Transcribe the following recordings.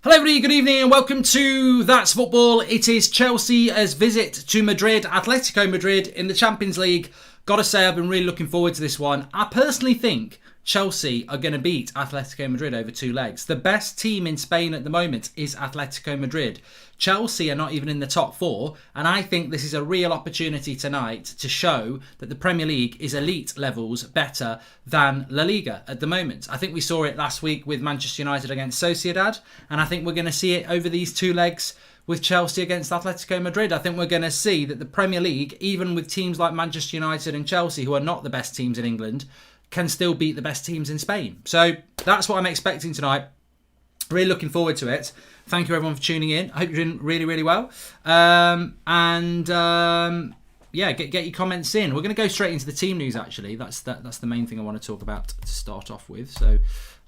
Hello everybody, good evening and welcome to That's Football. It is Chelsea's visit to Madrid, Atletico Madrid in the Champions League. Gotta say, I've been really looking forward to this one. I personally think Chelsea are going to beat Atletico Madrid over two legs. The best team in Spain at the moment is Atletico Madrid. Chelsea are not even in the top four, and I think this is a real opportunity tonight to show that the Premier League is elite levels better than La Liga at the moment. I think we saw it last week with Manchester United against Sociedad, and I think we're going to see it over these two legs with Chelsea against Atletico Madrid. I think we're going to see that the Premier League, even with teams like Manchester United and Chelsea, who are not the best teams in England, can still beat the best teams in Spain. So that's what I'm expecting tonight. Really looking forward to it. Thank you everyone for tuning in. I hope you're doing really, really well. Yeah, get your comments in. We're going to go straight into the team news, actually. That's the main thing I want to talk about to start off with. So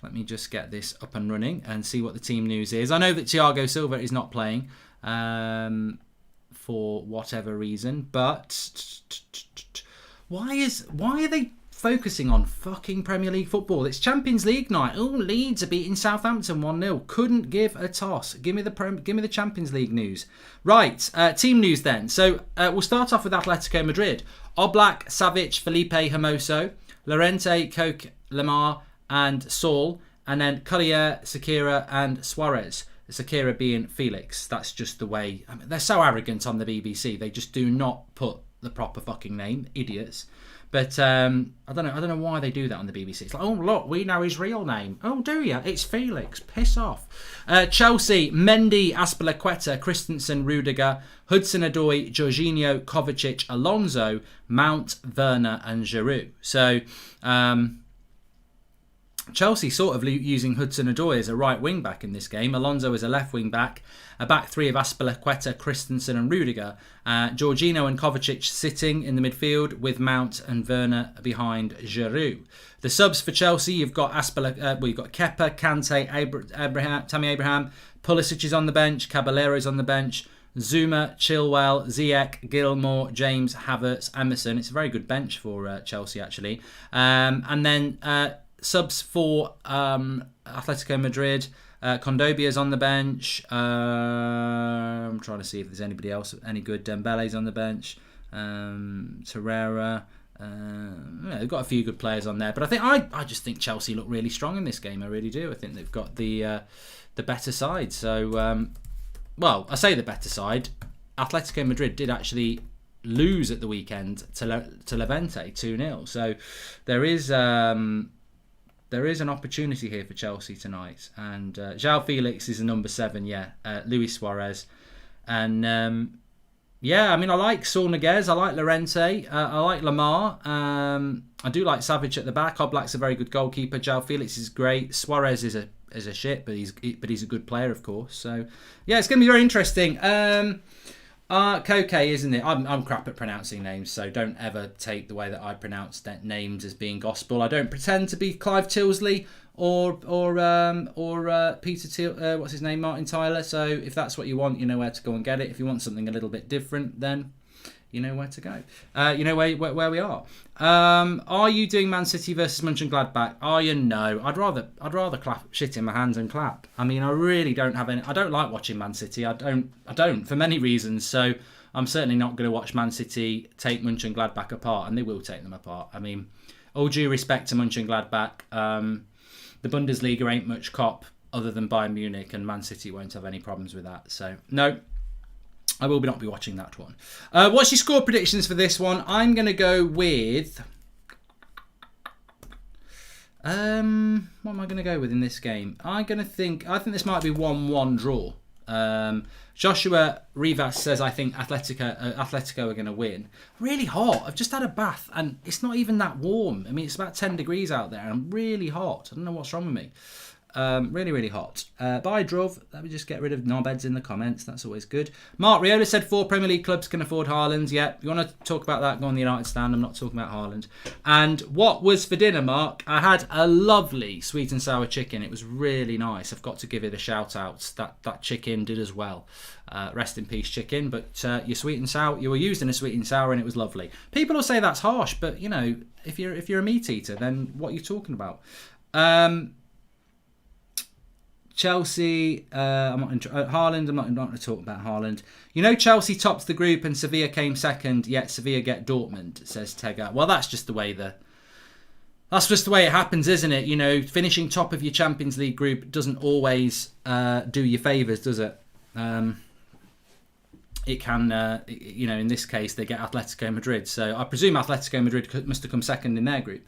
let me just get this up and running and see what the team news is. I know that Thiago Silva is not playing for whatever reason, but why are they focusing on fucking Premier League football? It's Champions League night. Oh, Leeds are beating Southampton 1-0. Couldn't give a toss. Give me the Champions League news. Right, team news then. So we'll start off with Atletico Madrid. Oblak, Savic, Felipe, Hermoso, Llorente, Koch, Lemar, and Saul, and then Collier, Sakira, and Suarez. Sakira being Felix. That's just the way. I mean, they're so arrogant on the BBC. They just do not put the proper fucking name. Idiots. But I don't know why they do that on the BBC. It's like, oh look, we know his real name. Oh, do you? It's Felix. Piss off. Chelsea, Mendy, Azpilicueta, Christensen, Rudiger, Hudson-Odoi, Jorginho, Kovacic, Alonso, Mount, Werner, and Giroud. So Chelsea sort of using Hudson-Odoi as a right wing back in this game. Alonso as a left wing back. A back three of Azpilicueta, Christensen and Rudiger. Jorginho and Kovacic sitting in the midfield with Mount and Werner behind Giroud. The subs for Chelsea, you've got you've got Kepa, Kante, Tammy Abraham. Pulisic is on the bench. Caballero is on the bench. Zuma, Chilwell, Ziyech, Gilmore, James, Havertz, Emerson. It's a very good bench for Chelsea actually. And then subs for Atletico Madrid. Kondobia's on the bench. I'm trying to see if there's anybody else any good. Dembele's on the bench. Torreira. They've got a few good players on there, but I just think Chelsea look really strong in this game. I really do. I think they've got the better side. So, well, I say the better side. Atletico Madrid did actually lose at the weekend to Levante 2-0. So there is an opportunity here for Chelsea tonight. And João Felix is a number 7, Luis Suarez. And yeah, I mean, I like Saul Niguez, I like Llorente, I like Lemar. I do like Savic at the back. Oblak's a very good goalkeeper. João Felix is great. Suarez is a shit, but he's a good player, of course. So yeah, it's going to be very interesting. Koke, isn't it? I'm crap at pronouncing names, so don't ever take the way that I pronounce names as being gospel. I don't pretend to be Clive Tilsley or Peter what's his name, Martin Tyler. So if that's what you want, you know where to go and get it. If you want something a little bit different, then you know where to go. You know where we are. Are you doing Man City versus Mönchengladbach? Are you? No. I'd rather clap shit in my hands and clap. I mean, I really don't have any. I don't like watching Man City. I don't for many reasons. So I'm certainly not going to watch Man City take Mönchengladbach apart, and they will take them apart. I mean, all due respect to Mönchengladbach, the Bundesliga ain't much cop other than Bayern Munich, and Man City won't have any problems with that. So no. I will not be watching that one. What's your score predictions for this one? I'm going to go with... what am I going to go with in this game? I think this might be 1-1 draw. Joshua Rivas says, I think Atletico are going to win. Really hot. I've just had a bath and it's not even that warm. I mean, it's about 10 degrees out there and I'm really hot. I don't know what's wrong with me. Really, really hot. Bye, Druv. Let me just get rid of knobheads in the comments. That's always good. Mark Riola said 4 Premier League clubs can afford Haaland. Yeah, you want to talk about that, go on the United stand. I'm not talking about Haaland. And what was for dinner, Mark? I had a lovely sweet and sour chicken. It was really nice. I've got to give it a shout out. That chicken did as well. Rest in peace, chicken. But your sweet and sour, you were used in a sweet and sour and it was lovely. People will say that's harsh, but you know, if you're a meat eater, then what are you talking about? Chelsea, I'm not Haaland, I'm not going to talk about Haaland. You know, Chelsea tops the group and Sevilla came second, yet Sevilla get Dortmund, says Tega. Well, that's just the way it happens, isn't it? You know, finishing top of your Champions League group doesn't always do you favours, does it? It can, you know, in this case, they get Atletico Madrid. So I presume Atletico Madrid must have come second in their group.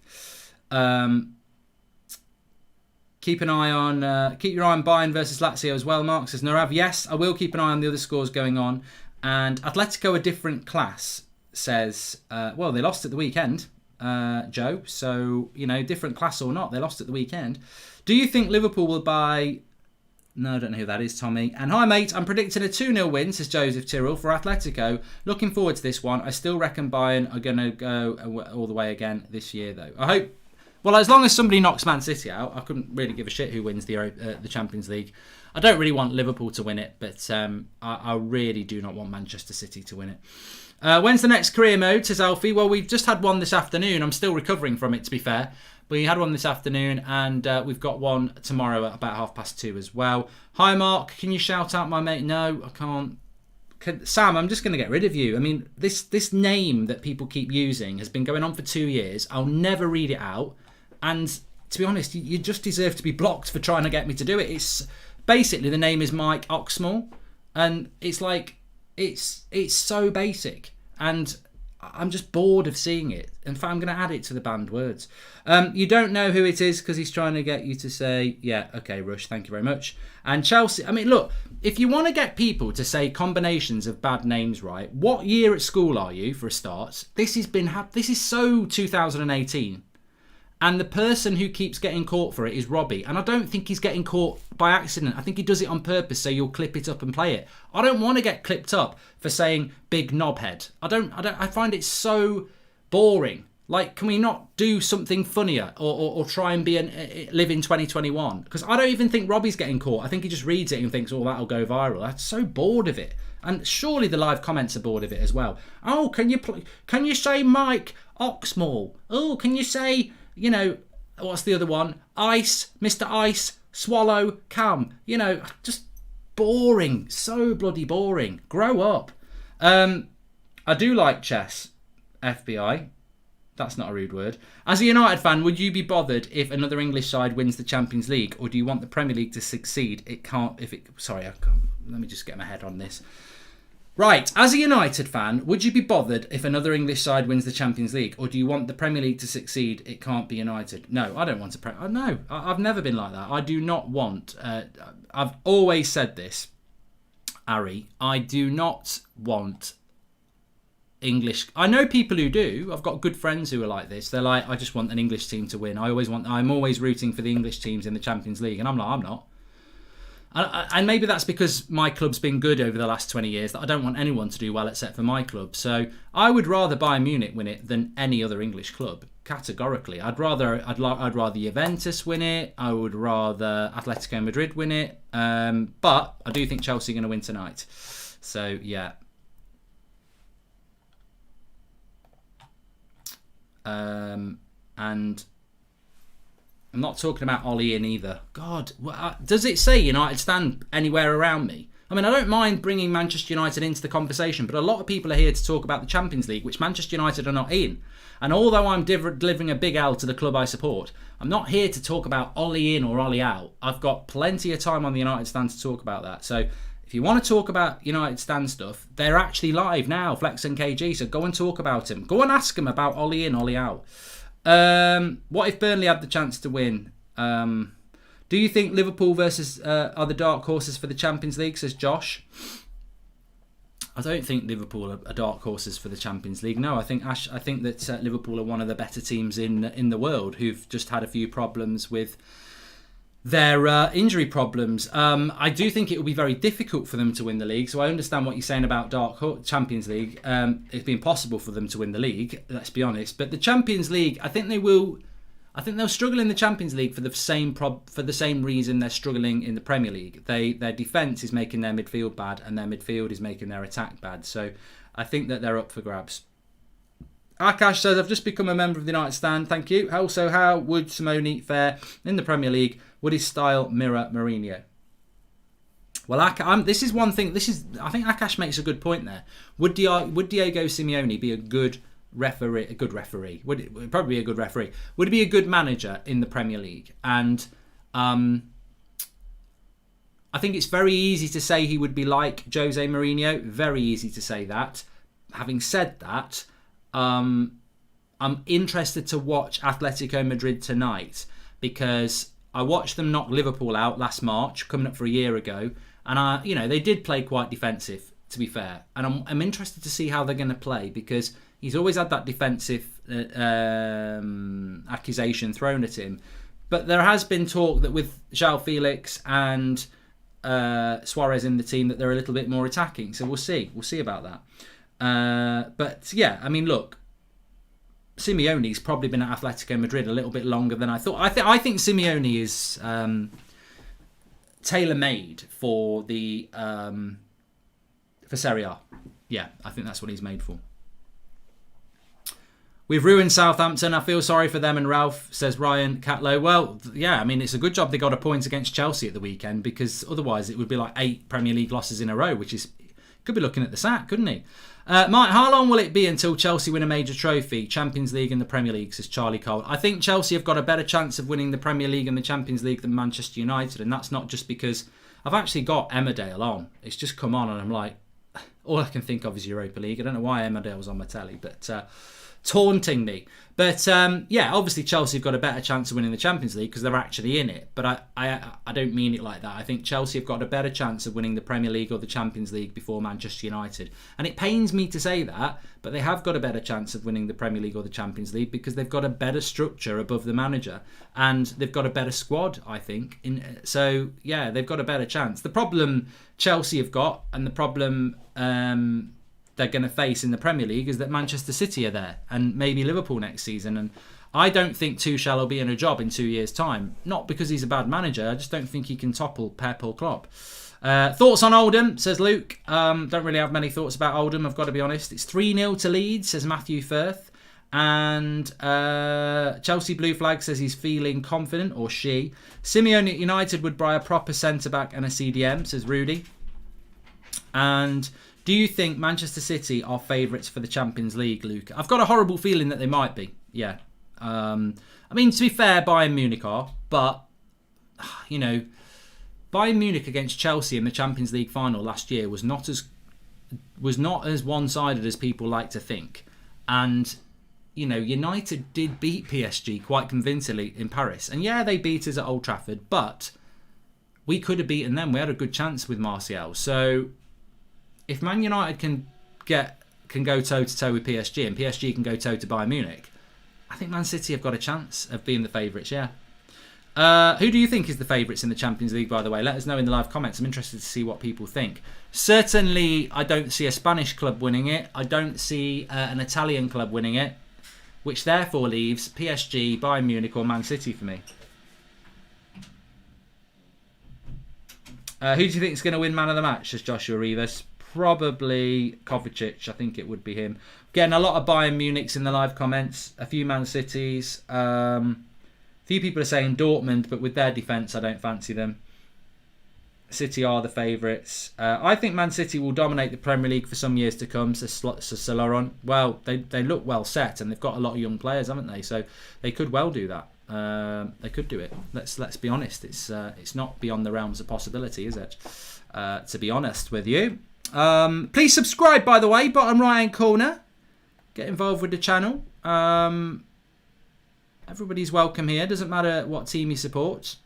Keep your eye on Bayern versus Lazio as well, Mark, says Narav. Yes, I will keep an eye on the other scores going on. And Atletico, a different class, says, well, they lost at the weekend, Joe. So, you know, different class or not, they lost at the weekend. Do you think Liverpool will buy... No, I don't know who that is, Tommy. And hi, mate. I'm predicting a 2-0 win, says Joseph Tyrrell, for Atletico. Looking forward to this one. I still reckon Bayern are going to go all the way again this year, though. I hope... Well, as long as somebody knocks Man City out, I couldn't really give a shit who wins the Champions League. I don't really want Liverpool to win it, but I really do not want Manchester City to win it. When's the next career mode, says Alfie? Well, we've just had one this afternoon. I'm still recovering from it, to be fair. We had one this afternoon, and we've got one tomorrow at about 2:30 as well. Hi, Mark. Can you shout out my mate? No, I can't. Sam, I'm just going to get rid of you. I mean, this name that people keep using has been going on for 2 years. I'll never read it out. And to be honest, you just deserve to be blocked for trying to get me to do it. It's basically, the name is Mike Oxmall, and it's like it's so basic, and I'm just bored of seeing it. In fact, I'm going to add it to the banned words. You don't know who it is because he's trying to get you to say, yeah, okay, Rush, thank you very much. And Chelsea, I mean, look, if you want to get people to say combinations of bad names right, what year at school are you, for a start? This is so 2018. And the person who keeps getting caught for it is Robbie. And I don't think he's getting caught by accident. I think he does it on purpose so you'll clip it up and play it. I don't want to get clipped up for saying big knobhead. I find it so boring. Like, can we not do something funnier or try and live in 2021? Because I don't even think Robbie's getting caught. I think he just reads it and thinks, oh, that'll go viral. I'm so bored of it. And surely the live comments are bored of it as well. Oh, can you say Mike Oxmall? Oh, can you say... You know, what's the other one? Ice, Mr. Ice, Swallow, Cam. You know, just boring. So bloody boring. Grow up. I do like chess, FBI. That's not a rude word. As a United fan, would you be bothered if another English side wins the Champions League? Or do you want the Premier League to succeed? Sorry, I can't. Let me just get my head on this. Right, as a United fan, would you be bothered if another English side wins the Champions League? Or do you want the Premier League to succeed? It can't be United. No, I don't want to... No, I've never been like that. I do not want... I've always said this, Ari. I do not want English... I know people who do. I've got good friends who are like this. They're like, I just want an English team to win. I'm always rooting for the English teams in the Champions League. And I'm like, I'm not. And maybe that's because my club's been good over the last 20 years, that I don't want anyone to do well except for my club. So I would rather Bayern Munich win it than any other English club, categorically. I'd rather Juventus win it. I would rather Atletico Madrid win it. But I do think Chelsea are going to win tonight. So, yeah. And... I'm not talking about Ollie in either. God, does it say United stand anywhere around me? I mean, I don't mind bringing Manchester United into the conversation, but a lot of people are here to talk about the Champions League, which Manchester United are not in. And although I'm delivering a big L to the club I support, I'm not here to talk about Ollie in or Ollie out. I've got plenty of time on the United stand to talk about that. So if you want to talk about United stand stuff, they're actually live now, Flex and KG, so go and talk about him. Go and ask him about Ollie in, Ollie out. What if Burnley had the chance to win? Do you think Liverpool versus are the dark horses for the Champions League, says Josh? I don't think Liverpool are dark horses for the Champions League. No, I think that Liverpool are one of the better teams in the world who've just had a few problems with their injury problems. I do think it will be very difficult for them to win the league. So I understand what you're saying about Champions League. It's been possible for them to win the league, let's be honest. But the Champions League, I think they'll struggle in the Champions League for the same reason they're struggling in the Premier League. Their defence is making their midfield bad, and their midfield is making their attack bad. So I think that they're up for grabs. Akash says, I've just become a member of the United Stand. Thank you. Also, how would Simone fare in the Premier League? Would his style mirror Mourinho? Well, this is one thing. I think Akash makes a good point there. Would Diego Simeone be a good referee? A good referee? Would probably be a good referee? Would he be a good manager in the Premier League? And I think it's very easy to say he would be like Jose Mourinho. Very easy to say that. Having said that, I'm interested to watch Atletico Madrid tonight because I watched them knock Liverpool out last March, coming up for a year ago. And they did play quite defensive, to be fair. And I'm interested to see how they're going to play because he's always had that defensive accusation thrown at him. But there has been talk that with João Felix and Suarez in the team that they're a little bit more attacking. So we'll see. We'll see about that. But yeah, I mean, look, Simeone's probably been at Atletico Madrid a little bit longer than I thought. I think Simeone is tailor-made for the for Serie A. Yeah, I think that's what he's made for. We've ruined Southampton. I feel sorry for them and Ralph, says Ryan Catlow. Well, yeah, I mean, it's a good job they got a point against Chelsea at the weekend because otherwise it would be like 8 Premier League losses in a row, which is could be looking at the sack, couldn't he? Mike, how long will it be until Chelsea win a major trophy, Champions League and the Premier League, says Charlie Cole. I think Chelsea have got a better chance of winning the Premier League and the Champions League than Manchester United, and that's not just because I've actually got Emmerdale on. It's just come on and I'm like, all I can think of is Europa League. I don't know why Emmerdale's on my telly, but taunting me. But yeah, obviously Chelsea have got a better chance of winning the Champions League because they're actually in it. But I don't mean it like that. I think Chelsea have got a better chance of winning the Premier League or the Champions League before Manchester United. And it pains me to say that, but they have got a better chance of winning the Premier League or the Champions League because they've got a better structure above the manager. And they've got a better squad, I think. So, yeah, they've got a better chance. The problem Chelsea have got and the problem they're going to face in the Premier League is that Manchester City are there and maybe Liverpool next season. And I don't think Tuchel will be in a job in 2 years' time. Not because he's a bad manager. I just don't think he can topple Pep or Klopp. Thoughts on Oldham, says Luke. Don't really have many thoughts about Oldham, I've got to be honest. It's 3-0 to Leeds, says Matthew Firth. And Chelsea Blue Flag says he's feeling confident, or she. Simeone at United would buy a proper centre-back and a CDM, says Rudy. And do you think Manchester City are favourites for the Champions League, Luke? I've got a horrible feeling that they might be, yeah. I mean, to be fair, Bayern Munich are, but, you know, Bayern Munich against Chelsea in the Champions League final last year was not as one-sided as people like to think. And, you know, United did beat PSG quite convincingly in Paris. And yeah, they beat us at Old Trafford, but we could have beaten them. We had a good chance with Martial. So if Man United can go toe-to-toe with PSG and PSG can go toe to Bayern Munich, I think Man City have got a chance of being the favourites, yeah. Who do you think is the favourites in the Champions League, by the way? Let us know in the live comments. I'm interested to see what people think. Certainly, I don't see a Spanish club winning it. I don't see an Italian club winning it, which therefore leaves PSG, Bayern Munich or Man City for me. Who do you think is going to win Man of the Match, says Joshua Rivas? Probably Kovacic. I think it would be him. Getting a lot of Bayern Munichs in the live comments. A few Man Cities. A few people are saying Dortmund, but with their defence, I don't fancy them. City are the favourites. I think Man City will dominate the Premier League for some years to come, says Sir Laurent. Well, they look well set, and they've got a lot of young players, haven't they? So they could well do that. They could do it. Let's be honest. It's not beyond the realms of possibility, is it? To be honest with you. Please subscribe, by the way, bottom right hand corner. Get involved with the channel. Everybody's welcome here. Doesn't matter what team you support.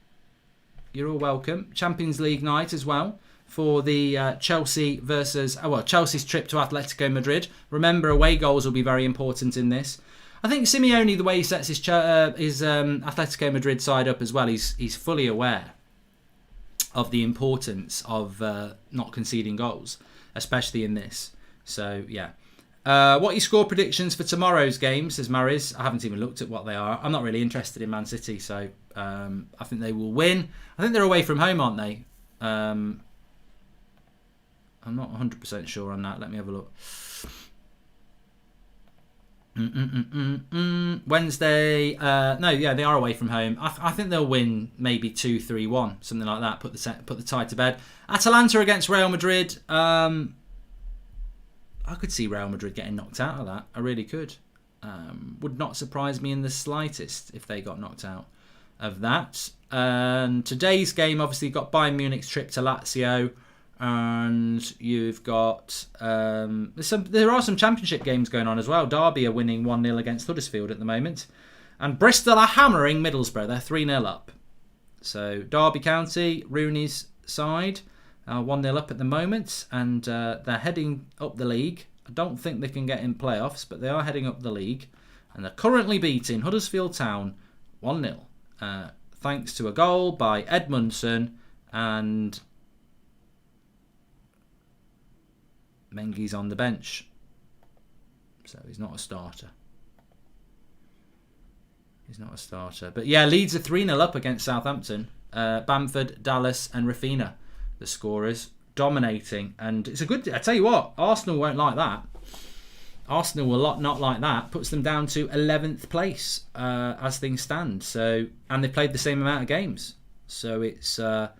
You're all welcome. Champions League night as well for the Chelsea versus Chelsea's trip to Atletico Madrid. Remember, away goals will be very important in this. I think Simeone, the way he sets his Atletico Madrid side up as well, he's fully aware of the importance of not conceding goals, especially in this. So, yeah. What are your score predictions for tomorrow's game, says Maris? I haven't even looked at what they are. I'm not really interested in Man City, so I think they will win. I think they're away from home, aren't they? I'm not 100% sure on that. Let me have a look. Wednesday. No, yeah, they are away from home. I think they'll win maybe 2-3-1, something like that. Put the tie to bed. Atalanta against Real Madrid. I could see Real Madrid getting knocked out of that. I really could. Would not surprise me in the slightest if they got knocked out of that. And today's game, obviously, got Bayern Munich's trip to Lazio. And you've got there are some championship games going on as well. Derby are winning 1-0 against Huddersfield at the moment, and Bristol are hammering Middlesbrough. They're 3-0 up. So Derby County, Rooney's side, 1-0 up at the moment, and they're heading up the league. I don't think they can get in playoffs, but they are heading up the league, and they're currently beating Huddersfield Town 1-0, thanks to a goal by Edmundson and Mengi's on the bench, so he's not a starter. But yeah, Leeds are 3-0 up against Southampton. Bamford, Dallas and Rafinha, the scorers, dominating. And it's a good... I tell you what, Arsenal won't like that. Arsenal will not like that. Puts them down to 11th place as things stand. So, and they've played the same amount of games. So it's... I'm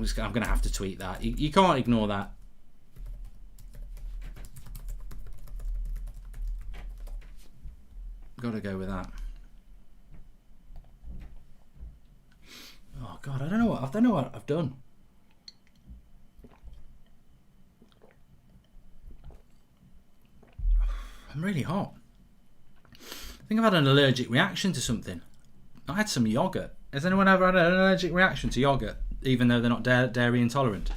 going to have to tweet that. You can't ignore that. Got to go with that. Oh God, I don't know what I've done. I'm really hot. I think I've had an allergic reaction to something. I had some yogurt. Has anyone ever had an allergic reaction to yogurt, even though they're not dairy intolerant?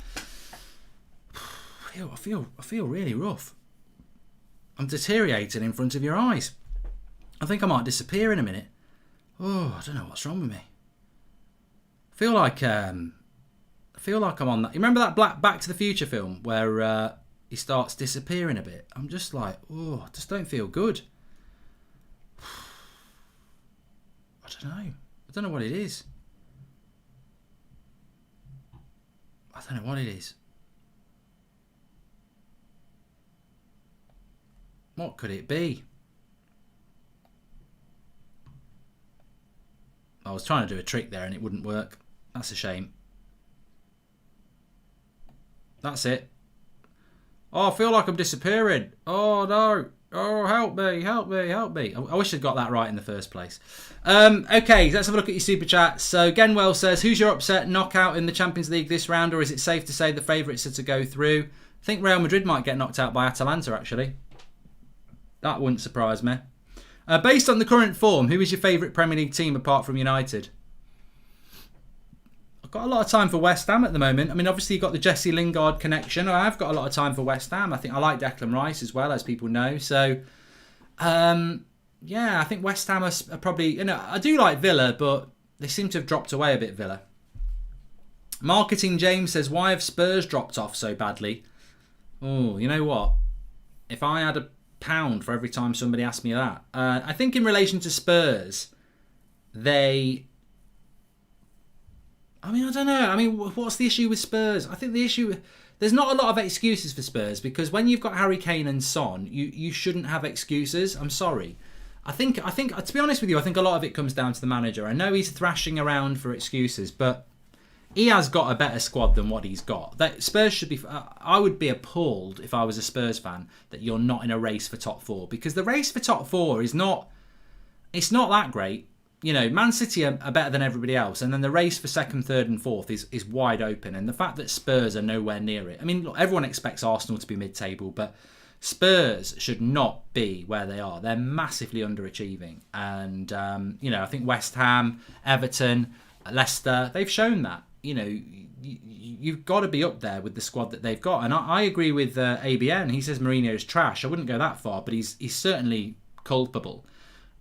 I feel really rough. I'm deteriorating in front of your eyes. I think I might disappear in a minute. Oh, I don't know what's wrong with me. I feel like I'm on that. You remember that Back to the Future film where he starts disappearing a bit? I'm just like, oh, I just don't feel good. I don't know. I don't know what it is. I don't know what it is. What could it be? I was trying to do a trick there and it wouldn't work. That's a shame. That's it. Oh, I feel like I'm disappearing. Oh no. Oh, help me. I wish I'd got that right in the first place. Okay, let's have a look at your super chat. So Genwell says, who's your upset knockout in the Champions League this round, or is it safe to say the favourites are to go through? I think Real Madrid might get knocked out by Atalanta, actually. That wouldn't surprise me. Based on the current form, who is your favourite Premier League team apart from United? I've got a lot of time for West Ham at the moment. I mean, obviously you've got the Jesse Lingard connection. I've got a lot of time for West Ham. I think I like Declan Rice as well, as people know. So, yeah, I think West Ham are probably... I do like Villa, but they seem to have dropped away a bit, Villa. Marketing James says, why have Spurs dropped off so badly? Oh, you know what? If I had £1 for every time somebody asked me that. I think in relation to Spurs, I don't know. What's the issue with Spurs? I think the issue... There's not a lot of excuses for Spurs, because when you've got Harry Kane and Son, you shouldn't have excuses. I'm sorry. I think to be honest with you, I think a lot of it comes down to the manager. I know he's thrashing around for excuses, but he has got a better squad than what he's got. That Spurs should be... I would be appalled if I was a Spurs fan that you're not in a race for top four, because the race for top four is not... It's not that great. Man City are better than everybody else, and then the race for second, third and fourth is wide open. And the fact that Spurs are nowhere near it... I mean, look, everyone expects Arsenal to be mid-table, but Spurs should not be where they are. They're massively underachieving. And, I think West Ham, Everton, Leicester, they've shown that. You've got to be up there with the squad that they've got. And I agree with ABN. He says Mourinho is trash. I wouldn't go that far, but he's certainly culpable.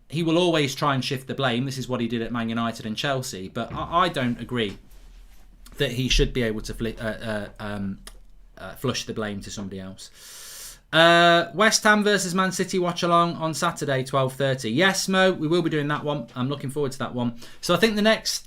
He will always try and shift the blame. This is what he did at Man United and Chelsea. But I don't agree that he should be able to flush the blame to somebody else. West Ham versus Man City watch along on Saturday, 12:30. Yes, Mo, we will be doing that one. I'm looking forward to that one. So I think the next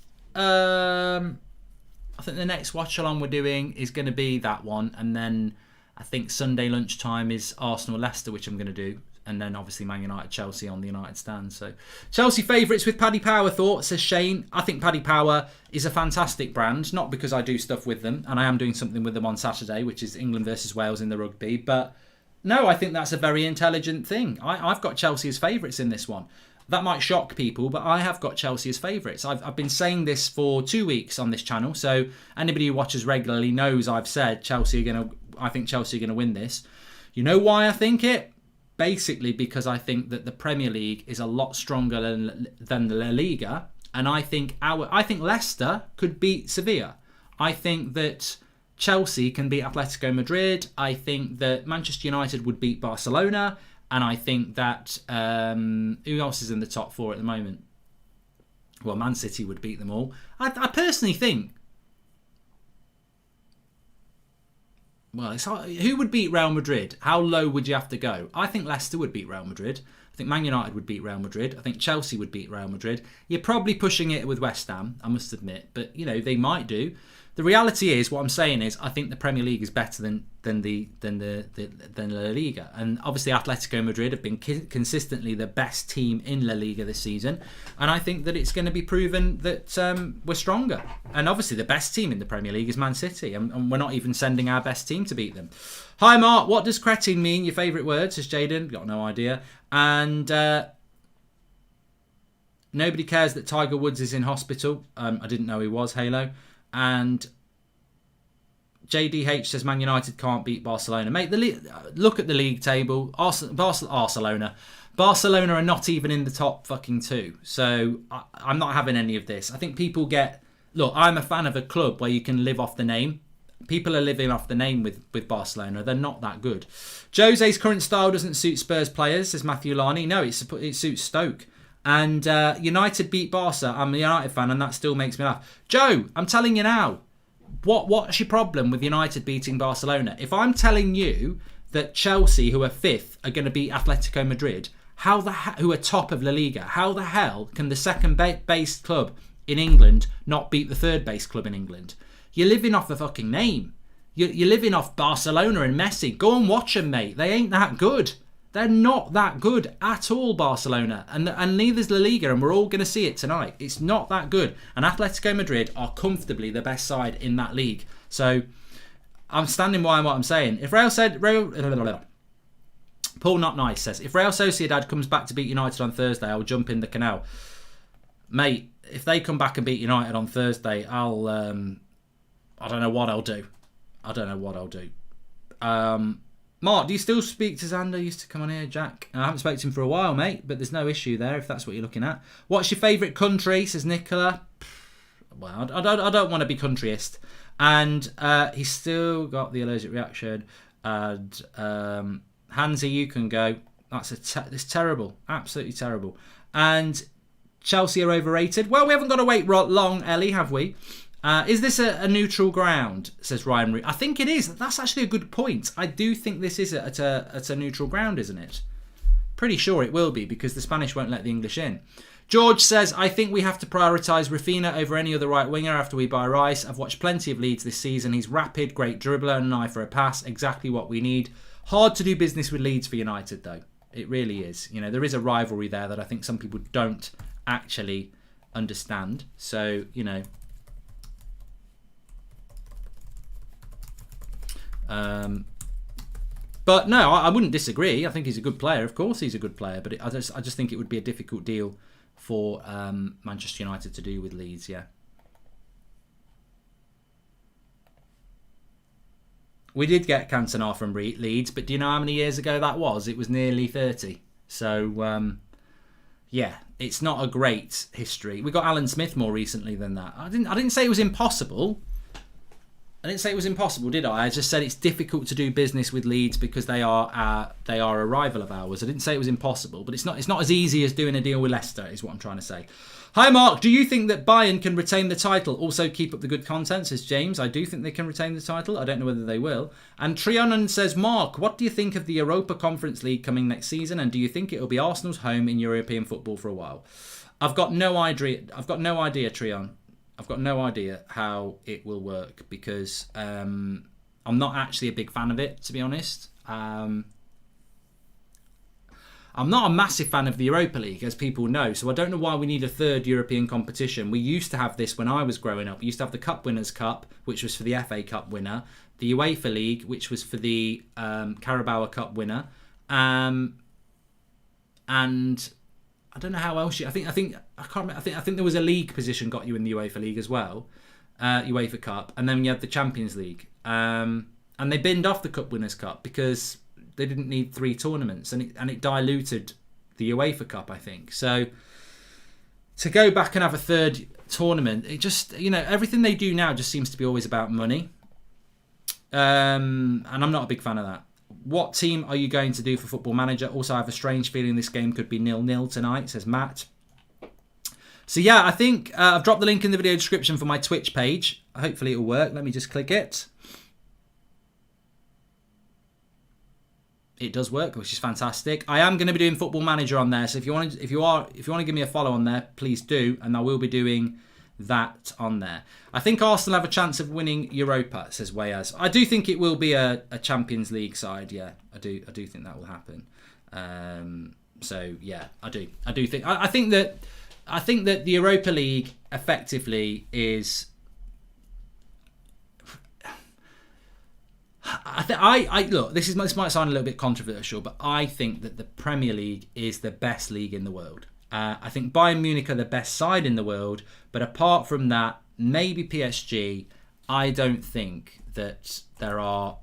watch along we're doing is going to be that one, and then I think Sunday lunchtime is Arsenal-Leicester, which I'm going to do. And then obviously Man United-Chelsea on the United stand. So Chelsea favourites with Paddy Power thought, says Shane. I think Paddy Power is a fantastic brand, not because I do stuff with them, and I am doing something with them on Saturday, which is England versus Wales in the rugby. But no, I think that's a very intelligent thing. I've got Chelsea as favourites in this one. That might shock people, but I have got Chelsea as favourites. I've been saying this for 2 weeks on this channel, so anybody who watches regularly knows I've said I think Chelsea are going to win this. You know why I think it? Basically because I think that the Premier League is a lot stronger than the La Liga, and I think Leicester could beat Sevilla. I think that Chelsea can beat Atletico Madrid. I think that Manchester United would beat Barcelona, and I think that who else is in the top four at the moment? Well, Man City would beat them all. I personally think. Well, who would beat Real Madrid? How low would you have to go? I think Leicester would beat Real Madrid. I think Man United would beat Real Madrid. I think Chelsea would beat Real Madrid. You're probably pushing it with West Ham, I must admit. But, they might do. The reality is, what I'm saying is, I think the Premier League is better than La Liga. And obviously Atletico Madrid have been consistently the best team in La Liga this season. And I think that it's going to be proven that we're stronger. And obviously the best team in the Premier League is Man City. And we're not even sending our best team to beat them. Hi Mark, what does cretin mean? Your favourite word, says Jaden. Got no idea. And nobody cares that Tiger Woods is in hospital. I didn't know he was, Halo. And JDH says Man United can't beat Barcelona. Mate, look at the league table. Barcelona are not even in the top fucking two. So I'm not having any of this. I think people look, I'm a fan of a club where you can live off the name. People are living off the name with Barcelona. They're not that good. Jose's current style doesn't suit Spurs players, says Matthew Larney. No, it suits Stoke. And United beat Barca. I'm a United fan, and that still makes me laugh. Joe, I'm telling you now, what's your problem with United beating Barcelona? If I'm telling you that Chelsea, who are fifth, are going to beat Atletico Madrid, who are top of La Liga, how the hell can the second-base club in England not beat the third-base club in England? You're living off a fucking name. You're living off Barcelona and Messi. Go and watch them, mate. They ain't that good. They're not that good at all, Barcelona. And neither's La Liga, and we're all going to see it tonight. It's not that good. And Atletico Madrid are comfortably the best side in that league. So I'm standing by what I'm saying. If Paul Not Nice says, if Real Sociedad comes back to beat United on Thursday, I'll jump in the canal. Mate, if they come back and beat United on Thursday, I don't know what I'll do. Mark, do you still speak to Xander? Used to come on here, Jack. I haven't spoken to him for a while, mate, but there's no issue there if that's what you're looking at. What's your favourite country, says Nicola? Well, I don't want to be countryist. And he's still got the allergic reaction. And Hansi, you can go. It's terrible. Absolutely terrible. And Chelsea are overrated. Well, we haven't got to wait long, Ellie, have we? Is this a neutral ground, says Ryan Root. I think it is. That's actually a good point. I do think this is at a neutral ground, isn't it? Pretty sure it will be because the Spanish won't let the English in. George says, I think we have to prioritise Rafinha over any other right winger after we buy Rice. I've watched plenty of Leeds this season. He's rapid, great dribbler and an eye for a pass. Exactly what we need. Hard to do business with Leeds for United, though. It really is. There is a rivalry there that I think some people don't actually understand. So, but no, I wouldn't disagree. I think he's a good player. Of course he's a good player. But I just think it would be a difficult deal for Manchester United to do with Leeds, yeah. We did get Cantona from Leeds, but do you know how many years ago that was? It was nearly 30. So, yeah, it's not a great history. We got Alan Smith more recently than that. I didn't say it was impossible. I didn't say it was impossible, did I? I just said it's difficult to do business with Leeds because they are a rival of ours. I didn't say it was impossible, but it's not as easy as doing a deal with Leicester, is what I'm trying to say. Hi, Mark. Do you think that Bayern can retain the title? Also, keep up the good content, says James. I do think they can retain the title. I don't know whether they will. And Trianon says, Mark, what do you think of the Europa Conference League coming next season? And do you think it will be Arsenal's home in European football for a while? I've got no idea, Trion. I've got no idea how it will work because I'm not actually a big fan of it, to be honest. I'm not a massive fan of the Europa League, as people know, so I don't know why we need a third European competition. We used to have this when I was growing up. We used to have the Cup Winners' Cup, which was for the FA Cup winner, the UEFA League, which was for the Carabao Cup winner, and I don't know how else. I can't remember. I think there was a league position got you in the UEFA League as well, UEFA Cup, and then you had the Champions League, and they binned off the Cup Winners' Cup because they didn't need 3 tournaments, and it diluted the UEFA Cup, I think. So to go back and have a third tournament, it just, everything they do now just seems to be always about money, and I'm not a big fan of that. What team are you going to do for Football Manager? Also, I have a strange feeling this game could be 0-0 tonight, says Matt. So yeah, I think I've dropped the link in the video description for my Twitch page. Hopefully it'll work. Let me just click it. It does work, which is fantastic. I am going to be doing Football Manager on there, so if you want to give me a follow on there, please do, and I will be doing that on there. I think Arsenal have a chance of winning Europa, says Wayaz. I do think it will be a Champions League side. Yeah, I do think that will happen. So yeah, I do think. I think that the Europa League effectively is. Look. This might sound a little bit controversial, but I think that the Premier League is the best league in the world. I think Bayern Munich are the best side in the world, but apart from that, maybe PSG. I don't think that there are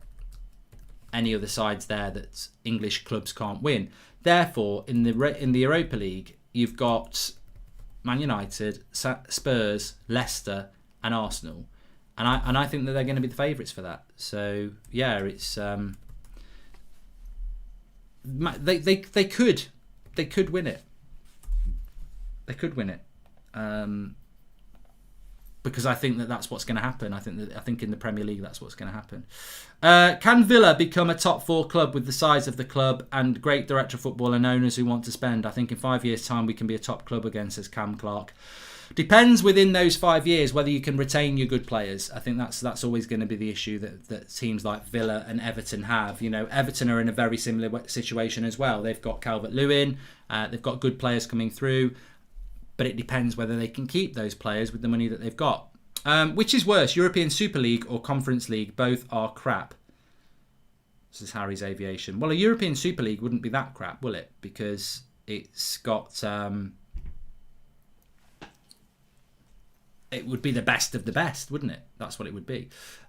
any other sides there that English clubs can't win. Therefore, in the Europa League, you've got Man United, Spurs, Leicester, and Arsenal. And I think that they're going to be the favourites for that. So yeah, it's they could win it. They could win it, because I think that that's what's going to happen. I think in the Premier League that's what's going to happen. Can Villa become a top 4 club with the size of the club and great director of football and owners who want to spend? I think in 5 years' time we can be a top club again, says Cam Clark. Depends within those 5 years whether you can retain your good players. I think that's always going to be the issue that teams like Villa and Everton have. Everton are in a very similar situation as well. They've got Calvert-Lewin, they've got good players coming through, but it depends whether they can keep those players with the money that they've got. Which is worse, European Super League or Conference League? Both are crap. This is Harry's Aviation. Well, a European Super League wouldn't be that crap, will it? Because it's got... it would be the best of the best, wouldn't it? That's what it would be.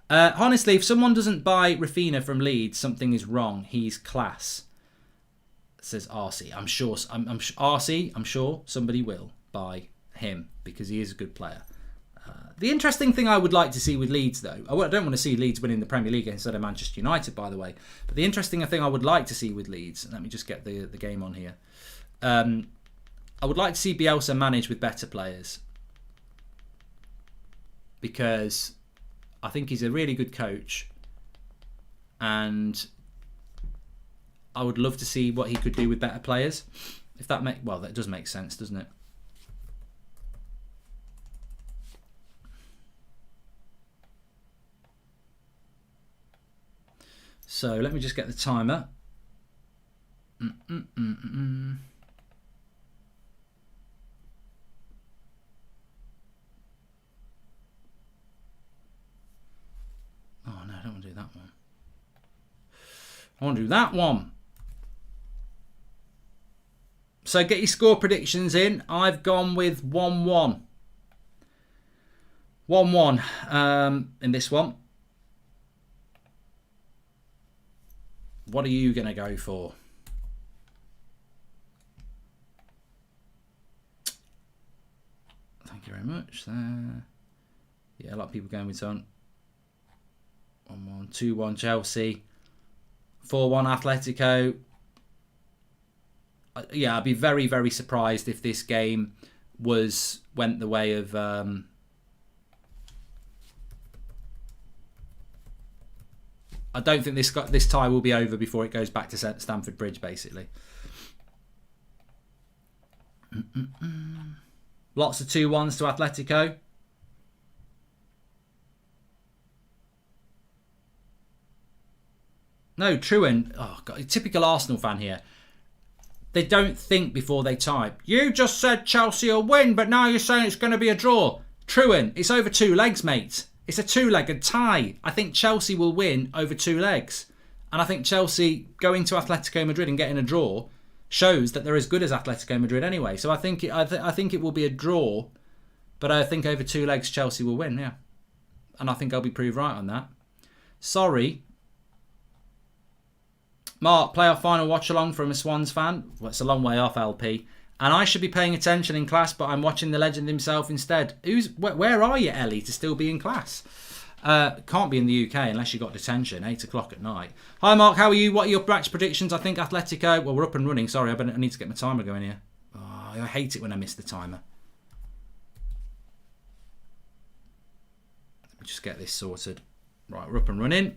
Honestly, if someone doesn't buy Rafinha from Leeds, something is wrong. He's class, says RC. I'm sure RC, I'm sure somebody will buy him because he is a good player. The interesting thing I would like to see with Leeds, though, I don't want to see Leeds winning the Premier League instead of Manchester United, by the way. But the interesting thing I would like to see with Leeds, let me just get the game on here. I would like to see Bielsa manage with better players, because I think he's a really good coach, and I would love to see what he could do with better players. If that that does make sense, doesn't it? So let me just get the timer. Oh no, I don't want to do that one. I want to do that one. So get your score predictions in. I've gone with 1-1. 1-1 in this one. What are you going to go for? Thank you very much. Yeah, a lot of people going with Son. 1-1, 2-1 Chelsea, 4-1 Atletico. Yeah, I'd be very, very surprised if this game went the way of I don't think this tie will be over before it goes back to Stamford Bridge, basically. Lots of 2-1s to Atletico. No, Truant. Oh, God, typical Arsenal fan here. They don't think before they type. You just said Chelsea will win, but now you're saying it's going to be a draw. Truant, it's over 2 legs, mate. It's a 2-legged tie. I think Chelsea will win over 2 legs. And I think Chelsea going to Atletico Madrid and getting a draw shows that they're as good as Atletico Madrid anyway. So I think it will be a draw, but I think over 2 legs Chelsea will win, yeah. And I think I'll be proved right on that. Sorry. Mark, playoff final watch along from a Swans fan. Well, it's a long way off, LP. And I should be paying attention in class, but I'm watching the legend himself instead. Where are you, Ellie, to still be in class? Can't be in the UK unless you got detention, 8 o'clock at night. Hi, Mark, how are you? What are your match predictions? I think Atletico... Well, we're up and running. Sorry, I need to get my timer going here. Oh, I hate it when I miss the timer. Let me just get this sorted. Right, we're up and running.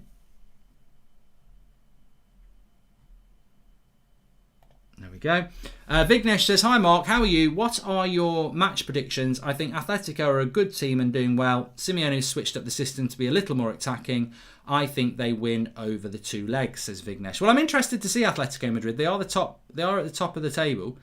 There we go. Vignesh says, hi Mark, how are you? What are your match predictions? I think Atletico are a good team and doing well. Simeone switched up the system to be a little more attacking. I think they win over the 2 legs, says Vignesh. Well, I'm interested to see Atletico Madrid. They are at the top of the table.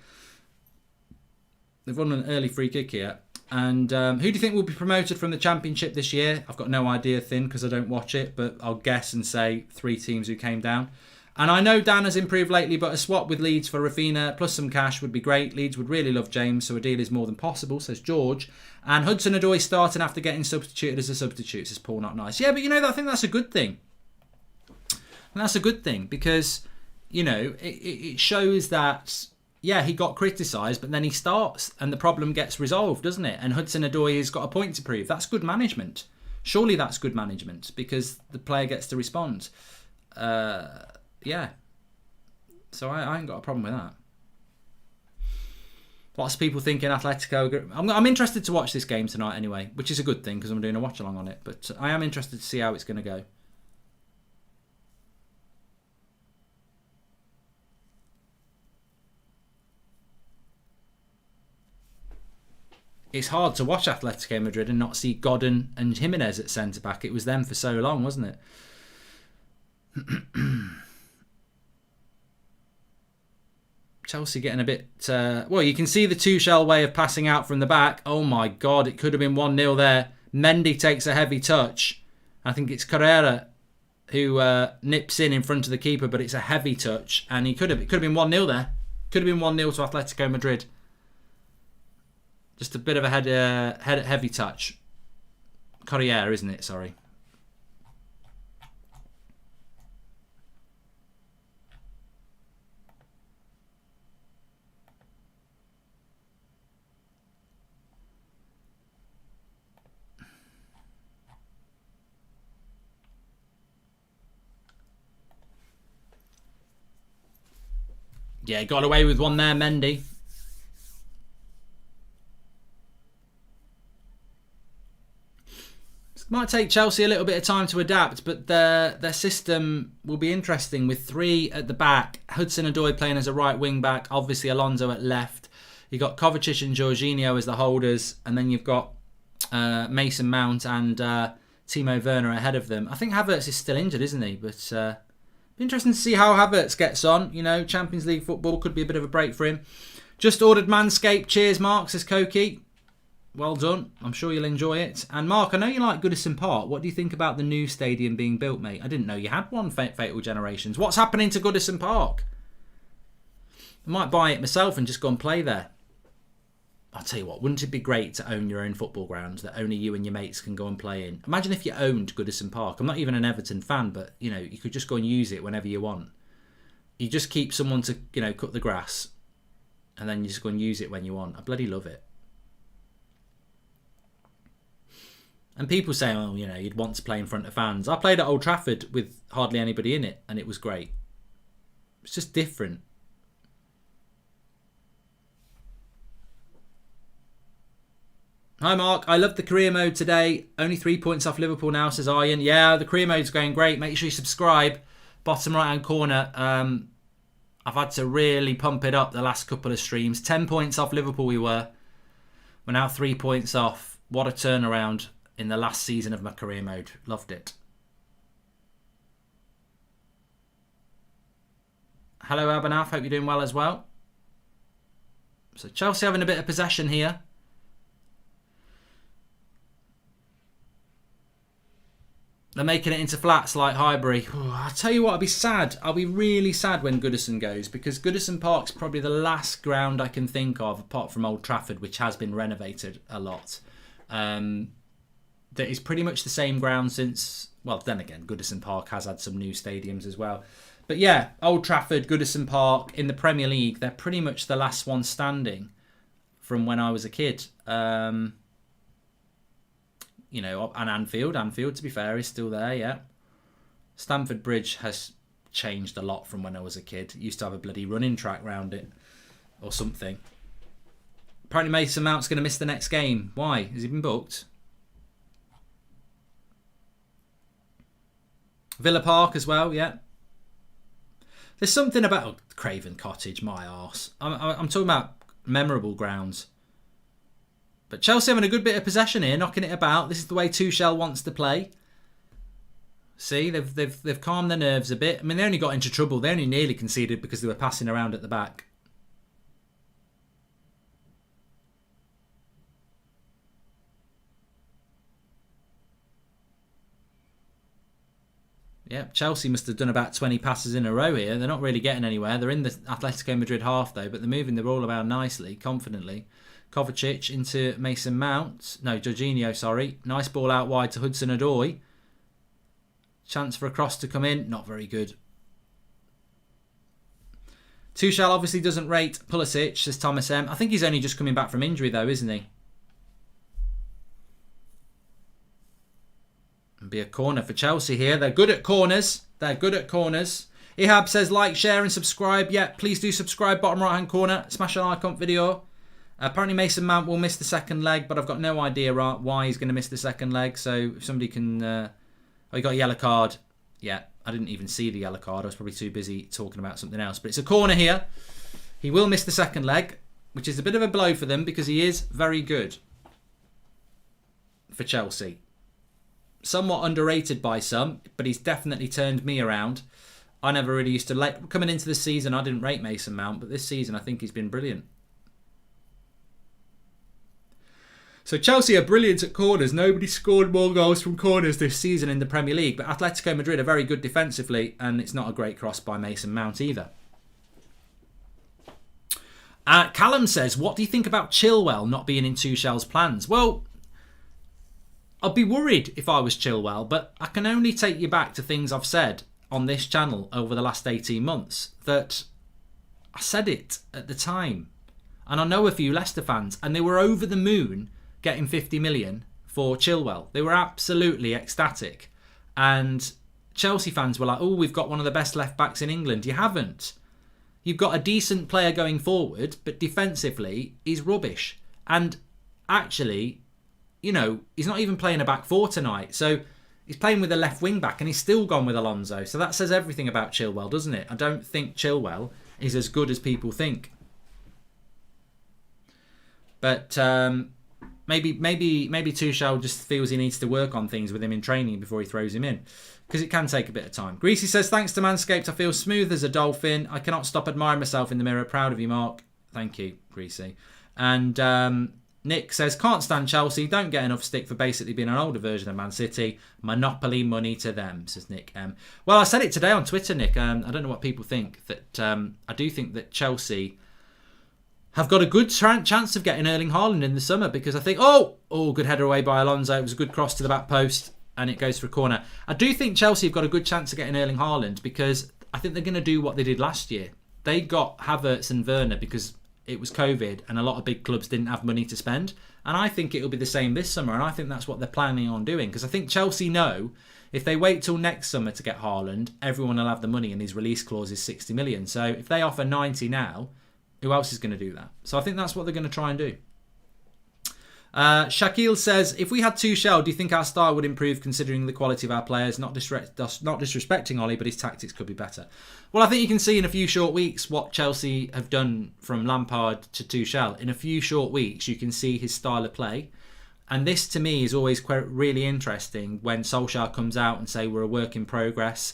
They've won an early free kick here. And who do you think will be promoted from the Championship this year? I've got no idea, Thin, because I don't watch it, but I'll guess and say 3 teams who came down. And I know Dan has improved lately, but a swap with Leeds for Rafinha plus some cash would be great. Leeds would really love James, so a deal is more than possible, says George. And Hudson-Odoi starting after getting substituted as a substitute, says Paul Not Nice. Yeah, but you know, I think that's a good thing. And that's a good thing because, you know, it shows that, yeah, he got criticised, but then he starts and the problem gets resolved, doesn't it? And Hudson-Odoi has got a point to prove. That's good management. Surely that's good management because the player gets to respond. Yeah. So I ain't got a problem with that. Lots of people thinking Atletico... I'm interested to watch this game tonight anyway, which is a good thing because I'm doing a watch-along on it. But I am interested to see how it's going to go. It's hard to watch Atletico Madrid and not see Godin and Jimenez at centre-back. It was them for so long, wasn't it? Chelsea getting a bit... well, you can see the Tuchel way of passing out from the back. Oh my God, it could have been 1-0 there. Mendy takes a heavy touch. I think it's Carrera who nips in front of the keeper, but it's a heavy touch. And it could have been 1-0 there. Could have been 1-0 to Atletico Madrid. Just a bit of a heavy touch. Carrera, isn't it? Sorry. Yeah, got away with one there, Mendy. Might take Chelsea a little bit of time to adapt, but their system will be interesting with 3 at the back. Hudson-Odoi playing as a right wing back. Obviously, Alonso at left. You've got Kovacic and Jorginho as the holders. And then you've got Mason Mount and Timo Werner ahead of them. I think Havertz is still injured, isn't he? But... interesting to see how Havertz gets on. You know, Champions League football could be a bit of a break for him. Just ordered Manscaped. Cheers, Mark, says Koki. Well done. I'm sure you'll enjoy it. And Mark, I know you like Goodison Park. What do you think about the new stadium being built, mate? I didn't know you had one, Fatal Generations. What's happening to Goodison Park? I might buy it myself and just go and play there. I'll tell you what, wouldn't it be great to own your own football grounds that only you and your mates can go and play in? Imagine if you owned Goodison Park. I'm not even an Everton fan, but, you know, you could just go and use it whenever you want. You just keep someone to, you know, cut the grass, and then you just go and use it when you want. I bloody love it. And people say, oh, you know, you'd want to play in front of fans. I played at Old Trafford with hardly anybody in it, and it was great. It's just different. Hi Mark, I love the career mode today. Only 3 points off Liverpool now, says Ian. Yeah, the career mode's going great. Make sure you subscribe. Bottom right hand corner. I've had to really pump it up the last couple of streams. 10 points off Liverpool we were. We're now 3 points off. What a turnaround in the last season of my career mode. Loved it. Hello, Abhinav. Hope you're doing well as well. So Chelsea having a bit of possession here. They're making it into flats like Highbury. I'll tell you what, I'll be sad. I'll be really sad when Goodison goes, because Goodison Park's probably the last ground I can think of, apart from Old Trafford, which has been renovated a lot. That is pretty much the same ground since... Well, then again, Goodison Park has had some new stadiums as well. But yeah, Old Trafford, Goodison Park, in the Premier League, they're pretty much the last one standing from when I was a kid. You know, and Anfield, to be fair, is still there, yeah. Stamford Bridge has changed a lot from when I was a kid. It used to have a bloody running track round it or something. Apparently Mason Mount's going to miss the next game. Why? Has he been booked? Villa Park as well, yeah. There's something about Craven Cottage, my arse. I'm talking about memorable grounds. But Chelsea having a good bit of possession here, knocking it about. This is the way Tuchel wants to play. See, they've calmed their nerves a bit. I mean, they only got into trouble. They only nearly conceded because they were passing around at the back. Yeah, Chelsea must have done about 20 passes in a row here. They're not really getting anywhere. They're in the Atletico Madrid half, though, but they're moving the ball about nicely, confidently. Kovacic into Mason Mount. No, Jorginho, sorry. Nice ball out wide to Hudson-Odoi. Chance for a cross to come in. Not very good. Tuchel obviously doesn't rate Pulisic, says Thomas M. I think he's only just coming back from injury, though, isn't he? And be a corner for Chelsea here. They're good at corners. Ihab says like, share and subscribe. Yeah, please do subscribe. Bottom right hand corner. Smash an icon video. Apparently Mason Mount will miss the second leg, but I've got no idea why he's going to miss the second leg. So if somebody can... oh, he got a yellow card. Yeah, I didn't even see the yellow card. I was probably too busy talking about something else. But it's a corner here. He will miss the second leg, which is a bit of a blow for them because he is very good for Chelsea. Somewhat underrated by some, but he's definitely turned me around. I never really used to like... Coming into this season, I didn't rate Mason Mount, but this season I think he's been brilliant. So Chelsea are brilliant at corners. Nobody scored more goals from corners this season in the Premier League. But Atletico Madrid are very good defensively. And it's not a great cross by Mason Mount either. Callum says, what do you think about Chilwell not being in Tuchel's plans? Well, I'd be worried if I was Chilwell. But I can only take you back to things I've said on this channel over the last 18 months. That I said it at the time. And I know a few Leicester fans. And they were over the moon getting 50 million for Chilwell. They were absolutely ecstatic. And Chelsea fans were like, oh, we've got one of the best left-backs in England. You haven't. You've got a decent player going forward, but defensively, he's rubbish. And actually, you know, he's not even playing a back four tonight. So he's playing with a left wing-back and he's still gone with Alonso. So that says everything about Chilwell, doesn't it? I don't think Chilwell is as good as people think. But... Maybe Tuchel just feels he needs to work on things with him in training before he throws him in. Because it can take a bit of time. Greasy says, thanks to Manscaped, I feel smooth as a dolphin. I cannot stop admiring myself in the mirror. Proud of you, Mark. Thank you, Greasy. And Nick says, can't stand Chelsea. Don't get enough stick for basically being an older version of Man City. Monopoly money to them, says Nick M. Well, I said it today on Twitter, Nick. I don't know what people think. That I do think that Chelsea... have got a good chance of getting Erling Haaland in the summer because I think, good header away by Alonso. It was a good cross to the back post and it goes for a corner. I do think Chelsea have got a good chance of getting Erling Haaland because I think they're going to do what they did last year. They got Havertz and Werner because it was COVID and a lot of big clubs didn't have money to spend. And I think it'll be the same this summer and I think that's what they're planning on doing because I think Chelsea know if they wait till next summer to get Haaland, everyone will have the money and his release clause is 60 million. So if they offer 90 now... who else is going to do that? So I think that's what they're going to try and do. Shaquille says, if we had Tuchel, do you think our style would improve considering the quality of our players? Not disrespecting Ollie, but his tactics could be better. Well, I think you can see in a few short weeks what Chelsea have done from Lampard to Tuchel. In a few short weeks, you can see his style of play. And this, to me, is always really interesting when Solskjaer comes out and say we're a work in progress.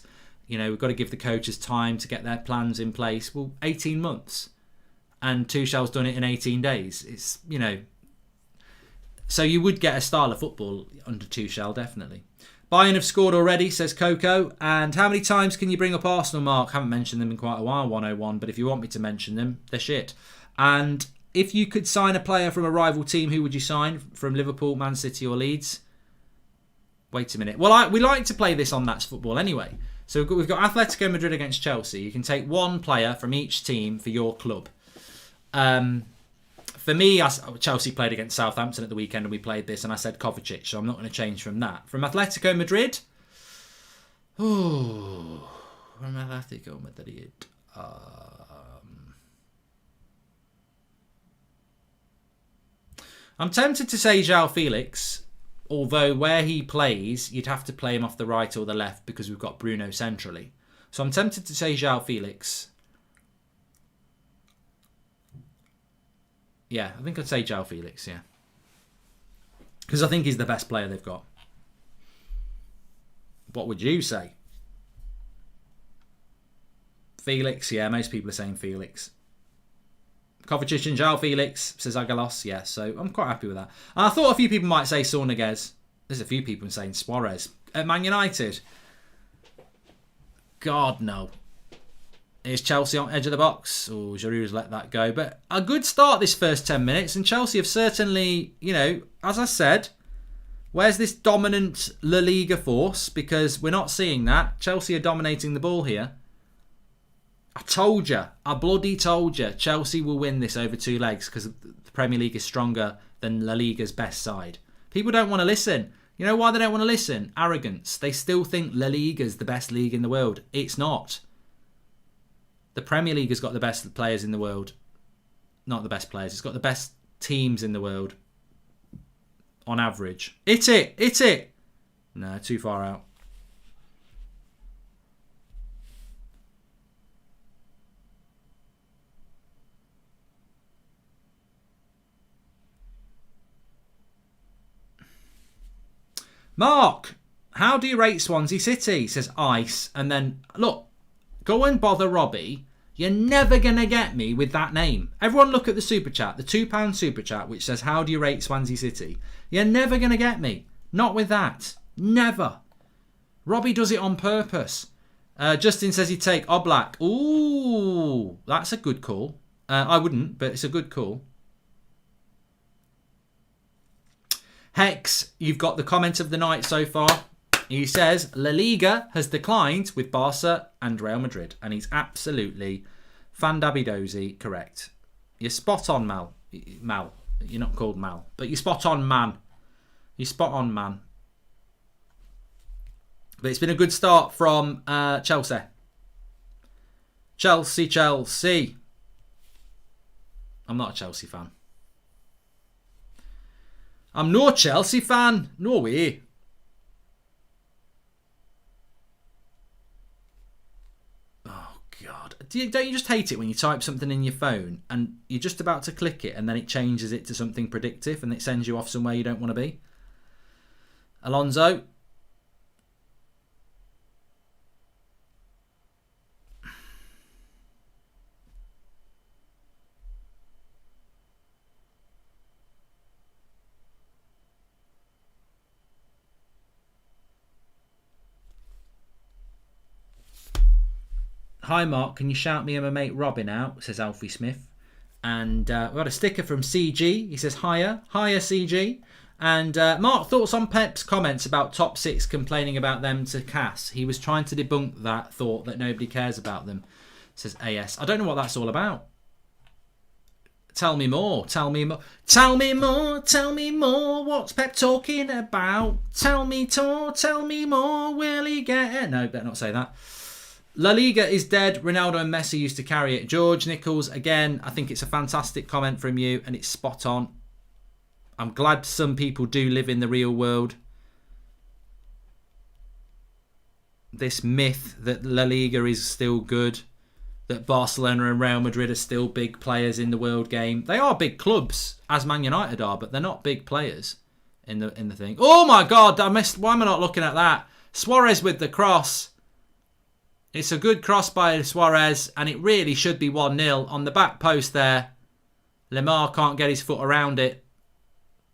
we've got to give the coaches time to get their plans in place. Well, 18 months. And Tuchel's done it in 18 days. It's, So you would get a style of football under Tuchel, definitely. Bayern have scored already, says Coco. And how many times can you bring up Arsenal, Mark? Haven't mentioned them in quite a while, 101. But if you want me to mention them, they're shit. And if you could sign a player from a rival team, who would you sign? From Liverpool, Man City or Leeds? Wait a minute. Well, we like to play this on That's Football anyway. So we've got Atletico Madrid against Chelsea. You can take one player from each team for your club. For me, Chelsea played against Southampton at the weekend and we played this and I said Kovacic, so I'm not going to change from that. From Atletico Madrid, I'm tempted to say João Felix, although where he plays, you'd have to play him off the right or the left because we've got Bruno centrally. So I'm tempted to say João Felix. Yeah, I think I'd say João Felix, yeah. Because I think he's the best player they've got. What would you say? Felix, yeah, most people are saying Felix. Kovacic and João Felix, says Agalos, yeah, so I'm quite happy with that. And I thought a few people might say Sornoguez. There's a few people saying Suarez. At Man United? God, no. Is Chelsea on edge of the box? Oh, Giroud's let that go. But a good start this first 10 minutes. And Chelsea have certainly, as I said, where's this dominant La Liga force? Because we're not seeing that. Chelsea are dominating the ball here. I told you. I bloody told you. Chelsea will win this over 2 legs because the Premier League is stronger than La Liga's best side. People don't want to listen. You know why they don't want to listen? Arrogance. They still think La Liga's the best league in the world. It's not. The Premier League has got the best players in the world. Not the best players. It's got the best teams in the world. On average. Hit it! Hit it! No, too far out. Mark, how do you rate Swansea City? Says Ice. And then, look. Go and bother Robbie. You're never going to get me with that name. Everyone look at the super chat, the £2 super chat, which says, how do you rate Swansea City? You're never going to get me. Not with that. Never. Robbie does it on purpose. Justin says he'd take Oblak. Ooh, that's a good call. I wouldn't, but it's a good call. Hex, you've got the comment of the night so far. He says La Liga has declined with Barca and Real Madrid. And he's absolutely fandabidozy correct. You're spot on, Mal. Mal. You're not called Mal. But you're spot on, man. You're spot on, man. But it's been a good start from Chelsea. Chelsea. I'm not a Chelsea fan. I'm no Chelsea fan. No way. Don't you just hate it when you type something in your phone and you're just about to click it and then it changes it to something predictive and it sends you off somewhere you don't want to be? Alonso. Hi Mark, can you shout me and my mate Robin out? Says Alfie Smith. And we've got a sticker from CG. He says, hiya CG. And Mark, thoughts on Pep's comments about top 6 complaining about them to Cass? He was trying to debunk that thought that nobody cares about them. Says AS. I don't know what that's all about. Tell me more. Tell me more. Tell me more. Tell me more. What's Pep talking about? Tell me more. Will he get it? No, better not say that. La Liga is dead. Ronaldo and Messi used to carry it. George Nichols, again, I think it's a fantastic comment from you and it's spot on. I'm glad some people do live in the real world. This myth that La Liga is still good, that Barcelona and Real Madrid are still big players in the world game. They are big clubs, as Man United are, but they're not big players in the thing. Oh my God, I missed. Why am I not looking at that? Suarez with the cross. It's a good cross by Suarez, and it really should be 1-0 on the back post there. Lemar can't get his foot around it.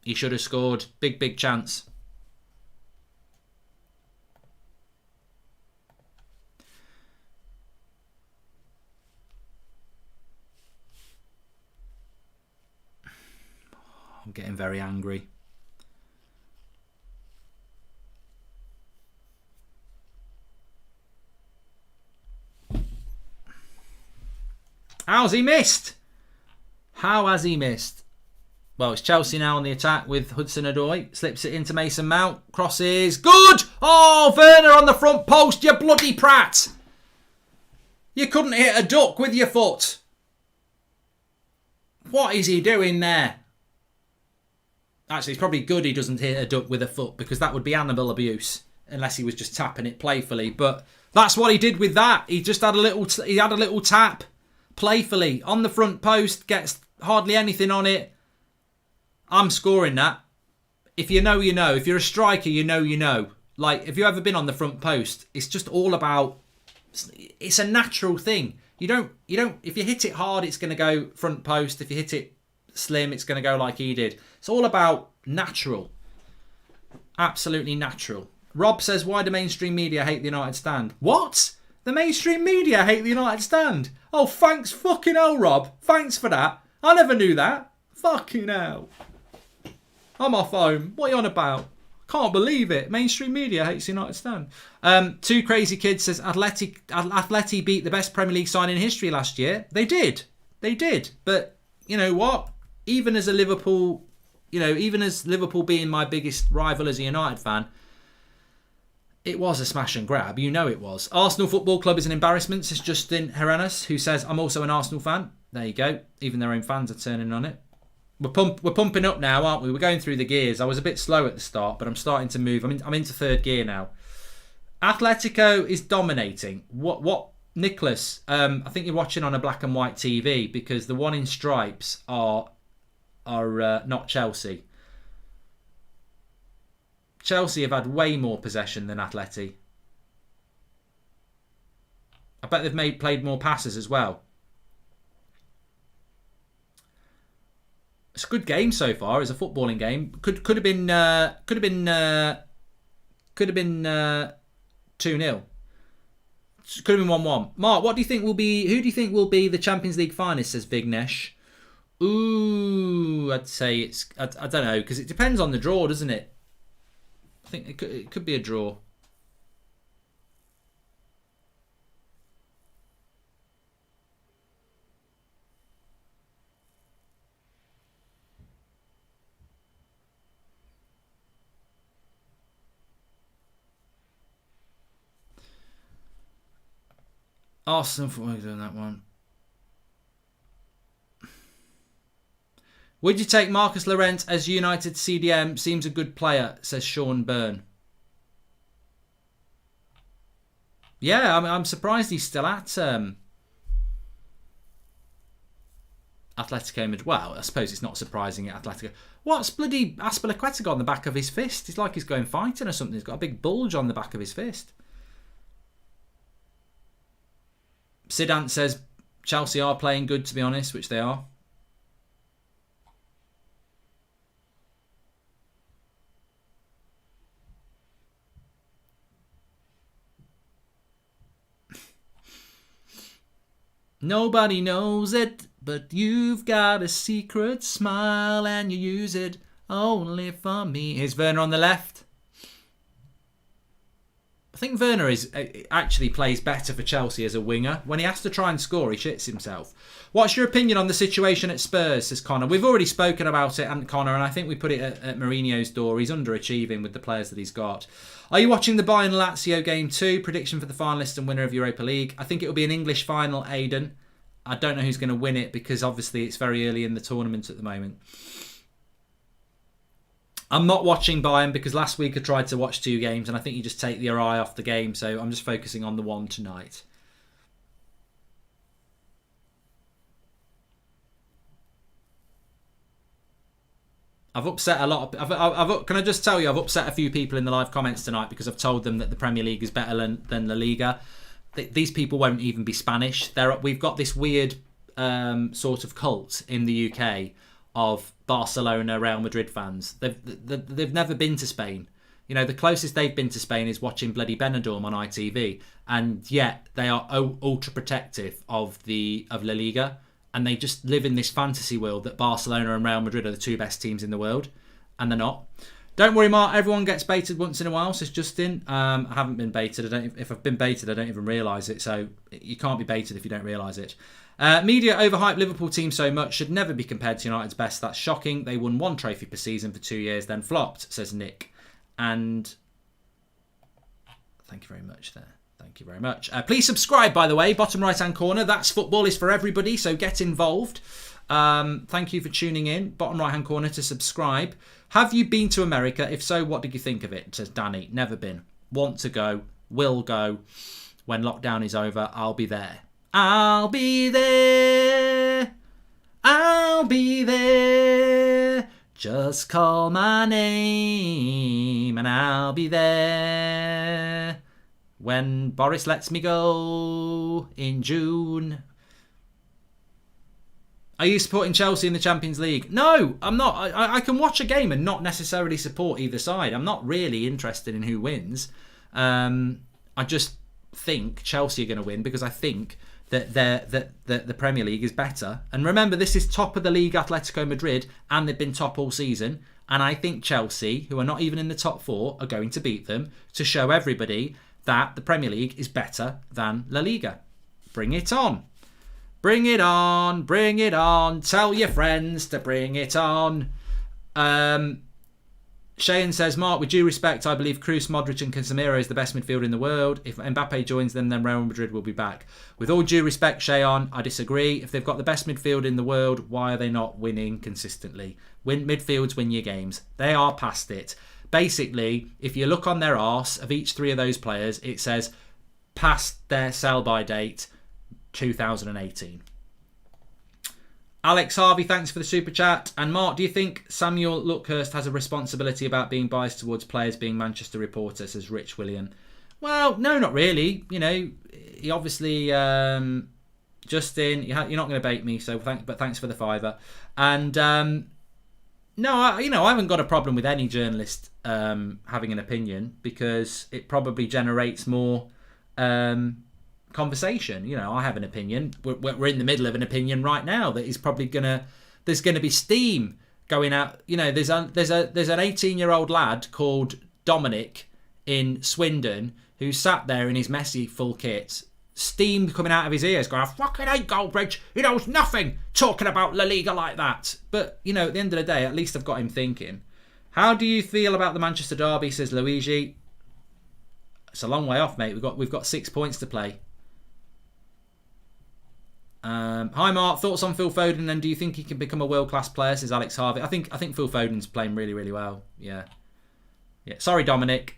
He should have scored. Big, big chance. I'm getting very angry. How's he missed? How has he missed? Well, it's Chelsea now on the attack with Hudson-Odoi. Slips it into Mason Mount. Crosses. Good! Oh, Werner on the front post, you bloody prat! You couldn't hit a duck with your foot. What is he doing there? Actually, it's probably good he doesn't hit a duck with a foot, because that would be animal abuse, unless he was just tapping it playfully. But that's what he did with that. He just had a little tap playfully on the front post, gets hardly anything on it. I'm scoring that. If you know, you know. If you're a striker, you know, you know. Like, if you've ever been on the front post, it's just all about, it's a natural thing. You don't, if you hit it hard, it's going to go front post. If you hit it slim, it's going to go like he did. It's all about natural. Absolutely natural. Rob says, why do mainstream media hate the United stand? What? The mainstream media hate the United stand? Oh, thanks fucking hell, Rob. Thanks for that. I never knew that. Fucking hell. I'm off home. What are you on about? Can't believe it. Mainstream media hates the United stand. Two Crazy Kids says, Atleti beat the best Premier League side in history last year. They did. They did. But you know what? Even as Liverpool being my biggest rival as a United fan, it was a smash and grab. You know it was. Arsenal Football Club is an embarrassment, says Justin Heranas, who says, I'm also an Arsenal fan. There you go. Even their own fans are turning on it. We're pumping up now, aren't we? We're going through the gears. I was a bit slow at the start, but I'm starting to move. I'm into third gear now. Atletico is dominating. What Nicholas? I think you're watching on a black and white TV, because the one in stripes are not Chelsea. Chelsea have had way more possession than Atleti. I bet they've played more passes as well. It's a good game so far. It's a footballing game. Could have been 2-0. Could have been 1-1. Mark, what do you think will be? Who do you think will be the Champions League finalists? Says Big Nesh. Ooh, I'd say it's. I don't know, because it depends on the draw, doesn't it? I think it could be a draw. Arsenal for doing that one. Would you take Marcus Llorente as United CDM? Seems a good player, says Sean Byrne. Yeah, I'm surprised he's still at Atletico Madrid. Well, I suppose it's not surprising at Atletico. What's bloody Azpilicueta got on the back of his fist? It's like he's going fighting or something. He's got a big bulge on the back of his fist. Sidant says Chelsea are playing good, to be honest, which they are. Nobody knows it, but you've got a secret smile and you use it only for me. Here's Werner on the left. I think Werner actually plays better for Chelsea as a winger. When he has to try and score, he shits himself. What's your opinion on the situation at Spurs, says Connor? We've already spoken about it, and Connor, and I think we put it at Mourinho's door. He's underachieving with the players that he's got. Are you watching the Bayern Lazio game too? Prediction for the finalist and winner of Europa League. I think it will be an English final, Aidan. I don't know who's going to win it, because obviously it's very early in the tournament at the moment. I'm not watching Bayern because last week I tried to watch 2 games and I think you just take your eye off the game. So I'm just focusing on the one tonight. I've upset a lot of... can I just tell you, I've upset a few people in the live comments tonight because I've told them that the Premier League is better than La Liga. these people won't even be Spanish. We've got this weird sort of cult in the UK of Barcelona, Real Madrid fans. They've never been to Spain. You know, the closest they've been to Spain is watching bloody Benidorm on ITV, and yet they are ultra protective of La Liga, and they just live in this fantasy world that Barcelona and Real Madrid are the two best teams in the world, and they're not. Don't worry, Mark. Everyone gets baited once in a while, says Justin. I haven't been baited. If I've been baited, I don't even realise it. So you can't be baited if you don't realise it. Media overhype Liverpool team so much, should never be compared to United's best. That's shocking. They won 1 trophy per season for 2 years, then flopped, says Nick. And thank you very much there. Thank you very much. Please subscribe, by the way. Bottom right-hand corner. That's Football is for everybody, so get involved. Thank you for tuning in. Bottom right-hand corner to subscribe. Have you been to America? If so, what did you think of it? Says Danny. Never been. Want to go. Will go. When lockdown is over, I'll be there. I'll be there. I'll be there. Just call my name and I'll be there. When Boris lets me go in June. Are you supporting Chelsea in the Champions League? No, I'm not. I can watch a game and not necessarily support either side. I'm not really interested in who wins. I just think Chelsea are going to win because I think that the Premier League is better. And remember, this is top of the league, Atletico Madrid, and they've been top all season. And I think Chelsea, who are not even in the top 4, are going to beat them to show everybody that the Premier League is better than La Liga. Bring it on. Bring it on. Bring it on. Tell your friends to bring it on. Shayan says, Mark, with due respect, I believe Kroos, Modric and Casemiro is the best midfielder in the world. If Mbappe joins them, then Real Madrid will be back. With all due respect, Shayan, I disagree. If they've got the best midfield in the world, why are they not winning consistently? Midfields win your games. They are past it. Basically, if you look on their arse of each 3 of those players, it says past their sell-by date, 2018. Alex Harvey, thanks for the super chat. And Mark, do you think Samuel Luckhurst has a responsibility about being biased towards players being Manchester reporters, says Rich William? Well, no, not really. You know, he obviously, Justin, you're not going to bait me, so thanks for the $5. And no, I haven't got a problem with any journalist having an opinion because it probably generates more conversation. You know, I have an opinion. We're in the middle of an opinion right now that is probably there's gonna be steam going out. You know, there's an 18-year-old lad called Dominic in Swindon who sat there in his Messi full kit, steam coming out of his ears, going, I fucking hate Goldbridge. He knows nothing talking about La Liga like that. But you know, at the end of the day, at least I've got him thinking. How do you feel about the Manchester derby? Says Luigi. It's a long way off, mate. We've got 6 points to play. Hi Mark, thoughts on Phil Foden, and do you think he can become a world-class player? Says Alex Harvey. I think Phil Foden's playing really, really well. Yeah. Sorry, Dominic.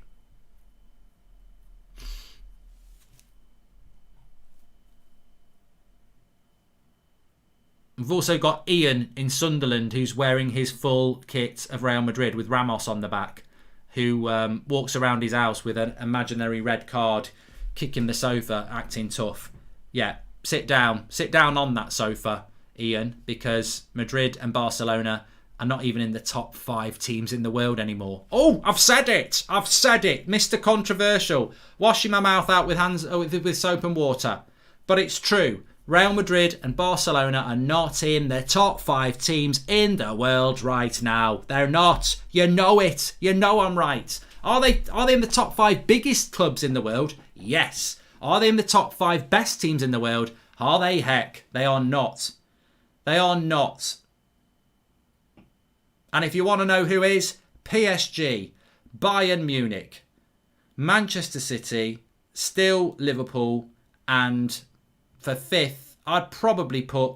We've also got Ian in Sunderland who's wearing his full kit of Real Madrid with Ramos on the back, who walks around his house with an imaginary red card, kicking the sofa, acting tough. Yeah. Sit down on that sofa, Ian, because Madrid and Barcelona are not even in the top 5 teams in the world anymore. Oh, I've said it, Mr. Controversial, washing my mouth out with soap and water. But it's true. Real Madrid and Barcelona are not in the top 5 teams in the world right now. They're not. You know it. You know I'm right. Are they in the top 5 biggest clubs in the world? Yes. Are they in the top 5 best teams in the world? Are they? Heck, they are not. They are not. And if you want to know who is, PSG, Bayern Munich, Manchester City, still Liverpool, and for 5th, I'd probably put,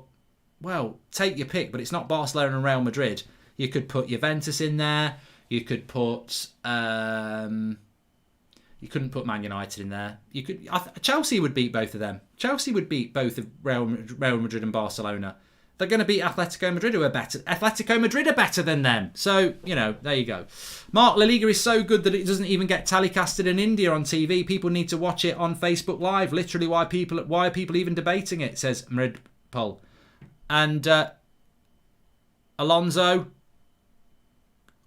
well, take your pick, but it's not Barcelona and Real Madrid. You could put Juventus in there. You could put... You couldn't put Man United in there. Chelsea would beat both of them. Chelsea would beat both of Real Madrid and Barcelona. They're going to beat Atletico Madrid, who are better. Atletico Madrid are better than them. So, there you go. Mark, La Liga is so good that it doesn't even get telecasted in India on TV. People need to watch it on Facebook Live. Literally, why are people even debating it, says Madrid Poll. And Alonso.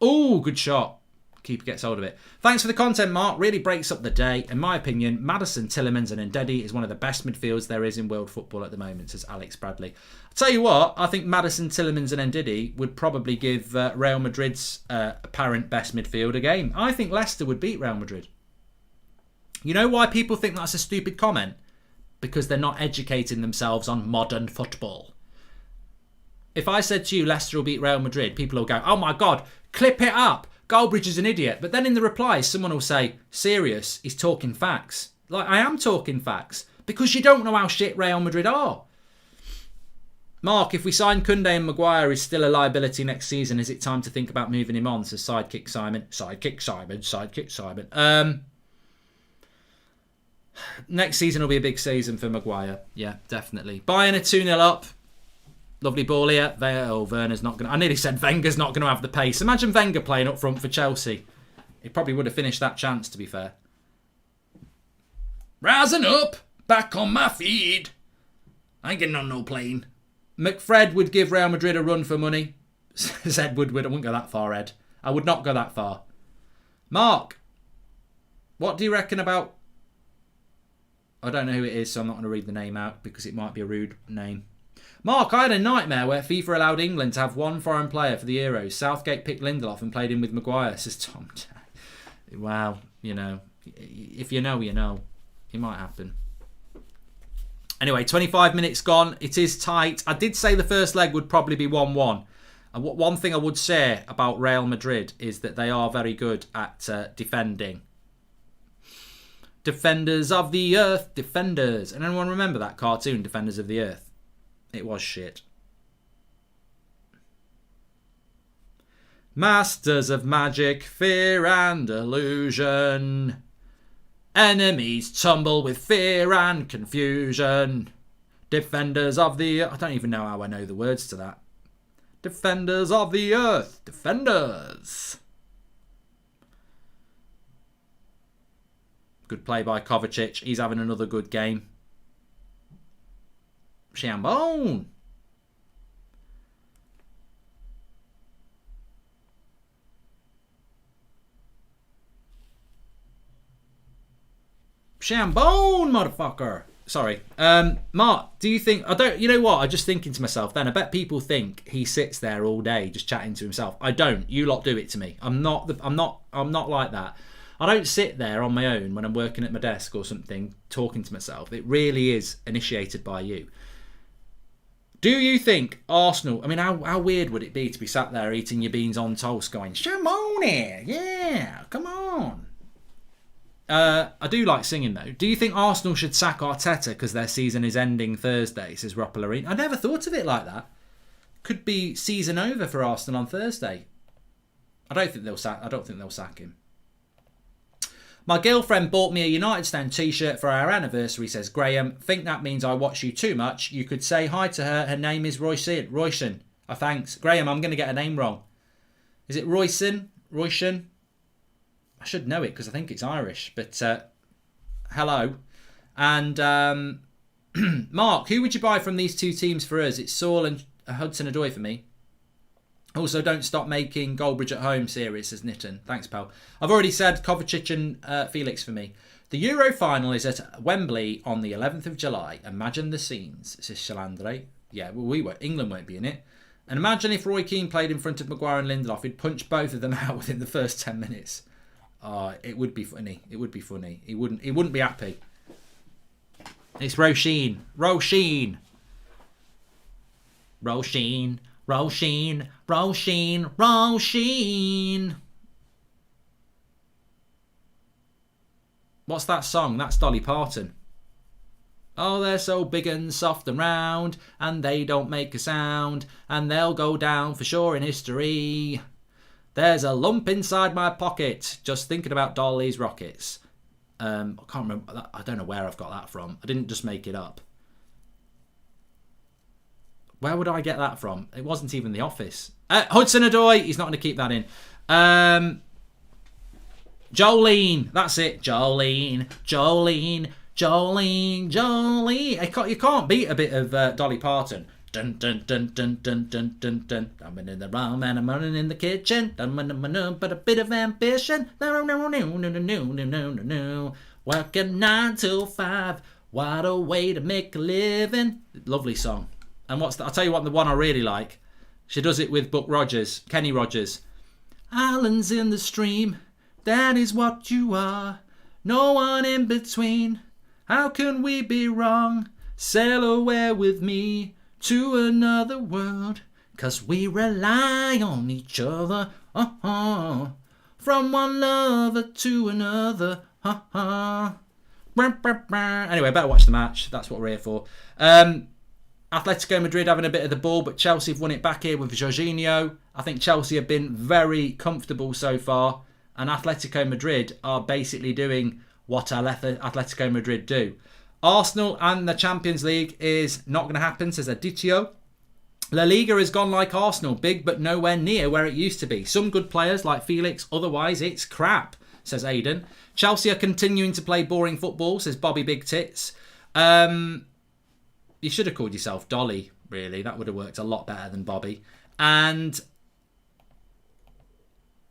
Oh, good shot. Keeper gets hold of it. Thanks for the content, Mark. Really breaks up the day. In my opinion, Maddison, Tielemans and Ndidi is one of the best midfields there is in world football at the moment, says Alex Bradley. I'll tell you what, I think Maddison, Tielemans and Ndidi would probably give Real Madrid's apparent best midfield a game. I think Leicester would beat Real Madrid. You know why people think that's a stupid comment? Because they're not educating themselves on modern football. If I said to you, Leicester will beat Real Madrid, people will go, oh my God, clip it up. Goldbridge is an idiot. But then in the replies, someone will say, serious, he's talking facts. Like, I am talking facts. Because you don't know how shit Real Madrid are. Mark, if we sign Koundé and Maguire is still a liability next season, is it time to think about moving him on? Says Sidekick Simon. Sidekick Simon. Next season will be a big season for Maguire. Yeah, definitely. Bayern are 2-0 up. Lovely ball here. Werner's not going to... I nearly said Wenger's not going to have the pace. Imagine Wenger playing up front for Chelsea. He probably would have finished that chance, to be fair. Rising up. Back on my feet. I ain't getting on no plane. McFred would give Real Madrid a run for money. Said Woodward. I wouldn't go that far, Ed. I would not go that far. Mark. What do you reckon about... I don't know who it is, so I'm not going to read the name out because it might be a rude name. Mark, I had a nightmare where FIFA allowed England to have one foreign player for the Euros. Southgate picked Lindelof and played him with Maguire, says Tom. Wow, if you know, you know. It might happen. Anyway, 25 minutes gone. It is tight. I did say the first leg would probably be 1-1. And one thing I would say about Real Madrid is that they are very good at defending. Defenders of the Earth, Defenders. And anyone remember that cartoon, Defenders of the Earth? It was shit. Masters of magic, fear and illusion. Enemies tumble with fear and confusion. Defenders of the... I don't even know how I know the words to that. Defenders of the Earth. Defenders. Good play by Kovacic. He's having another good game. Chambon. Chambon, motherfucker. Sorry. Mark, do you think... you know what? I'm just thinking to myself then. I bet people think he sits there all day just chatting to himself. I don't. You lot do it to me. I'm not like that. I don't sit there on my own when I'm working at my desk or something talking to myself. It really is initiated by you. Do you think Arsenal... I mean, how weird would it be to be sat there eating your beans on toast going, Shamone, yeah, come on. I do like singing, though. Do you think Arsenal should sack Arteta because their season is ending Thursday, says Roppelarine? I never thought of it like that. Could be season over for Arsenal on Thursday. I don't think they'll sack him. My girlfriend bought me a United Stand t-shirt for our anniversary, says Graham. Think that means I watch you too much. You could say hi to her. Her name is Royson. Oh, thanks. Graham, I'm going to get her name wrong. Is it Royson? I should know it because I think it's Irish. But hello. And Mark, who would you buy from these two teams for us? It's Saul and Hudson-Odoi for me. Also, don't stop making Goldbridge at home series, says Nitin. Thanks, pal. I've already said Kovacic and Felix for me. The Euro final is at Wembley on the 11th of July. Imagine the scenes, says Shalandre. Yeah, well, England won't be in it. And imagine if Roy Keane played in front of Maguire and Lindelof. He'd punch both of them out within the first 10 minutes. It would be funny. It would be funny. He wouldn't be happy. It's Roisin. What's that song? That's Dolly Parton. Oh, they're so big and soft and round, and they don't make a sound, and they'll go down for sure in history. There's a lump inside my pocket, just thinking about Dolly's rockets. I can't remember. I don't know where I've got that from. I didn't just make it up. Where would I get that from? It wasn't even The Office. Hudson-Odoi. He's not going to keep that in. Jolene. That's it. Jolene. You can't beat a bit of Dolly Parton. Dun dun dun dun dun dun dun dun. I'm in the wrong man. I'm running in the kitchen. But a bit of ambition. No. Working 9 to 5. What a way to make a living. Lovely song. And what's that? I'll tell you what, the one I really like. She does it with Kenny Rogers. Islands in the stream, that is what you are. No one in between. How can we be wrong? Sail away with me to another world. 'Cause we rely on each other. From one lover to another. Anyway, better watch the match. That's what we're here for. Atletico Madrid having a bit of the ball, but Chelsea have won it back here with Jorginho. I think Chelsea have been very comfortable so far, and Atletico Madrid are basically doing what Atletico Madrid do. Arsenal and the Champions League is not going to happen, says Aditio. La Liga has gone like Arsenal, big but nowhere near where it used to be. Some good players like Felix, otherwise it's crap, says Aidan. Chelsea are continuing to play boring football, says Bobby Big Tits. You should have called yourself Dolly, really. That would have worked a lot better than Bobby. And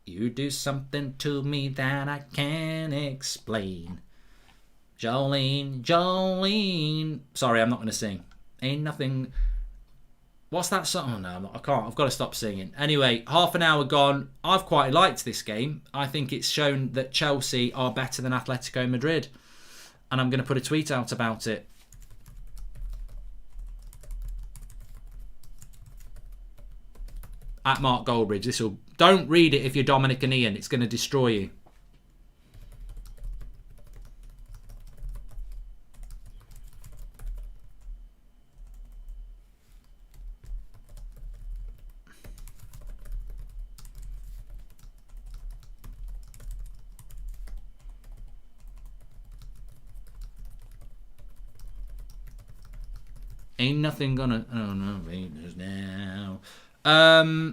you do something to me that I can't explain. Jolene. Sorry, I'm not going to sing. Ain't nothing... What's that song? Oh, no, I can't. I've got to stop singing. Anyway, half an hour gone. I've quite liked this game. I think it's shown that Chelsea are better than Atletico Madrid. And I'm going to put a tweet out about it. At Mark Goldbridge. Don't read it if you're Dominic and Ian. It's going to destroy you. Ain't nothing gonna... Oh no, now.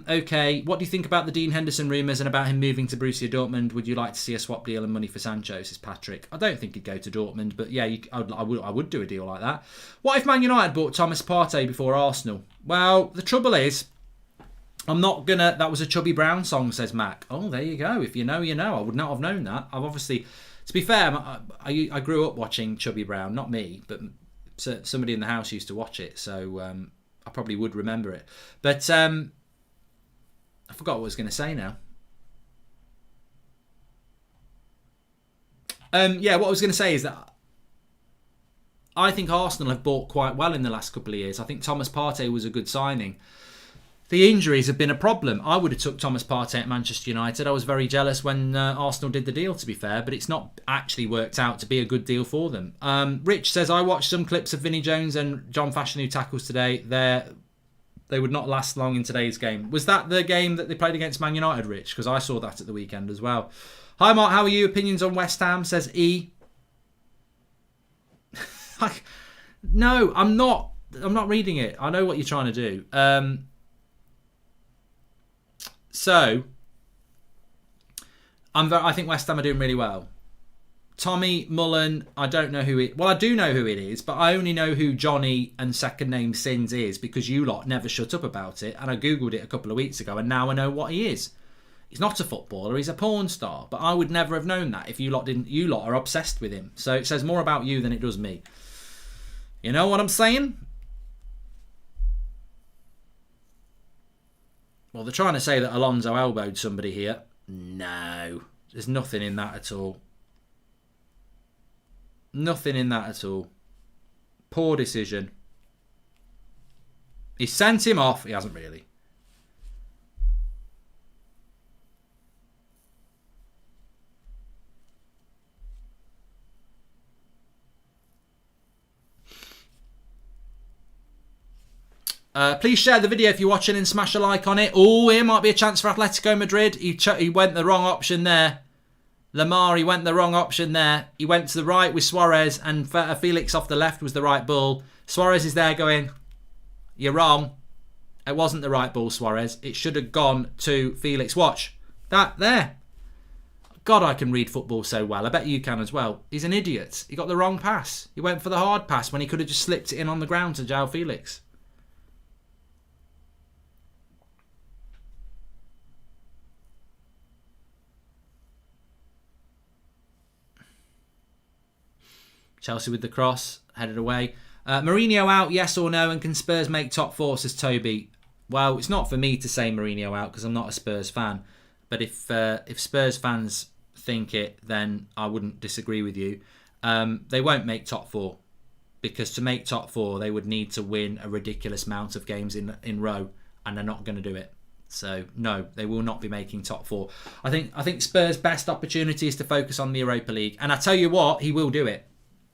Okay, what do you think about the Dean Henderson rumours and about him moving to Borussia Dortmund? Would you like to see a swap deal and money for Sancho, says Patrick? I don't think he'd go to Dortmund, but yeah, I would do a deal like that. What if Man United bought Thomas Partey before Arsenal? Well, the trouble is, I'm not gonna... That was a Chubby Brown song, says Mac. Oh, there you go. If you know, you know. I would not have known that. I've obviously... To be fair, I grew up watching Chubby Brown. Not me, but somebody in the house used to watch it, so... I probably would remember it. But I forgot what I was going to say now. Yeah, what I was going to say is that I think Arsenal have bought quite well in the last couple of years. I think Thomas Partey was a good signing. The injuries have been a problem. I would have took Thomas Partey at Manchester United. I was very jealous when Arsenal did the deal, to be fair, but it's not actually worked out to be a good deal for them. Rich says, I watched some clips of Vinnie Jones and John Fashanu tackles today. They would not last long in today's game. Was that the game that they played against Man United, Rich? Because I saw that at the weekend as well. Hi, Mark. How are you? Opinions on West Ham, says E. No, I'm not reading it. I know what you're trying to do. So, I think West Ham are doing really well. Tommy Mullen, I don't know who it... Well, I do know who it is, but I only know who Johnny and second name Sins is because you lot never shut up about it. And I Googled it a couple of weeks ago and now I know what he is. He's not a footballer, he's a porn star. But I would never have known that if you lot didn't. You lot are obsessed with him. So it says more about you than it does me. You know what I'm saying? Well, they're trying to say that Alonso elbowed somebody here. No. There's nothing in that at all. Nothing in that at all. Poor decision. He sent him off. He hasn't really. Please share the video if you're watching and smash a like on it. Oh, here might be a chance for Atletico Madrid. He went the wrong option there. Lamar, he went the wrong option there. He went to the right with Suarez and Felix off the left was the right ball. Suarez is there going, you're wrong. It wasn't the right ball, Suarez. It should have gone to Felix. Watch. That there. God, I can read football so well. I bet you can as well. He's an idiot. He got the wrong pass. He went for the hard pass when he could have just slipped it in on the ground to João Felix. Chelsea with the cross, headed away. Mourinho out, yes or no? And can Spurs make top four, says Toby. Well, it's not for me to say Mourinho out because I'm not a Spurs fan. But if Spurs fans think it, then I wouldn't disagree with you. They won't make top four because to make top four, they would need to win a ridiculous amount of games in row, and they're not going to do it. So no, they will not be making top four. I think Spurs' best opportunity is to focus on the Europa League, and I tell you what, he will do it.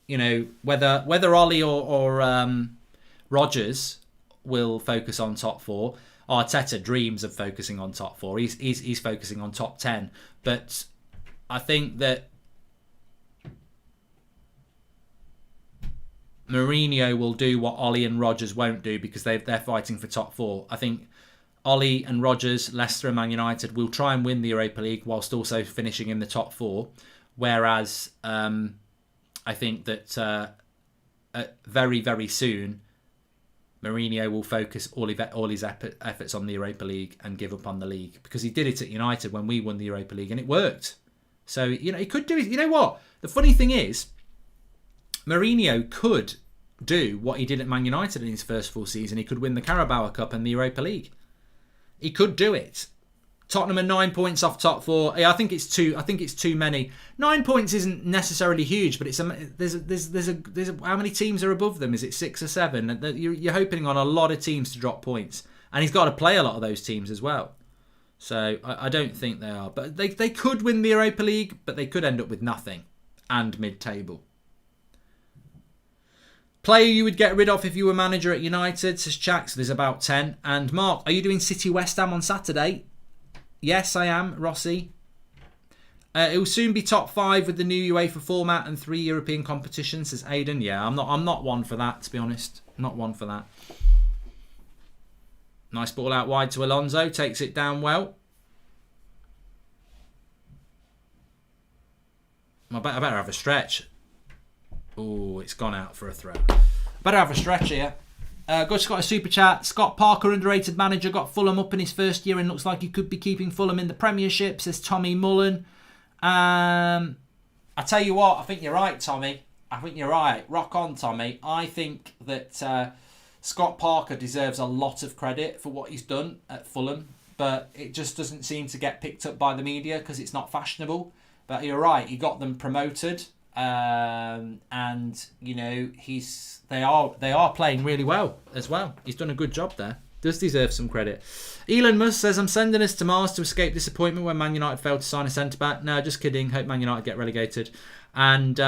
You know, whether Ollie or Rodgers will focus on top four. Arteta dreams of focusing on top four. He's focusing on top 10. But I think that Mourinho will do what Ollie and Rodgers won't do because they're fighting for top four. I think Ollie and Rodgers, Leicester and Man United will try and win the Europa League whilst also finishing in the top four. Whereas I think that very, very soon, Mourinho will focus all his efforts on the Europa League and give up on the league because he did it at United when we won the Europa League and it worked. So, you know, he could do it. You know what? The funny thing is, Mourinho could do what he did at Man United in his first full season. He could win the Carabao Cup and the Europa League. He could do it. Tottenham are 9 points off top four. Yeah, I think it's too many. 9 points isn't necessarily huge, but there's how many teams are above them? Is it 6 or 7? You're hoping on a lot of teams to drop points, and he's got to play a lot of those teams as well. So I don't think they are, but they could win the Europa League, but they could end up with nothing and mid-table. Player you would get rid of if you were manager at United, says Chax. There's about 10. And Mark, are you doing City West Ham on Saturday? Yes, I am, Rossi. It will soon be top 5 with the new UEFA format and 3 European competitions, says Aidan. Yeah, I'm not one for that, to be honest. Not one for that. Nice ball out wide to Alonso. Takes it down well. I better have a stretch. Oh, it's gone out for a throw. Better have a stretch here. Just got a super chat. Scott Parker, underrated manager, got Fulham up in his first year and looks like he could be keeping Fulham in the Premiership, says Tommy Mullen. I tell you what, I think you're right, Tommy. I think you're right. Rock on, Tommy. I think that Scott Parker deserves a lot of credit for what he's done at Fulham, but it just doesn't seem to get picked up by the media because it's not fashionable. But you're right, he got them promoted. And you know they are playing really well as well. He's done a good job there. Does deserve some credit. Elon Musk says, I'm sending us to Mars to escape disappointment when Man United failed to sign a centre-back. No, just kidding. Hope Man United get relegated. And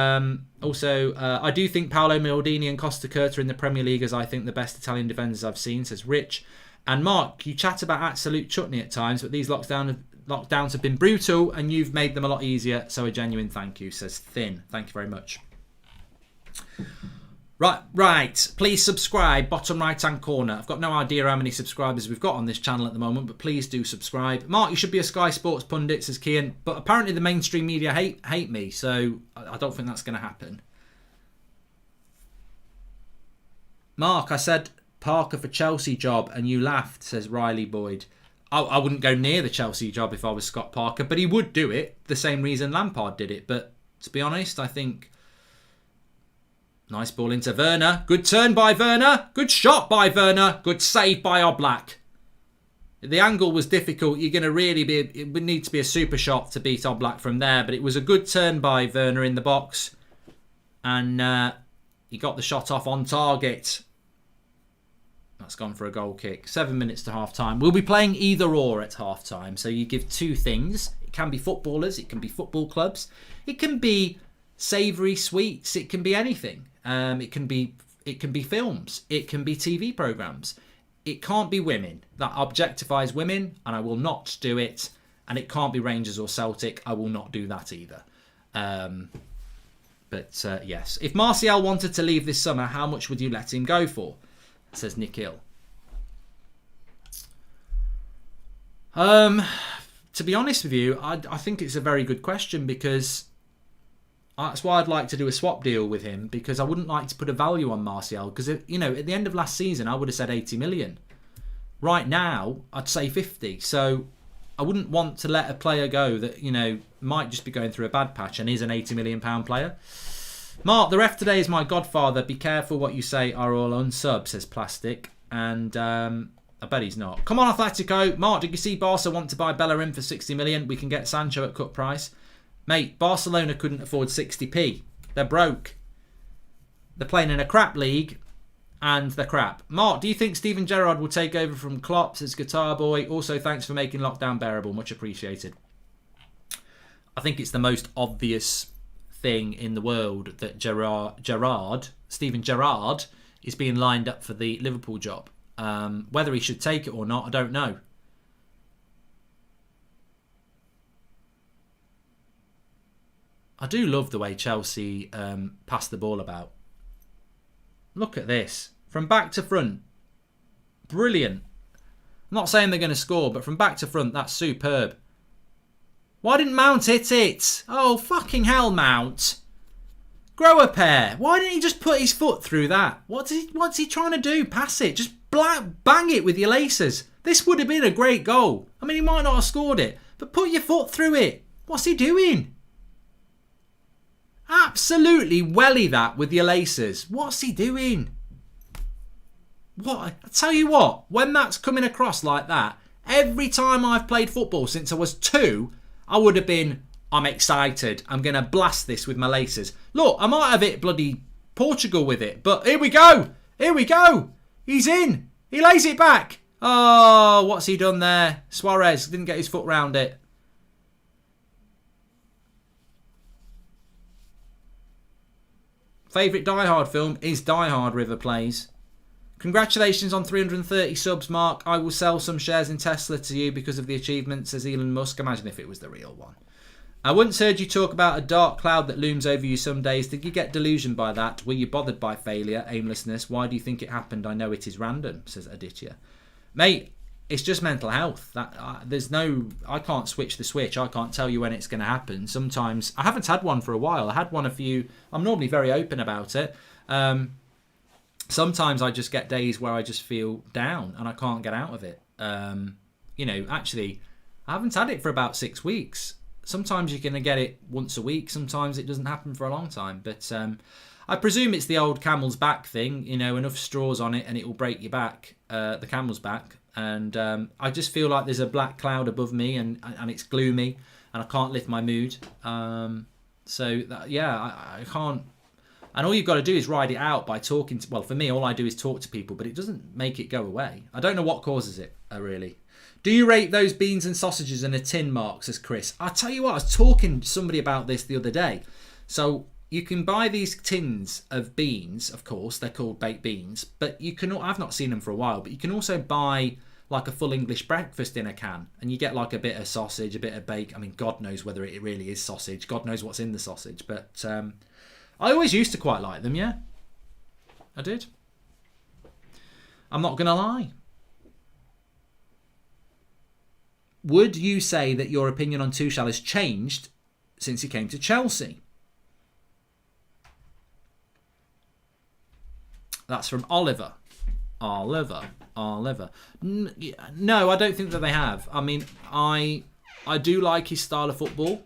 also, I do think Paolo Maldini and Costa Curta in the Premier League as I think the best Italian defenders I've seen, says Rich. And Mark, you chat about absolute chutney at times, but these lockdowns have been brutal and you've made them a lot easier, so a genuine thank you, says Thin. Thank you very much. Right. Please subscribe, bottom right hand corner. I've got no idea how many subscribers we've got on this channel at the moment, but please do subscribe. Mark, you should be a Sky Sports pundit, says Kian, but apparently the mainstream media hate me, so I don't think that's going to happen. Mark, I said Parker for Chelsea job and you laughed, says Riley Boyd. I wouldn't go near the Chelsea job if I was Scott Parker, but he would do it the same reason Lampard did it. But to be honest, I think nice ball into Werner. Good turn by Werner. Good shot by Werner. Good save by Oblak. The angle was difficult. You're going to it would need to be a super shot to beat Oblak from there, but it was a good turn by Werner in the box. And he got the shot off on target. That's gone for a goal kick. 7 minutes to half time. We'll be playing either or at half time. So you give two things. It can be footballers. It can be football clubs. It can be savoury sweets. It can be anything. It can be films. It can be TV programmes. It can't be women. That objectifies women, and I will not do it. And it can't be Rangers or Celtic. I will not do that either. But yes. If Martial wanted to leave this summer, how much would you let him go for? Says Nikhil. To be honest with you, I think it's a very good question, because that's why I'd like to do a swap deal with him, because I wouldn't like to put a value on Martial, because, you know, at the end of last season I would have said 80 million. Right now I'd say 50. So I wouldn't want to let a player go that, you know, might just be going through a bad patch and is an £80 million player. Mark, the ref today is my godfather. Be careful what you say are all unsub, says Plastic. And I bet he's not. Come on, Atletico. Mark, did you see Barca want to buy Bellerin for 60 million? We can get Sancho at cut price. Mate, Barcelona couldn't afford 60p. They're broke. They're playing in a crap league, and they're crap. Mark, do you think Steven Gerrard will take over from Klopp, says Guitar Boy? Also, thanks for making lockdown bearable. Much appreciated. I think it's the most obvious thing in the world that Steven Gerrard is being lined up for the Liverpool job. Whether he should take it or not, I don't know. I do love the way Chelsea pass the ball about. Look at this. From back to front. Brilliant. I'm not saying they're going to score, but from back to front, that's superb. Why didn't Mount hit it? Oh, fucking hell, Mount. Grow a pair. Why didn't he just put his foot through that? What's he trying to do? Pass it. Just bang it with your laces. This would have been a great goal. I mean, he might not have scored it, but put your foot through it. What's he doing? Absolutely welly that with your laces. What's he doing? What? I tell you what, when that's coming across like that, every time I've played football since I was 2, I would have been, I'm excited. I'm going to blast this with my laces. Look, I might have hit bloody Portugal with it, but here we go. Here we go. He's in. He lays it back. Oh, what's he done there? Suarez didn't get his foot round it. Favourite Die Hard film is Die Hard, River Plays. Congratulations on 330 subs, Mark. I will sell some shares in Tesla to you because of the achievement, says Elon Musk. Imagine if it was the real one. I once heard you talk about a dark cloud that looms over you some days. Did you get delusioned by that? Were you bothered by failure, aimlessness? Why do you think it happened? I know it is random, says Aditya. Mate, it's just mental health. I can't switch the switch. I can't tell you when it's going to happen. Sometimes, I haven't had one for a while. I had one I'm normally very open about it. Sometimes I just get days where I just feel down and I can't get out of it. Actually, I haven't had it for about 6 weeks. Sometimes you're going to get it once a week. Sometimes it doesn't happen for a long time. But I presume it's the old camel's back thing. Enough straws on it and it will break your back, the camel's back. And I just feel like there's a black cloud above me and it's gloomy and I can't lift my mood. I can't. And all you've got to do is ride it out by talking to... Well, for me, all I do is talk to people, but it doesn't make it go away. I don't know what causes it, really. Do you rate those beans and sausages in a tin, Mark, says Chris? I'll tell you what, I was talking to somebody about this the other day. So you can buy these tins of beans, of course, they're called baked beans, but you can... I've not seen them for a while, but you can also buy like a full English breakfast in a can, and you get like a bit of sausage, a bit of bacon. I mean, God knows whether it really is sausage. God knows what's in the sausage, but... I always used to quite like them, yeah. I did. I'm not going to lie. Would you say that your opinion on Tuchel has changed since he came to Chelsea? That's from Oliver. No, I don't think that they have. I mean, I do like his style of football.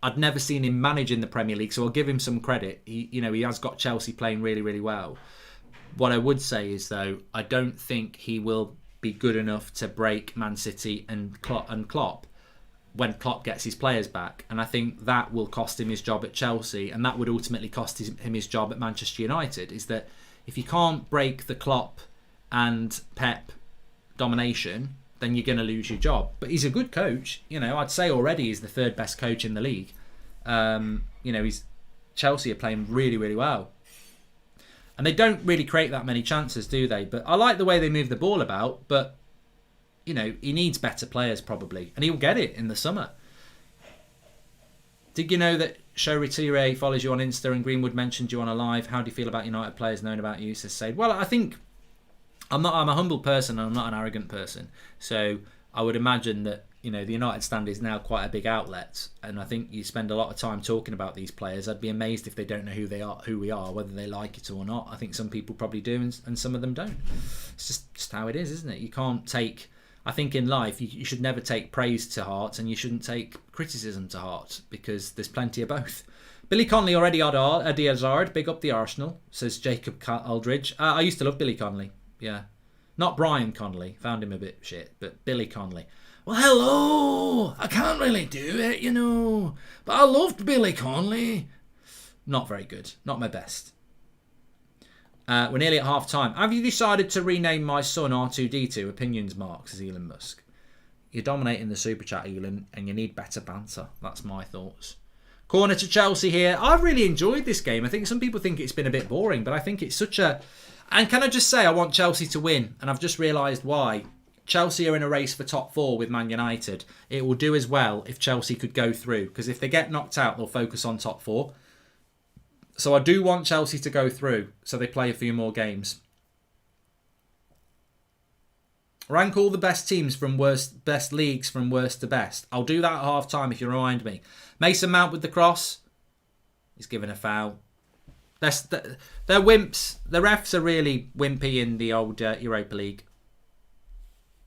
I'd never seen him manage in the Premier League, so I'll give him some credit. He has got Chelsea playing really, really well. What I would say is, though, I don't think he will be good enough to break Man City and Klopp when Klopp gets his players back. And I think that will cost him his job at Chelsea, and that would ultimately cost him his job at Manchester United, is that if you can't break the Klopp and Pep domination, then you're going to lose your job. But he's a good coach. I'd say already he's the third best coach in the league. Chelsea are playing really, really well. And they don't really create that many chances, do they? But I like the way they move the ball about. But, he needs better players probably. And he'll get it in the summer. Did you know that Shoretire follows you on Insta and Greenwood mentioned you on a live? How do you feel about United players knowing about you? Says Said. Well, I think... I'm a humble person and I'm not an arrogant person. So I would imagine that, you know, the United stand is now quite a big outlet, and I think you spend a lot of time talking about these players. I'd be amazed if they don't know who we are, whether they like it or not. I think some people probably do, and some of them don't. It's just how it is, isn't it? You can't take... I think in life, you should never take praise to heart, and you shouldn't take criticism to heart, because there's plenty of both. Billy Connolly already had Eddie Hazard. Big up the Arsenal, says Jacob Aldridge. I used to love Billy Connolly. Yeah. Not Brian Connolly. Found him a bit shit. But Billy Connolly. Well, hello. I can't really do it, you know. But I loved Billy Connolly. Not very good. Not my best. We're nearly at half time. Have you decided to rename my son R2D2? Opinions, Mark, says Elon Musk. You're dominating the super chat, Elon, and you need better banter. That's my thoughts. Corner to Chelsea here. I've really enjoyed this game. I think some people think it's been a bit boring, but I think it's such a... And can I just say, I want Chelsea to win, and I've just realised why. Chelsea are in a race for top 4 with Man United. It will do as well if Chelsea could go through, because if they get knocked out, they'll focus on top 4. So I do want Chelsea to go through, so they play a few more games. Rank all the best teams from best leagues from worst to best. I'll do that at half time if you remind me. Mason Mount with the cross. He's given a foul. They're wimps. The refs are really wimpy in the old Europa League.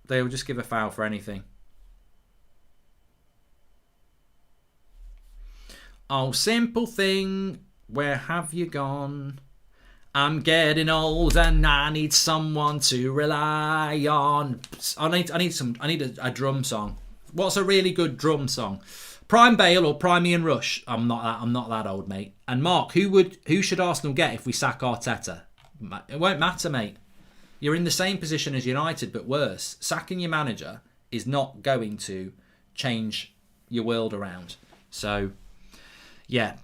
They'll just give a foul for anything. Oh, simple thing. Where have you gone? I'm getting old and I need someone to rely on. I need a drum song. What's a really good drum song? Prime Bale or Prime Ian Rush? I'm not that old, mate. And Mark, who should Arsenal get if we sack Arteta? It won't matter, mate. You're in the same position as United, but worse. Sacking your manager is not going to change your world around. So, yeah.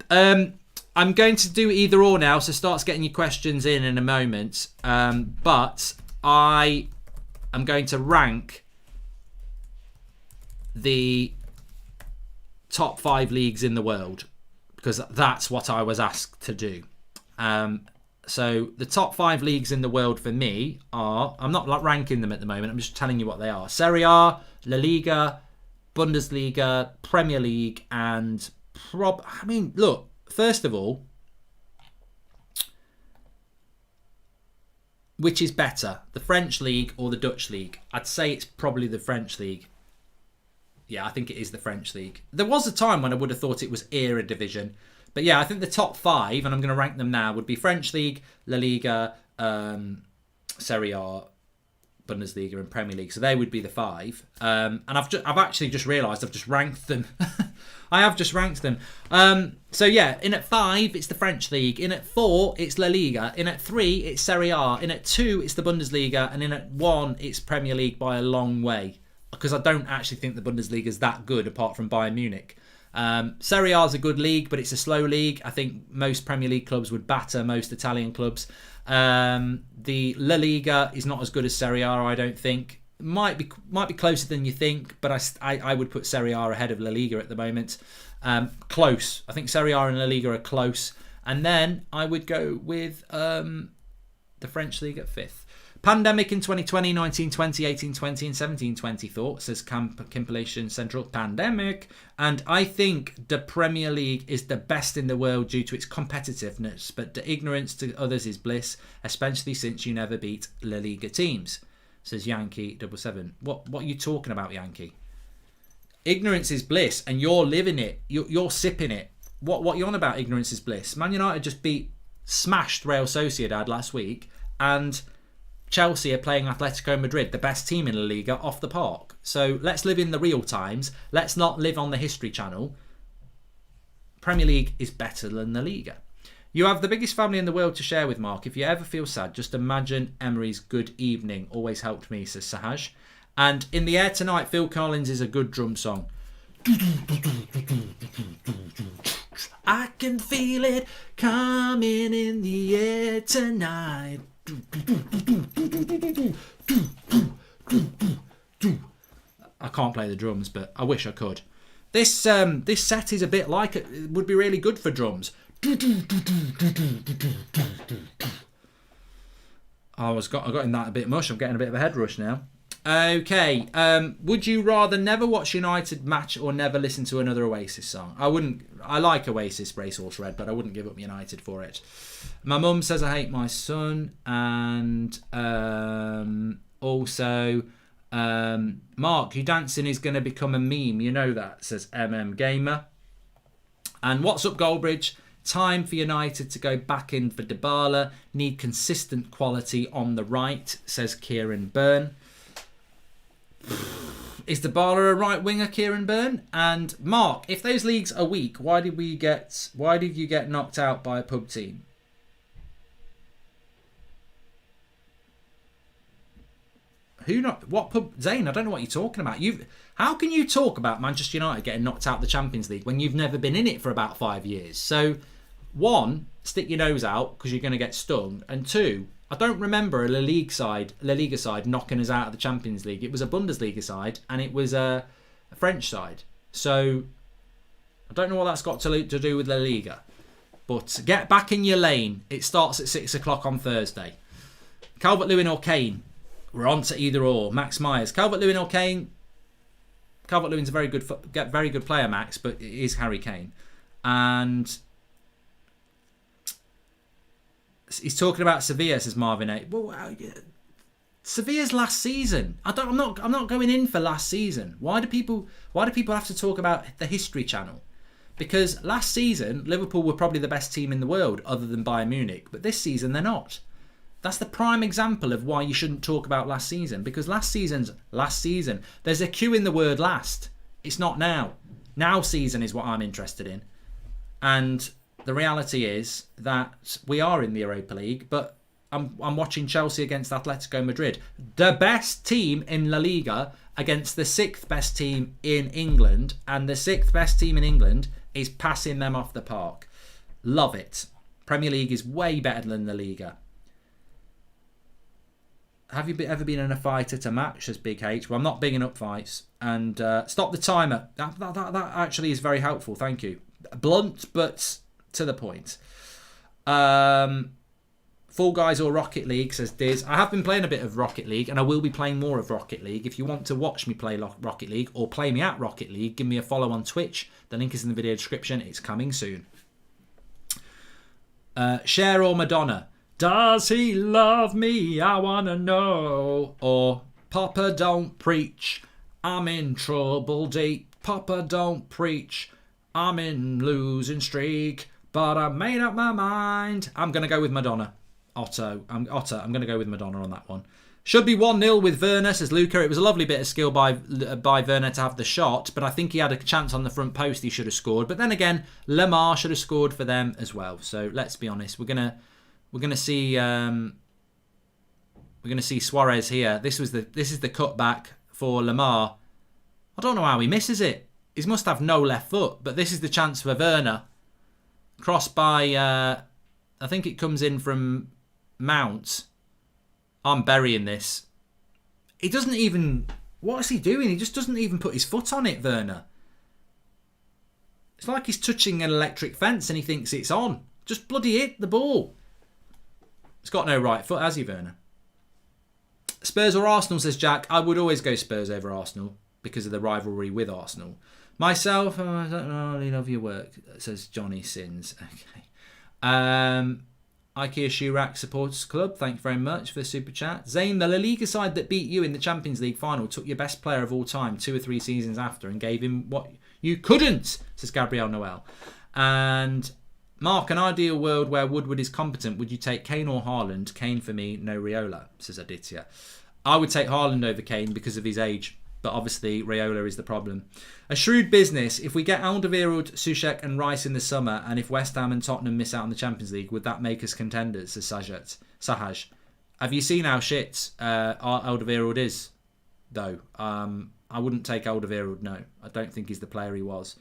I'm going to do either or now, so start getting your questions in a moment. But I am going to rank the top 5 leagues in the world, because that's what I was asked to do. So the top 5 leagues in the world for me are... I'm not ranking them at the moment, I'm just telling you what they are. Serie A, La Liga, Bundesliga, Premier League, and... look... First of all, which is better, the French League or the Dutch League? I'd say it's probably the French League. Yeah, I think it is the French League. There was a time when I would have thought it was Eredivisie. But yeah, I think the top 5, and I'm going to rank them now, would be French League, La Liga, Serie A, Bundesliga and Premier League. So they would be the 5. And I've actually just realised I've just ranked them. I have just ranked them. So yeah, in at 5, it's the French League. In at 4, it's La Liga. In at 3, it's Serie A. In at 2, it's the Bundesliga. And in at 1, it's Premier League by a long way. Because I don't actually think the Bundesliga is that good, apart from Bayern Munich. Serie A is a good league, but it's a slow league. I think most Premier League clubs would batter most Italian clubs. The La Liga is not as good as Serie A, I don't think. Might be closer than you think, but I would put Serie A ahead of La Liga at the moment. Close. I think Serie A and La Liga are close. And then I would go with the French League at 5th. Pandemic in 2020, 1920, 1820 and 1720 thought, says Compilation Central. Pandemic. And I think the Premier League is the best in the world due to its competitiveness, but the ignorance to others is bliss, especially since you never beat La Liga teams, says Yankee 77. What are you talking about, Yankee? Ignorance is bliss, and you're living it. You're sipping it. What you on about? Ignorance is bliss. Man United just smashed Real Sociedad last week, and Chelsea are playing Atletico Madrid, the best team in La Liga, off the park. So let's live in the real times. Let's not live on the History Channel. Premier League is better than the Liga. You have the biggest family in the world to share with, Mark. If you ever feel sad, just imagine Emery's Good Evening. Always helped me, says Sahaj. And In the Air Tonight, Phil Collins is a good drum song. I can feel it coming in the air tonight. I can't play the drums, but I wish I could. This set is a bit like it would be really good for drums. I got in that a bit much. I'm getting a bit of a head rush now. Okay. Would you rather never watch United match or never listen to another Oasis song? I wouldn't. I like Oasis, Racehorse Red, but I wouldn't give up United for it. My mum says I hate my son, and also Mark, you dancing is going to become a meme. You know that, says Gamer. And what's up, Goldbridge? Time for United to go back in for Dybala. Need consistent quality on the right, says Kieran Byrne. Is Dybala a right winger, Kieran Byrne? And Mark, if those leagues are weak, why did you get knocked out by a pub team? What pub? Zane, I don't know what you're talking about. How can you talk about Manchester United getting knocked out of the Champions League when you've never been in it for about 5 years? So, one, stick your nose out because you're going to get stung, and two, I don't remember a La Liga side knocking us out of the Champions League. It was a Bundesliga side and it was a French side. So I don't know what that's got to do with La Liga. But get back in your lane. It starts at 6 o'clock on Thursday. Calvert-Lewin or Kane? We're on to either or. Max Myers. Calvert-Lewin or Kane? Calvert-Lewin's a very good player, Max, but it is Harry Kane. And he's talking about Sevilla, says Marvin A. Well, Sevilla's last season. I'm not going in for last season. Why do people have to talk about the History Channel? Because last season Liverpool were probably the best team in the world, other than Bayern Munich. But this season they're not. That's the prime example of why you shouldn't talk about last season. Because last season's last season. There's a Q in the word last. It's not now. Now season is what I'm interested in. And the reality is that we are in the Europa League, but I'm watching Chelsea against Atletico Madrid. The best team in La Liga against the 6th best team in England, and the 6th best team in England is passing them off the park. Love it. Premier League is way better than La Liga. Have you ever been in a fight at a match, says Big H? Well, I'm not bigging up fights. And stop the timer. That actually is very helpful. Thank you. Blunt, but to the point. Fall Guys or Rocket League, says Diz. I have been playing a bit of Rocket League, and I will be playing more of Rocket League. If you want to watch me play Rocket League or play me at Rocket League, give me a follow on Twitch. The link is in the video description. It's coming soon. Cher or Madonna? Does he love me? I want to know. Or Papa don't preach. I'm in trouble deep. Papa don't preach. I'm in losing streak. But I made up my mind. I'm going to go with Madonna. Otto. I'm going to go with Madonna on that one. Should be 1-0 with Werner, says Luca. It was a lovely bit of skill by Werner to have the shot, but I think he had a chance on the front post he should have scored. But then again, Lamar should have scored for them as well. So let's be honest. We're gonna see Suarez here. This is the cutback for Lamar. I don't know how he misses it. He must have no left foot. But this is the chance for Werner. Crossed by, I think it comes in from Mount. I'm burying this. He doesn't even... What is he doing? He just doesn't even put his foot on it, Werner. It's like he's touching an electric fence and he thinks it's on. Just bloody hit the ball. He's got no right foot, has he, Werner? Spurs or Arsenal, says Jack. I would always go Spurs over Arsenal because of the rivalry with Arsenal. Myself, I don't really love your work, says Johnny Sins. Okay. IKEA Shoe Rack Supporters Club, thank you very much for the super chat. Zane, the La Liga side that beat you in the Champions League final took your best player of all time 2 or 3 seasons after and gave him what you couldn't, says Gabriel Noel. And Mark, an ideal world where Woodward is competent, would you take Kane or Haaland? Kane for me, no Raiola, says Aditya. I would take Haaland over Kane because of his age, but obviously Raiola is the problem. A shrewd business. If we get Alderweireld, Soucek and Rice in the summer, and if West Ham and Tottenham miss out on the Champions League, would that make us contenders, says Sahaj. Have you seen how shit Alderweireld is, though? I wouldn't take Alderweireld, no. I don't think he's the player he was.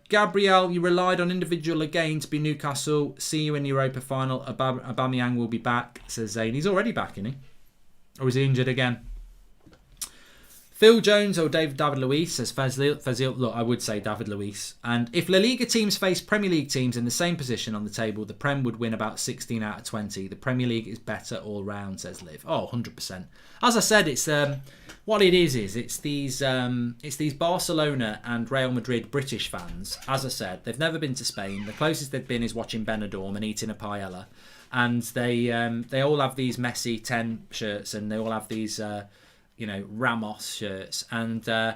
Gabriel, you relied on individual again to be Newcastle. See you in the Europa final. Aubameyang will be back, says Zane. He's already back, isn't he? Or is he injured again? Phil Jones or David Luiz says Fazil. Look, I would say David Luiz. And if La Liga teams face Premier League teams in the same position on the table, the Prem would win about 16 out of 20. The Premier League is better all round, says Liv. Oh, 100%. As I said, it's what it is it's these Barcelona and Real Madrid British fans. As I said, they've never been to Spain. The closest they've been is watching Benidorm and eating a paella. And they all have these Messi 10 shirts, and they all have these Ramos shirts, and they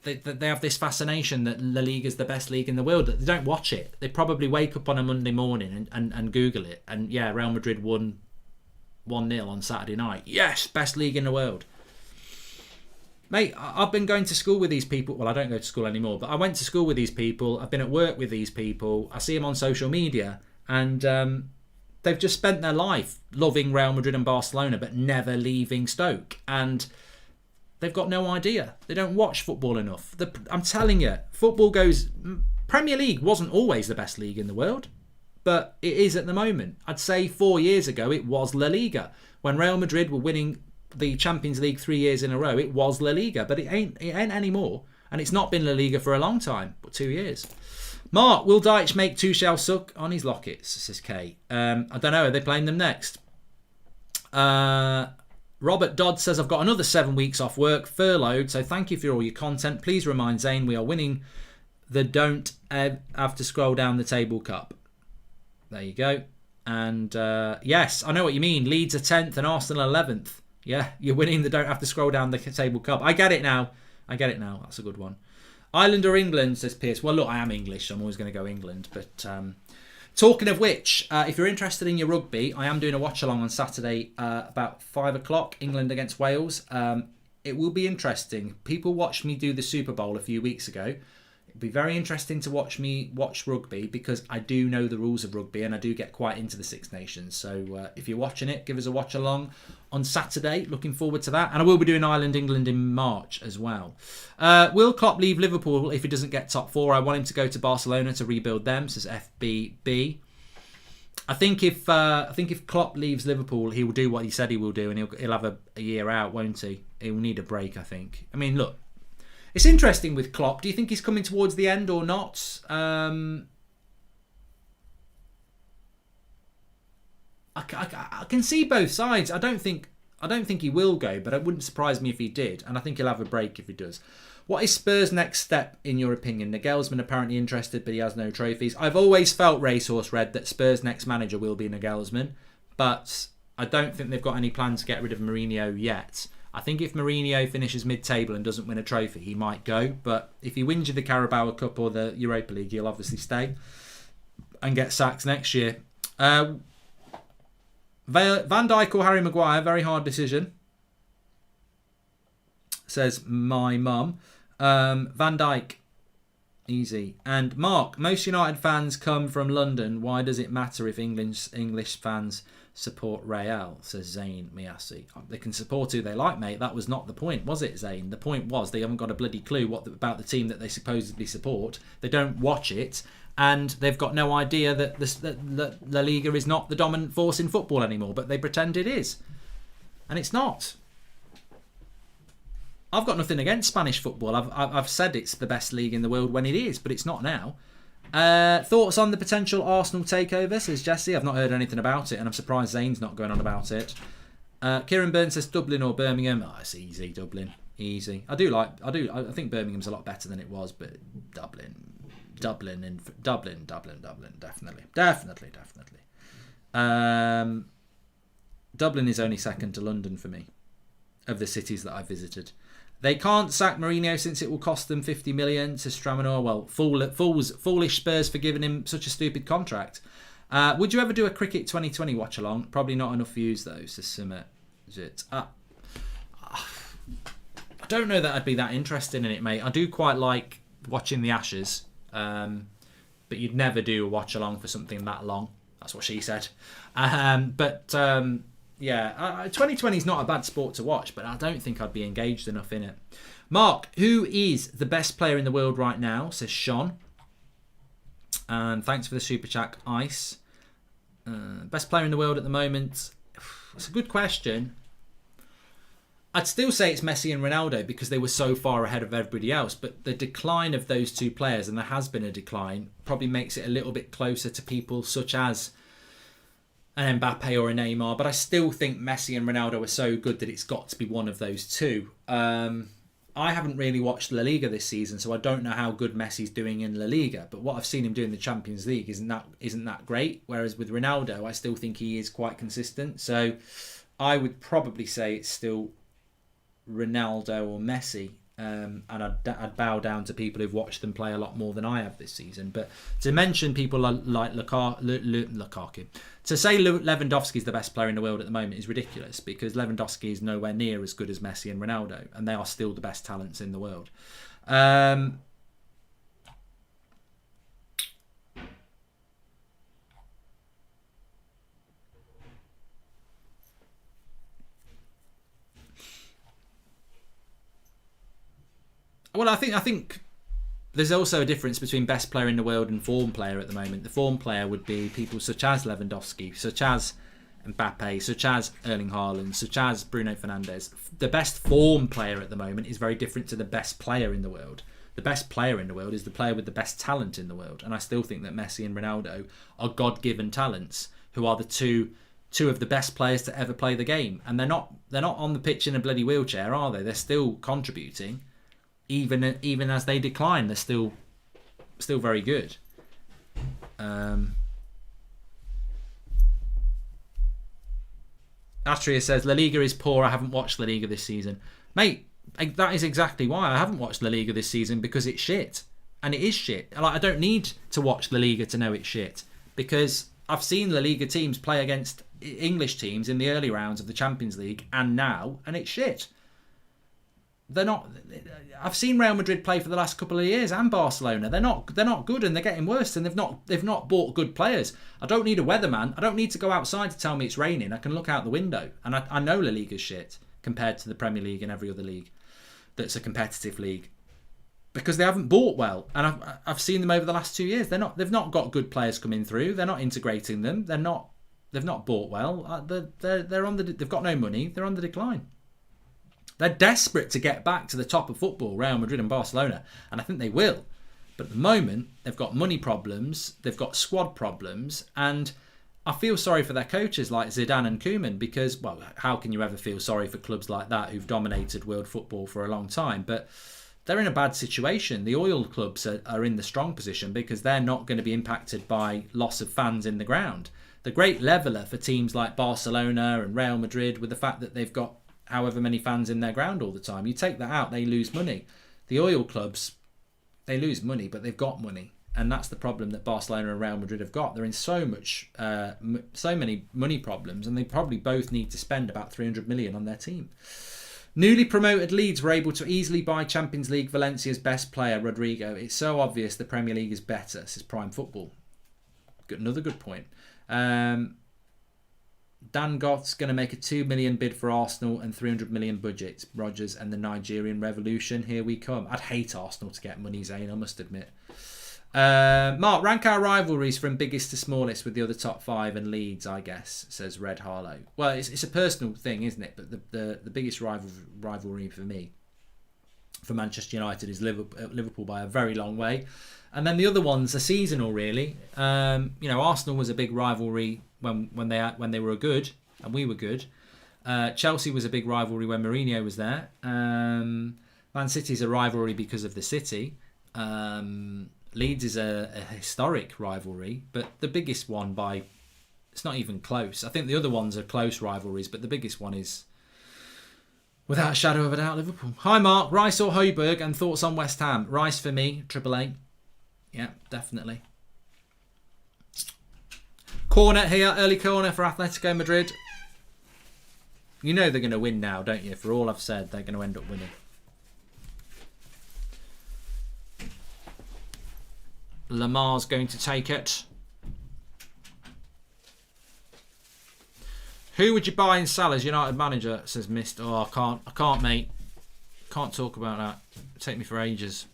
have this fascination that La Liga is the best league in the world. They don't watch it. They probably wake up on a Monday morning and Google it, and yeah, Real Madrid won 1-0 on Saturday night. Yes, best league in the world. Mate, I've been going to school with these people. Well, I don't go to school anymore, but I went to school with these people. I've been at work with these people. I see them on social media, and they've just spent their life loving Real Madrid and Barcelona, but never leaving Stoke. And they've got no idea. They don't watch football enough. I'm telling you, football goes... Premier League wasn't always the best league in the world, but it is at the moment. I'd say 4 years ago, it was La Liga. When Real Madrid were winning the Champions League 3 years in a row, it was La Liga, but it ain't anymore. And it's not been La Liga for a long time, but 2 years. Mark, will Dyche make Tuchel suck on his lockets? Says Kay. I don't know. Are they playing them next? Robert Dodd says, I've got another 7 weeks off work, furloughed, so thank you for all your content. Please remind Zane we are winning the don't have to scroll down the table cup. There you go. And yes, I know what you mean. Leeds are 10th and Arsenal 11th. Yeah, you're winning the don't have to scroll down the table cup. I get it now. That's a good one. Ireland or England, says Pierce. Well, look, I am English, so I'm always going to go England. But talking of which, if you're interested in your rugby, I am doing a watch-along on Saturday about 5 o'clock, England against Wales. It will be interesting. People watched me do the Super Bowl a few weeks ago. It'll be very interesting to watch me watch rugby, because I do know the rules of rugby and I do get quite into the Six Nations. So if you're watching it, give us a watch-along on Saturday. Looking forward to that. And I will be doing Ireland-England in March as well. Will Klopp leave Liverpool if he doesn't get top 4? I want him to go to Barcelona to rebuild them, says FBB. I think if Klopp leaves Liverpool, he will do what he said he will do, and he'll have a year out, won't he? He'll need a break, I think. I mean, look, it's interesting with Klopp. Do you think he's coming towards the end or not? I can see both sides. I don't think he will go, but it wouldn't surprise me if he did, and I think he'll have a break if he does. What is Spurs' next step, in your opinion? Nagelsmann apparently interested, but he has no trophies. I've always felt, Racehorse Red, that Spurs' next manager will be Nagelsmann, but I don't think they've got any plan to get rid of Mourinho yet. I think if Mourinho finishes mid-table and doesn't win a trophy, he might go. But if he wins you the Carabao Cup or the Europa League, he'll obviously stay and get sacked next year. Van Dijk or Harry Maguire, very hard decision, says my mum. Van Dijk, easy. And Mark, most United fans come from London. Why does it matter if English fans support Real, says Zayn Miasi. They can support who they like, mate. That was not the point, was it, Zayn? The point was they haven't got a bloody clue about the team that they supposedly support. They don't watch it, and they've got no idea that La Liga is not the dominant force in football anymore, but they pretend it is. And it's not. I've got nothing against Spanish football. I've said it's the best league in the world when it is, but it's not now. Thoughts on the potential Arsenal takeover, says Jesse. I've not heard anything about it, and I'm surprised Zane's not going on about it. Kieran Burns says Dublin or Birmingham. Oh, it's easy, Dublin. Easy. I think Birmingham's a lot better than it was, but Dublin, definitely. Dublin is only second to London for me, of the cities that I've visited. They can't sack Mourinho since it will cost them 50 million, says Stramanor. Well, foolish Spurs for giving him such a stupid contract. Would you ever do a Cricket 2020 watch along? Probably not enough views though, says Summit. I don't know that I'd be that interested in it, mate. I do quite like watching the Ashes, but you'd never do a watch along for something that long. That's what she said. Yeah, 2020 is not a bad sport to watch, but I don't think I'd be engaged enough in it. Mark, who is the best player in the world right now, says Sean. And thanks for the super chat, Ice. Best player in the world at the moment? It's a good question. I'd still say it's Messi and Ronaldo because they were so far ahead of everybody else. But the decline of those two players, and there has been a decline, probably makes it a little bit closer to people such as an Mbappe or a Neymar. But I still think Messi and Ronaldo are so good that it's got to be one of those two. I haven't really watched La Liga this season, so I don't know how good Messi's doing in La Liga. But what I've seen him do in the Champions League isn't that great. Whereas with Ronaldo, I still think he is quite consistent. So I would probably say it's still Ronaldo or Messi. And I'd bow down to people who've watched them play a lot more than I have this season. But to mention people like Lukaku, to say Lewandowski is the best player in the world at the moment is ridiculous, because Lewandowski is nowhere near as good as Messi and Ronaldo, and they are still the best talents in the world. Well, I think there's also a difference between best player in the world and form player at the moment. The form player would be people such as Lewandowski, such as Mbappe, such as Erling Haaland, such as Bruno Fernandes. The best form player at the moment is very different to the best player in the world. The best player in the world is the player with the best talent in the world. And I still think that Messi and Ronaldo are God-given talents who are the two of the best players to ever play the game. And they're not on the pitch in a bloody wheelchair, are they? They're still contributing. Even as they decline, they're still very good. Astria says, La Liga is poor. I haven't watched La Liga this season. Mate, that is exactly why I haven't watched La Liga this season, because it's shit. And it is shit. Like, I don't need to watch La Liga to know it's shit, because I've seen La Liga teams play against English teams in the early rounds of the Champions League and now, and it's shit. They're not. I've seen Real Madrid play for the last couple of years, and Barcelona. They're not good, and they're getting worse. And they've not bought good players. I don't need a weatherman. I don't need to go outside to tell me it's raining. I can look out the window, and I know La Liga's shit compared to the Premier League and every other league that's a competitive league, because they haven't bought well. And I've seen them over the last 2 years. They've not got good players coming through. They're not integrating them. They've not bought well. They've got no money. They're on the decline. They're desperate to get back to the top of football, Real Madrid and Barcelona, and I think they will. But at the moment, they've got money problems, they've got squad problems, and I feel sorry for their coaches like Zidane and Koeman, because, well, how can you ever feel sorry for clubs like that who've dominated world football for a long time? But they're in a bad situation. The oil clubs are in the strong position because they're not going to be impacted by loss of fans in the ground. The great leveller for teams like Barcelona and Real Madrid, with the fact that they've got however many fans in their ground all the time. You take that out, they lose money. The oil clubs, they lose money, but they've got money. And that's the problem that Barcelona and Real Madrid have got. They're in so many money problems, and they probably both need to spend about 300 million on their team. Newly promoted Leeds were able to easily buy Champions League Valencia's best player, Rodrigo. It's so obvious the Premier League is better, says Prime Football. Another good point. Dan Goth's going to make a 2 million bid for Arsenal and 300 million budget. Rodgers and the Nigerian Revolution, here we come. I'd hate Arsenal to get money, Zane, I must admit. Mark, rank our rivalries from biggest to smallest with the other top 5 and Leeds, I guess, says Red Harlow. Well, it's a personal thing, isn't it? But the biggest rivalry for me, for Manchester United, is Liverpool by a very long way. And then the other ones are seasonal, really. Arsenal was a big rivalry when they were good and we were good. Chelsea was a big rivalry when Mourinho was there. Man City's a rivalry because of the city. Leeds is a historic rivalry, but the biggest one it's not even close. I think the other ones are close rivalries, but the biggest one is, without a shadow of a doubt, Liverpool. Hi Mark, Rice or Højbjerg, and thoughts on West Ham? Rice for me, Triple A. Yeah, definitely. Corner here, early corner for Atletico Madrid. You know they're going to win now, don't you? For all I've said, they're going to end up winning. Lamar's going to take it. Who would you buy in Salah's United manager? Says Mist. Oh, I can't, mate. Can't talk about that. It'll take me for ages.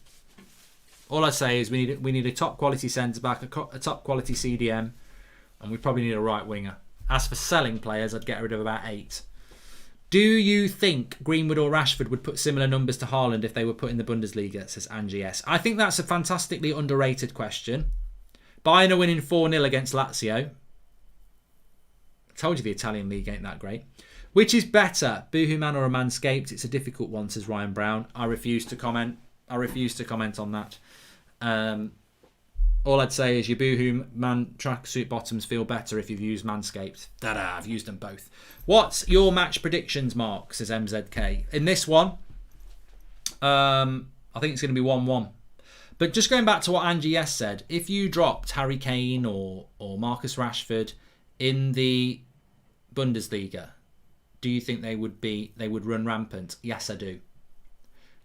All I say is we need a top quality centre back, a top quality CDM, and we probably need a right winger. As for selling players, I'd get rid of about 8. Do you think Greenwood or Rashford would put similar numbers to Haaland if they were put in the Bundesliga, says Angie S. I think that's a fantastically underrated question. Bayern are winning 4-0 against Lazio. I told you the Italian league ain't that great. Which is better, Boohoo Man or a Manscaped? It's a difficult one, says Ryan Brown. I refuse to comment. on that. All I'd say is your Boohoo Man tracksuit bottoms feel better if you've used Manscaped. I've used them both. What's your match predictions, Mark, says MZK. In this one, I think it's going to be 1-1. But just going back to what Angie S said, if you dropped Harry Kane or Marcus Rashford in the Bundesliga, do you think they would run rampant? Yes, I do.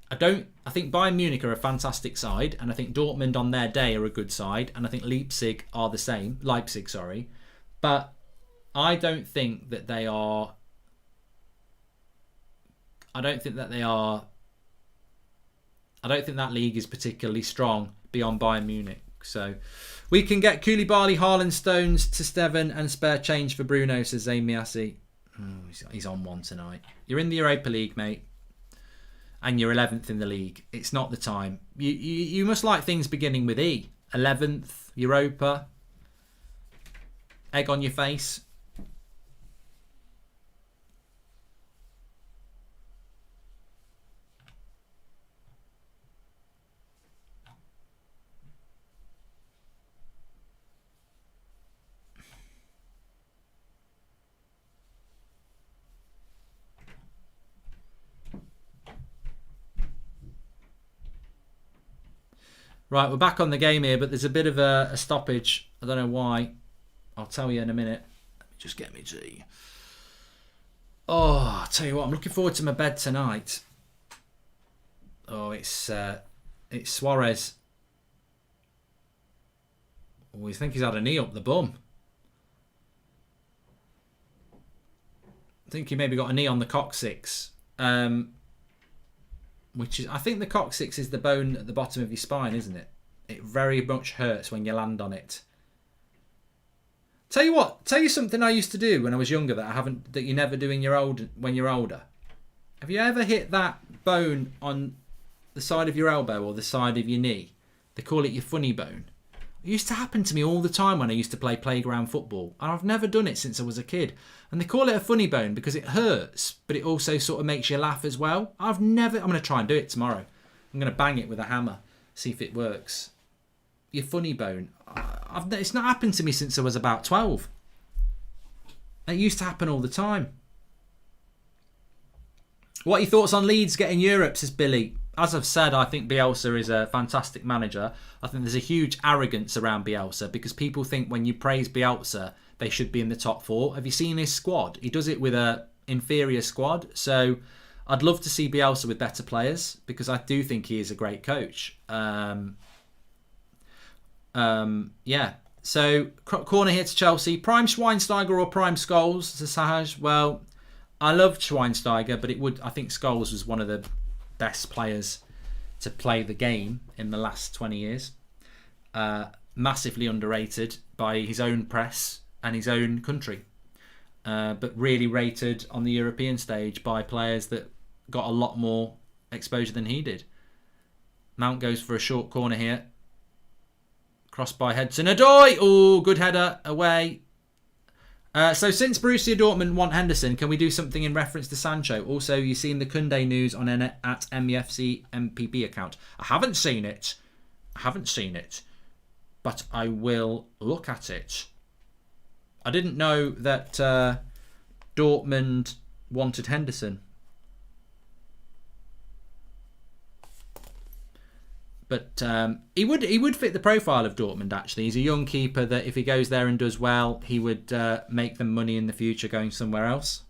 I think Bayern Munich are a fantastic side, and I think Dortmund on their day are a good side, and I think Leipzig are the same. But I don't think that they are. I don't think that league is particularly strong beyond Bayern Munich. So we can get Koulibaly, Haaland, Stones to Steven, and spare change for Bruno, says Zayn Miasi. He's on one tonight. You're in the Europa League, mate. And you're 11th in the league. It's not the time. You must like things beginning with E. 11th, Europa. Egg on your face. Right, we're back on the game here, but there's a bit of a stoppage. I don't know why. I'll tell you in a minute. Let me just get me tea. Oh, I'll tell you what, I'm looking forward to my bed tonight. Oh, it's Suarez. Oh, I think he's had a knee up the bum. I think he maybe got a knee on the coccyx. Which is, I think the coccyx is the bone at the bottom of your spine, isn't it? It very much hurts when you land on it. Tell you something I used to do when I was younger that you never do when you're older. Have you ever hit that bone on the side of your elbow or the side of your knee? They call it your funny bone. It used to happen to me all the time when I used to play playground football, and I've never done it since I was a kid. And they call it a funny bone because it hurts, but it also sort of makes you laugh as well. I'm going to try and do it tomorrow. I'm going to bang it with a hammer, see if it works. Your funny bone. It's not happened to me since I was about 12. It used to happen all the time. What are your thoughts on Leeds getting Europe, says Billy? As I've said, I think Bielsa is a fantastic manager. I think there's a huge arrogance around Bielsa because people think when you praise Bielsa, they should be in the top 4. Have you seen his squad? He does it with an inferior squad. So I'd love to see Bielsa with better players because I do think he is a great coach. Yeah. So corner here to Chelsea. Prime Schweinsteiger or Prime Scholes, says Sahaj. Well, I loved Schweinsteiger, but I think Scholes was one of the best players to play the game in the last 20 years. Massively underrated by his own press and his own country. But really rated on the European stage by players that got a lot more exposure than he did. Mount goes for a short corner here. Crossed by Hedson Odoi. Oh, good header away. So since Borussia Dortmund want Henderson, can we do something in reference to Sancho? Also, you've seen the Koundé news on at MEFC MPB account. I haven't seen it, but I will look at it. I didn't know that Dortmund wanted Henderson. But he would fit the profile of Dortmund, actually. He's a young keeper that if he goes there and does well, he would make them money in the future going somewhere else.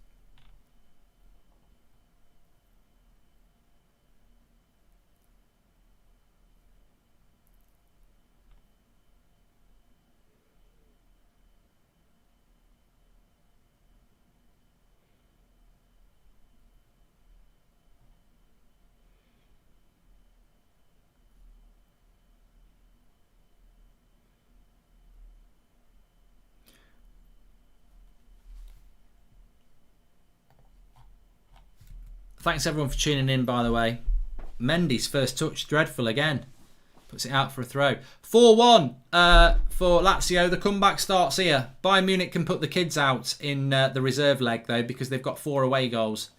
Thanks everyone for tuning in, by the way. Mendy's first touch, dreadful again. Puts it out for a throw. 4-1 for Lazio. The comeback starts here. Bayern Munich can put the kids out in the reserve leg, though, because they've got 4 away goals.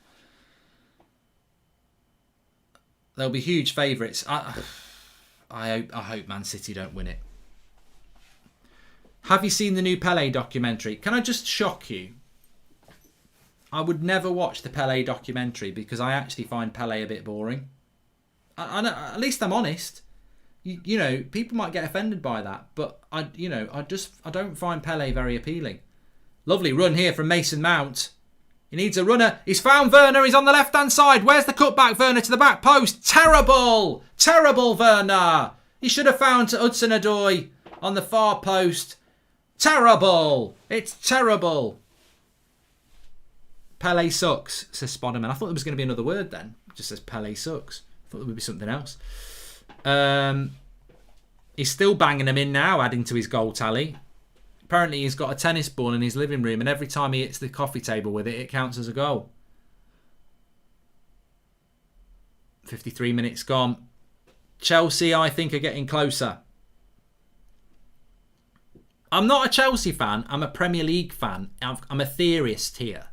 They'll be huge favourites. I hope Man City don't win it. Have you seen the new Pele documentary? Can I just shock you? I would never watch the Pele documentary because I actually find Pele a bit boring. At least I'm honest. You know, people might get offended by that, but I don't find Pele very appealing. Lovely run here from Mason Mount. He needs a runner. He's found Werner. He's on the left-hand side. Where's the cutback? Werner to the back post. Terrible! Terrible, Werner. He should have found Hudson-Odoi on the far post. Terrible! It's terrible. Pele sucks, says Spoderman. I thought there was going to be another word then. It just says Pele sucks. I thought there would be something else. He's still banging them in now, adding to his goal tally. Apparently he's got a tennis ball in his living room, and every time he hits the coffee table with it, it counts as a goal. 53 minutes gone. Chelsea, I think, are getting closer. I'm not a Chelsea fan. I'm a Premier League fan. I'm a theorist here.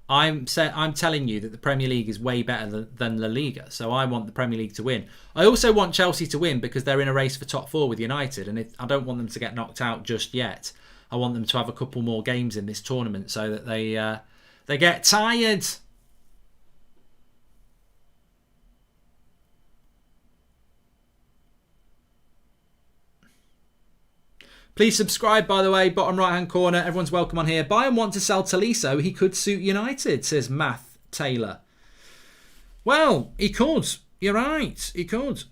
I'm telling you that the Premier League is way better than La Liga, so I want the Premier League to win. I also want Chelsea to win because they're in a race for top 4 with United, and I don't want them to get knocked out just yet. I want them to have a couple more games in this tournament so that they get tired. Please subscribe, by the way, bottom right-hand corner. Everyone's welcome on here. Bayern want to sell Tolisso. He could suit United, says Math Taylor. Well, he could. You're right. He could.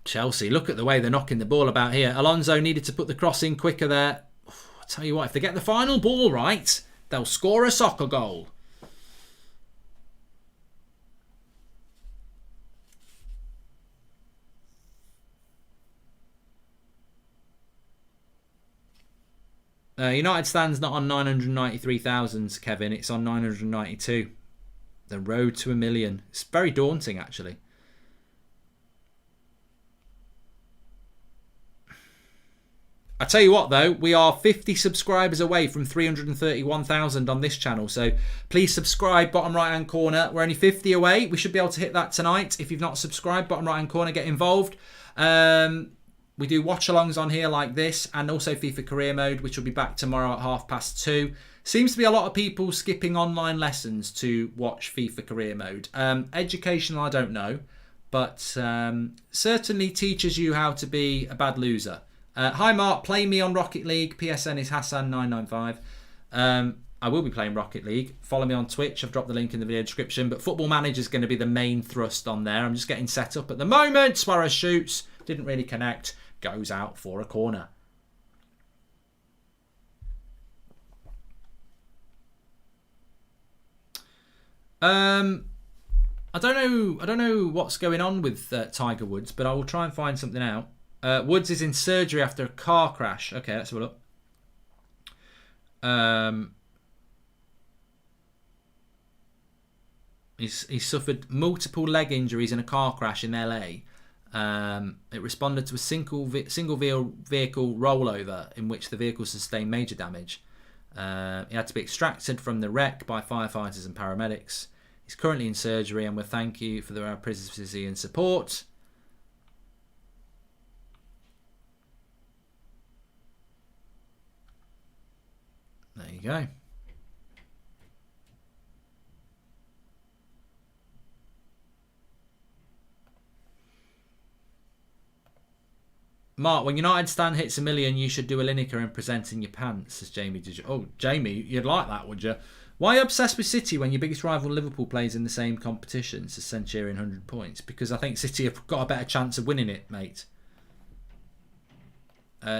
Chelsea, look at the way they're knocking the ball about here. Alonso needed to put the cross in quicker there. I tell you what, if they get the final ball right, they'll score a soccer goal. United stands not on 993,000, Kevin. It's on 992. The road to 1 million. It's very daunting, actually. I tell you what, though, we are 50 subscribers away from 331,000 on this channel. So please subscribe, bottom right-hand corner. We're only 50 away. We should be able to hit that tonight. If you've not subscribed, bottom right-hand corner, get involved. We do watch-alongs on here like this, and also FIFA Career Mode, which will be back tomorrow at 2:30. Seems to be a lot of people skipping online lessons to watch FIFA Career Mode. Educational, I don't know, but certainly teaches you how to be a bad loser. Hi Mark, play me on Rocket League. PSN is Hassan995. I will be playing Rocket League. Follow me on Twitch. I've dropped the link in the video description. But Football Manager is going to be the main thrust on there. I'm just getting set up at the moment. Suarez shoots. Didn't really connect. Goes out for a corner. I don't know what's going on with Tiger Woods, but I will try and find something out. Woods is in surgery after a car crash. Okay, let's have a look. He's suffered multiple leg injuries in a car crash in LA. It responded to a single vehicle rollover in which the vehicle sustained major damage. He had to be extracted from the wreck by firefighters and paramedics. He's currently in surgery, and we thank you for their privacy and support. There you go. Mark, when United stand hits 1 million, you should do a Lineker and present in your pants, says Jamie. Oh, Jamie, you'd like that, would you? Why are you obsessed with City when your biggest rival Liverpool plays in the same competition, says Centurion 100 points? Because I think City have got a better chance of winning it, mate.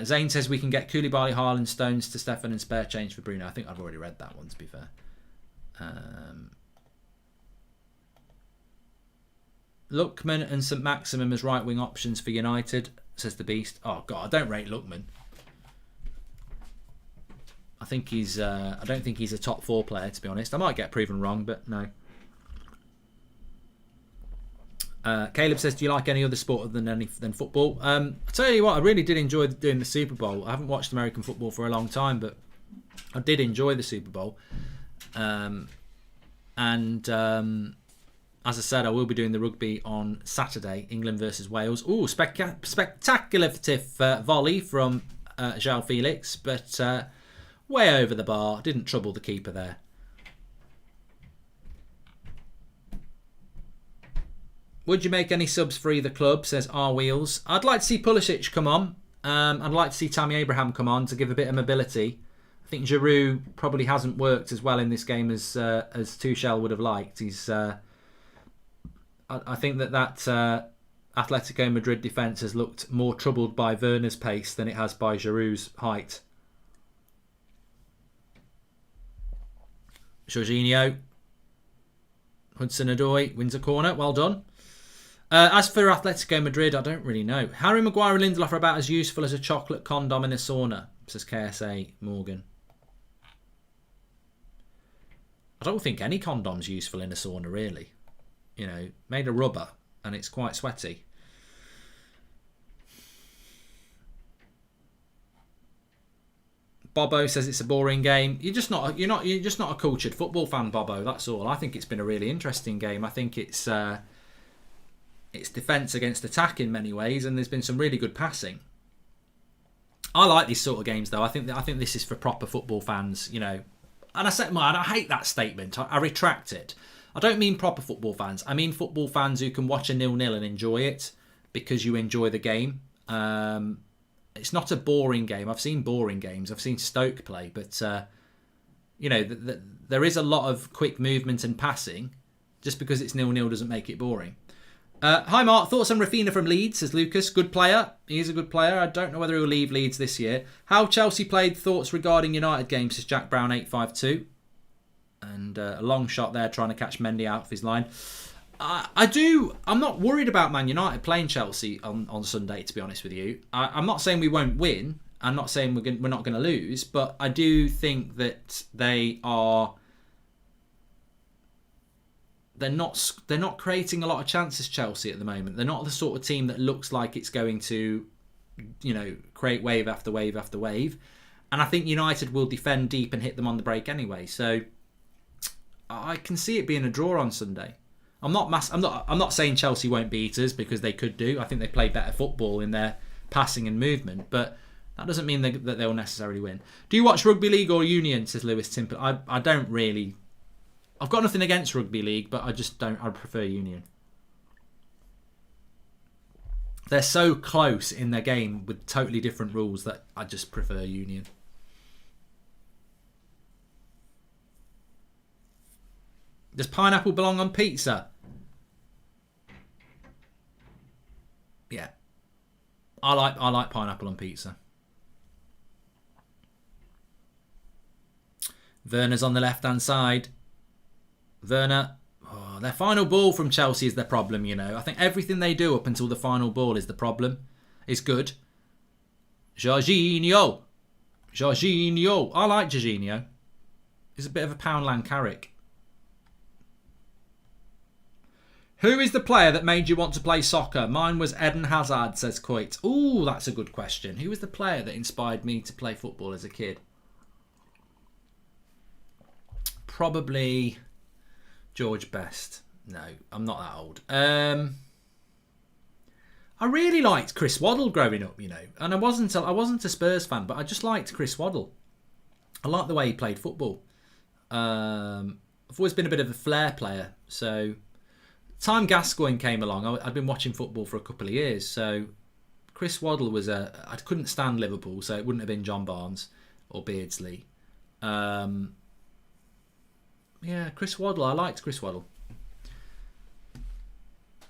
Zane says we can get Koulibaly, Haaland, Stones to Stefan and spare change for Bruno. I think I've already read that one, to be fair. Lookman and St Maximum as right wing options for United, says the Beast. Oh God, I don't rate Lookman. I think he's. I don't think he's a top 4 player, to be honest. I might get proven wrong, but no. Caleb says, "Do you like any other sport than football?" I tell you what, I really did enjoy doing the Super Bowl. I haven't watched American football for a long time, but I did enjoy the Super Bowl. As I said, I will be doing the rugby on Saturday, England versus Wales. Ooh, spectacular volley from João Felix, but way over the bar. Didn't trouble the keeper there. Would you make any subs for either club, says R Wheels. I'd like to see Pulisic come on. I'd like to see Tammy Abraham come on to give a bit of mobility. I think Giroud probably hasn't worked as well in this game as Tuchel would have liked. He's... I think that Atletico Madrid defence has looked more troubled by Werner's pace than it has by Giroud's height. Jorginho. Hudson-Odoi wins a corner. Well done. As for Atletico Madrid, I don't really know. Harry Maguire and Lindelof are about as useful as a chocolate condom in a sauna, says KSA Morgan. I don't think any condom's useful in a sauna, really. You know, made of rubber and it's quite sweaty. Bobo says it's a boring game. You're just not a cultured football fan, Bobo. That's all. I think it's been a really interesting game. I think it's defence against attack in many ways, and there's been some really good passing. I like these sort of games, though. I think this is for proper football fans. You know, and I hate that statement. I retract it. I don't mean proper football fans. I mean football fans who can watch a 0-0 and enjoy it because you enjoy the game. It's not a boring game. I've seen boring games. I've seen Stoke play, but you know, there is a lot of quick movement and passing. Just because it's 0-0 doesn't make it boring. Hi Mark, thoughts on Rafinha from Leeds, says Lucas. Good player. He is a good player. I don't know whether he'll leave Leeds this year. How Chelsea played, thoughts regarding United games, says Jack Brown 852. And a long shot there trying to catch Mendy out of his line. I'm not worried about Man United playing Chelsea on Sunday, to be honest with you. I'm not saying we won't win. I'm not saying we're not going to lose. But I do think that they're not creating a lot of chances, Chelsea, at the moment. They're not the sort of team that looks like it's going to, you know, create wave after wave after wave. And I think United will defend deep and hit them on the break anyway. So I can see it being a draw on Sunday. I'm not saying Chelsea won't beat us, because they could do. I think they play better football in their passing and movement, but that doesn't mean that they'll necessarily win. Do you watch rugby league or union, says Lewis Timper? I don't really. I've got nothing against rugby league, but I just don't. I prefer union. They're so close in their game with totally different rules that I just prefer union. Does pineapple belong on pizza? Yeah. I like pineapple on pizza. Werner's on the left-hand side. Werner. Oh, their final ball from Chelsea is their problem, you know. I think everything they do up until the final ball is the problem. Is good. Jorginho. I like Jorginho. He's a bit of a Poundland Carrick. Who is the player that made you want to play soccer? Mine was Eden Hazard, says Coit. Ooh, that's a good question. Who was the player that inspired me to play football as a kid? Probably George Best. No, I'm not that old. I really liked Chris Waddle growing up, you know. And I wasn't a Spurs fan, but I just liked Chris Waddle. I liked the way he played football. I've always been a bit of a flair player, so... Time Gascoigne came along. I'd been watching football for a couple of years, so Chris Waddle was I couldn't stand Liverpool, so it wouldn't have been John Barnes or Beardsley. Yeah, Chris Waddle. I liked Chris Waddle.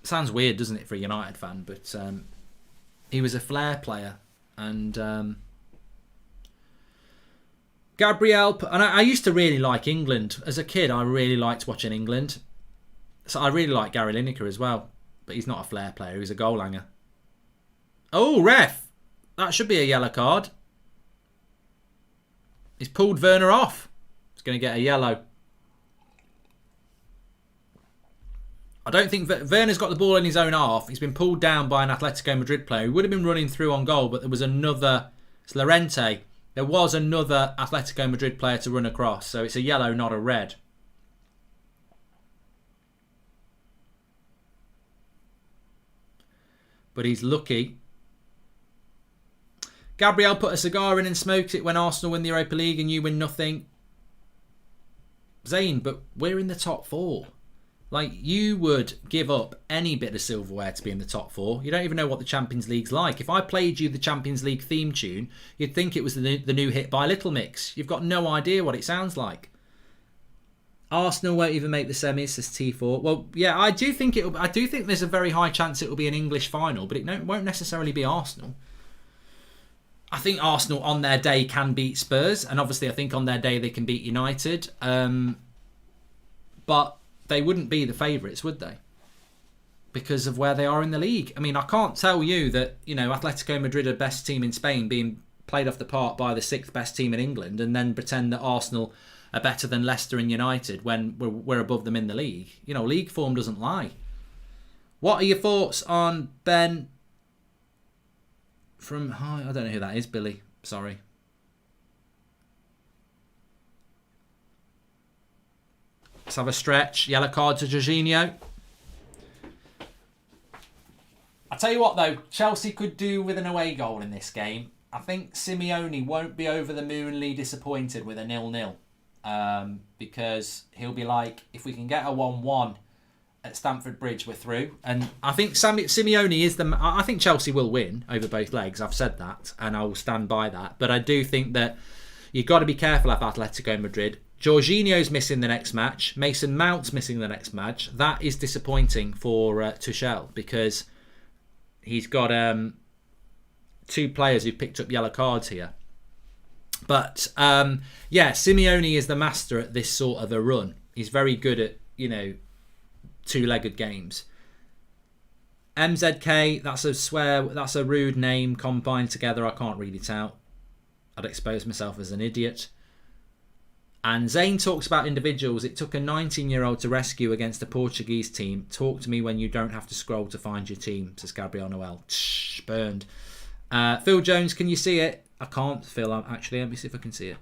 Sounds weird, doesn't it, for a United fan? But he was a flair player, and Gabriel. And I used to really like England as a kid. I really liked watching England. So I really like Gary Lineker as well. But he's not a flair player. He's a goal hanger. Oh, ref! That should be a yellow card. He's pulled Werner off. He's going to get a yellow. I don't think Werner's got the ball in his own half. He's been pulled down by an Atletico Madrid player. He would have been running through on goal, but there was another... It's Llorente. There was another Atletico Madrid player to run across. So it's a yellow, not a red. But he's lucky. Gabriel put a cigar in and smoked it when Arsenal win the Europa League and you win nothing. Zayn, but we're in the top 4. Like, you would give up any bit of silverware to be in the top 4. You don't even know what the Champions League's like. If I played you the Champions League theme tune, you'd think it was the new hit by Little Mix. You've got no idea what it sounds like. Arsenal won't even make the semis, says T4. Well, yeah, I do think there's a very high chance it will be an English final, but it won't necessarily be Arsenal. I think Arsenal on their day can beat Spurs, and obviously I think on their day they can beat United. But they wouldn't be the favourites, would they? Because of where they are in the league. I mean, I can't tell you that, you know, Atletico Madrid are best team in Spain being played off the park by the 6th best team in England and then pretend that Arsenal are better than Leicester and United when we're above them in the league. You know, league form doesn't lie. What are your thoughts on Ben from... I don't know who that is, Billy. Sorry. Let's have a stretch. Yellow card to Jorginho. I tell you what, though. Chelsea could do with an away goal in this game. I think Simeone won't be over the moonly disappointed with a 0-0. Because he'll be like, if we can get a 1-1 at Stamford Bridge, we're through. And I think Simeone is the... I think Chelsea will win over both legs. I've said that, and I will stand by that. But I do think that you've got to be careful of Atletico Madrid. Jorginho's missing the next match. Mason Mount's missing the next match. That is disappointing for Tuchel because he's got 2 players who've picked up yellow cards here. But, yeah, Simeone is the master at this sort of a run. He's very good at, you know, 2-legged games. MZK, that's a rude name combined together. I can't read it out. I'd expose myself as an idiot. And Zayn talks about individuals. It took a 19-year-old to rescue against a Portuguese team. Talk to me when you don't have to scroll to find your team, says Gabriel Noel. Burned. Phil Jones, can you see it? I can't, Phil. Actually, let me see if I can see it.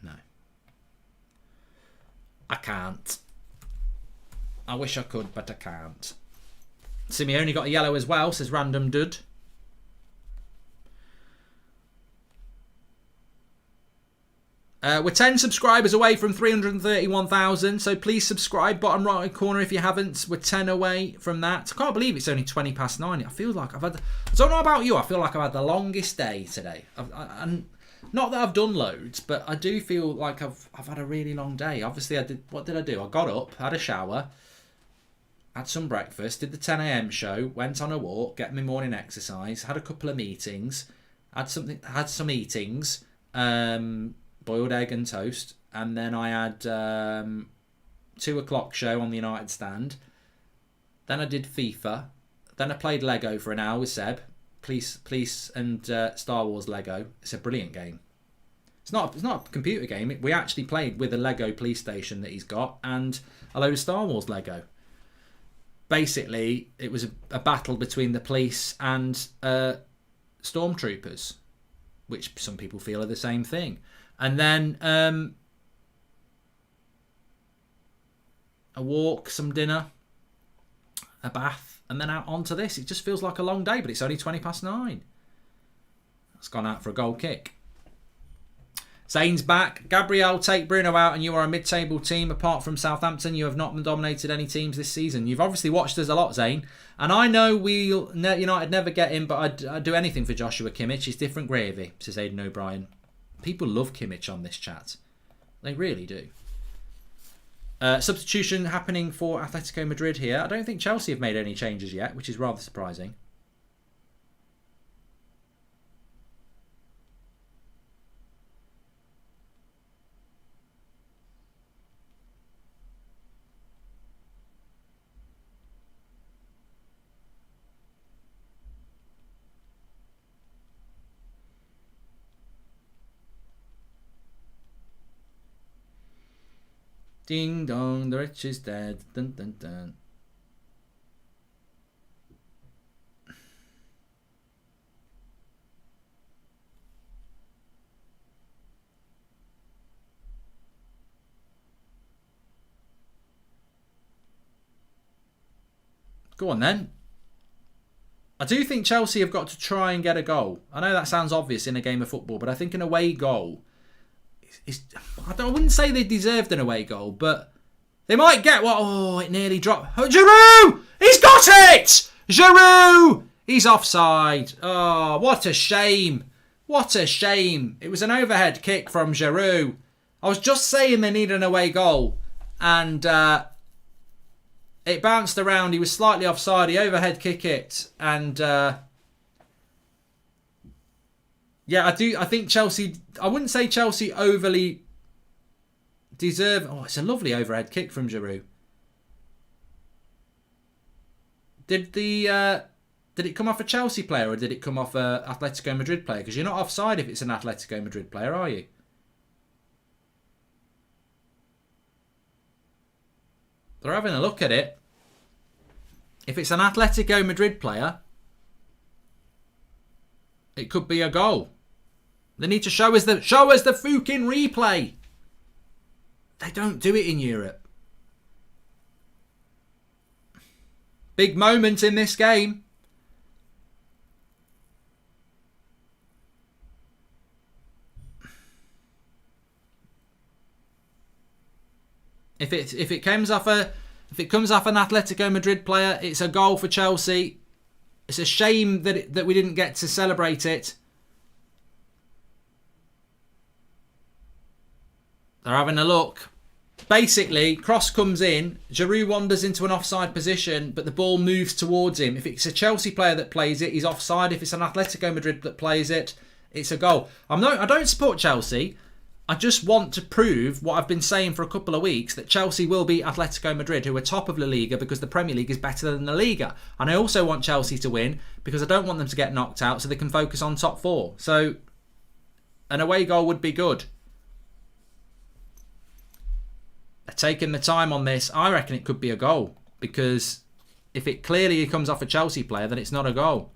No. I can't. I wish I could, but I can't. Simeone got a yellow as well, says Random Dud. We're 10 subscribers away from 331,000, so please subscribe, bottom right corner if you haven't. We're 10 away from that. I can't believe it's only 20 past 9. I feel like I've had... I don't know about you, I feel like I've had the longest day today. And not that I've done loads, but I do feel like I've had a really long day. Obviously, what did I do? I got up, had a shower, had some breakfast, did the 10 a.m. show, went on a walk, get my morning exercise, had a couple of meetings, had some eatings, boiled egg and toast, and then I had 2 o'clock show on the United stand. Then I did FIFA. Then I played Lego for an hour with Seb. Police and Star Wars Lego. It's a brilliant game. It's not a computer game. We actually played with a Lego police station that he's got and a load of Star Wars Lego. Basically, it was a battle between the police and stormtroopers, which some people feel are the same thing. And then a walk, some dinner, a bath, and then out onto this. It just feels like a long day, but it's only 20 past 9. It's gone out for a goal kick. Zane's back. Gabriel, take Bruno out, and you are a mid-table team. Apart from Southampton, you have not dominated any teams this season. You've obviously watched us a lot, Zane. And I know United never get him, but I'd do anything for Joshua Kimmich. He's different gravy, says Aidan O'Brien. People love Kimmich on this chat. They really do. Substitution happening for Atletico Madrid here. I don't think Chelsea have made any changes yet, which is rather surprising. Ding dong, the rich is dead. Dun, dun, dun. Go on then. I do think Chelsea have got to try and get a goal. I know that sounds obvious in a game of football, but I think an away goal I wouldn't say they deserved an away goal, but they might get what? Oh, it nearly dropped. Oh, Giroud! He's got it! Giroud! He's offside. Oh, what a shame. What a shame. It was an overhead kick from Giroud. I was just saying they need an away goal. And it bounced around. He was slightly offside. He overhead kick it. And yeah, I think Chelsea... I wouldn't say Chelsea overly deserve... Oh, it's a lovely overhead kick from Giroud. Did it come off a Chelsea player or did it come off a Atletico Madrid player? Because you're not offside if it's an Atletico Madrid player, are you? They're having a look at it. If it's an Atletico Madrid player, it could be a goal. They need to show us the fucking replay. They don't do it in Europe. Big moment in this game. If it comes off an Atletico Madrid player, it's a goal for Chelsea. It's a shame that we didn't get to celebrate it. They're having a look. Basically, cross comes in, Giroud wanders into an offside position, but the ball moves towards him. If it's a Chelsea player that plays it, he's offside. If it's an Atletico Madrid that plays it, it's a goal. I don't support Chelsea. I just want to prove what I've been saying for a couple of weeks, that Chelsea will beat Atletico Madrid, who are top of La Liga, because the Premier League is better than La Liga. And I also want Chelsea to win because I don't want them to get knocked out so they can focus on top four. So an away goal would be good. They're taking the time on this. I reckon it could be a goal, because if it clearly comes off a Chelsea player, then it's not a goal.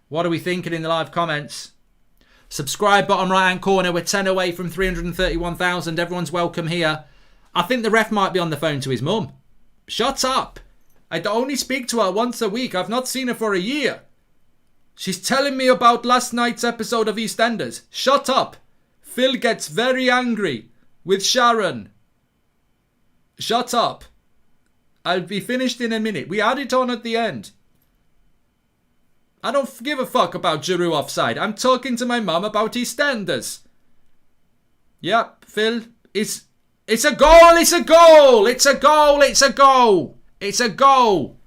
What are we thinking in the live comments? Subscribe, bottom right hand corner. We're 10 away from 331,000. Everyone's welcome here. I think the ref might be on the phone to his mum. Shut up. I only speak to her once a week. I've not seen her for a year. She's telling me about last night's episode of EastEnders. Shut up. Phil gets very angry with Sharon. Shut up. I'll be finished in a minute. We had it on at the end. I don't give a fuck about Giroud offside. I'm talking to my mum about EastEnders. Yep, Phil. It's a goal. It's a goal. It's a goal. It's a goal. It's a goal.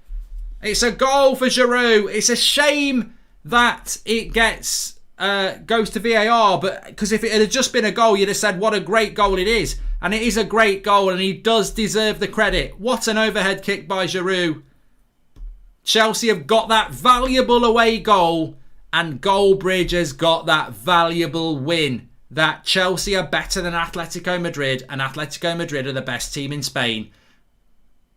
It's a goal for Giroud. It's a shame that it goes to VAR, but because if it had just been a goal, you'd have said what a great goal it is. And it is a great goal, and he does deserve the credit. What an overhead kick by Giroud. Chelsea have got that valuable away goal, and Goldbridge has got that valuable win. That Chelsea are better than Atletico Madrid, and Atletico Madrid are the best team in Spain.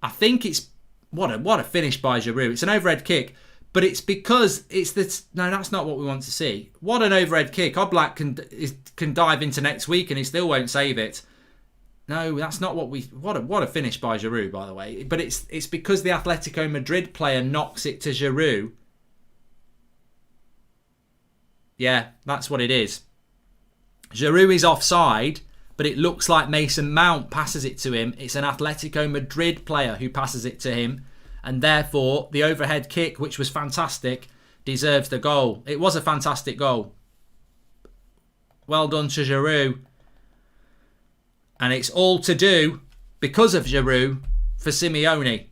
I think it's what a finish by Giroud. It's an overhead kick, but it's because it's this. No, that's not what we want to see. What an overhead kick! Oblak can dive into next week, and he still won't save it. No, that's not what we... What a finish by Giroud, by the way. But it's because the Atletico Madrid player knocks it to Giroud. Yeah, that's what it is. Giroud is offside, but it looks like Mason Mount passes it to him. It's an Atletico Madrid player who passes it to him. And therefore, the overhead kick, which was fantastic, deserves the goal. It was a fantastic goal. Well done to Giroud. And it's all to do, because of Giroud, for Simeone.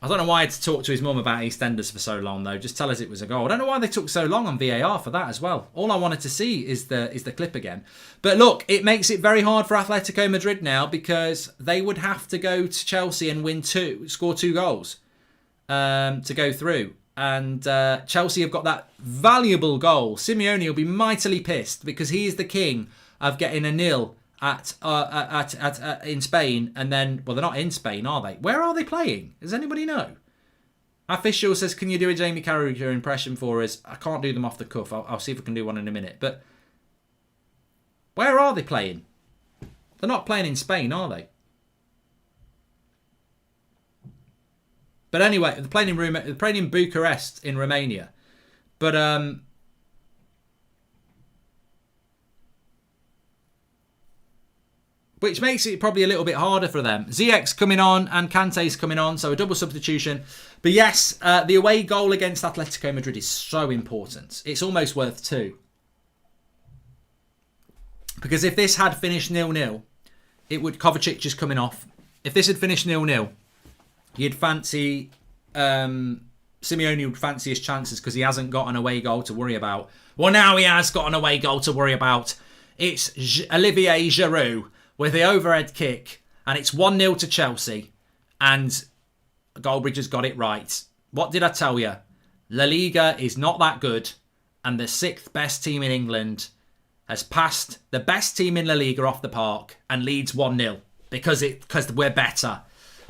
I don't know why I had to talk to his mum about EastEnders for so long, though. Just tell us it was a goal. I don't know why they took so long on VAR for that as well. All I wanted to see is the clip again. But look, it makes it very hard for Atletico Madrid now, because they would have to go to Chelsea and score 2 goals. to go through. And Chelsea have got that valuable goal. Simeone will be mightily pissed because he is the king of getting a nil at in Spain. And then, well, they're not in Spain, are they? Where are they playing? Does anybody know? Official says, can you do a Jamie Carragher impression for us? I can't do them off the cuff. I'll see if I can do one in a minute. But where are they playing? They're not playing in Spain, are they? But anyway, they're playing in Bucharest in Romania. But which makes it probably a little bit harder for them. Ziyech's coming on and Kante's coming on, so a double substitution. But yes, the away goal against Atletico Madrid is so important. It's almost worth 2. Because if this had finished 0-0, it would Kovacic just coming off. If this had finished 0-0, you'd fancy Simeone would fancy his chances because he hasn't got an away goal to worry about. Well, now he has got an away goal to worry about. It's Olivier Giroud with the overhead kick, and it's 1-0 to Chelsea. And Goldbridge has got it right. What did I tell you? La Liga is not that good, and the 6th best team in England has passed the best team in La Liga off the park and leads 1-0 because we're better.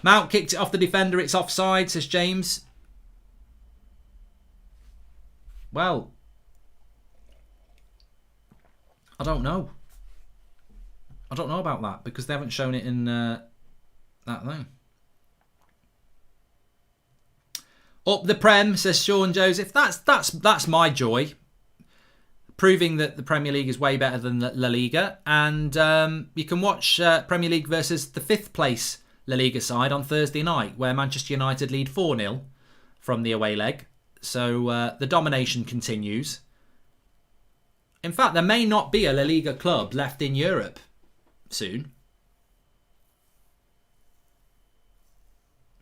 Mount kicked it off the defender. It's offside, says James. Well, I don't know. I don't know about that because they haven't shown it in that thing. Up the Prem, says Sean Joseph. That's my joy. Proving that the Premier League is way better than La Liga. And you can watch Premier League versus the 5th place La Liga side on Thursday night, where Manchester United lead 4-0 from the away leg. So the domination continues. In fact, there may not be a La Liga club left in Europe soon.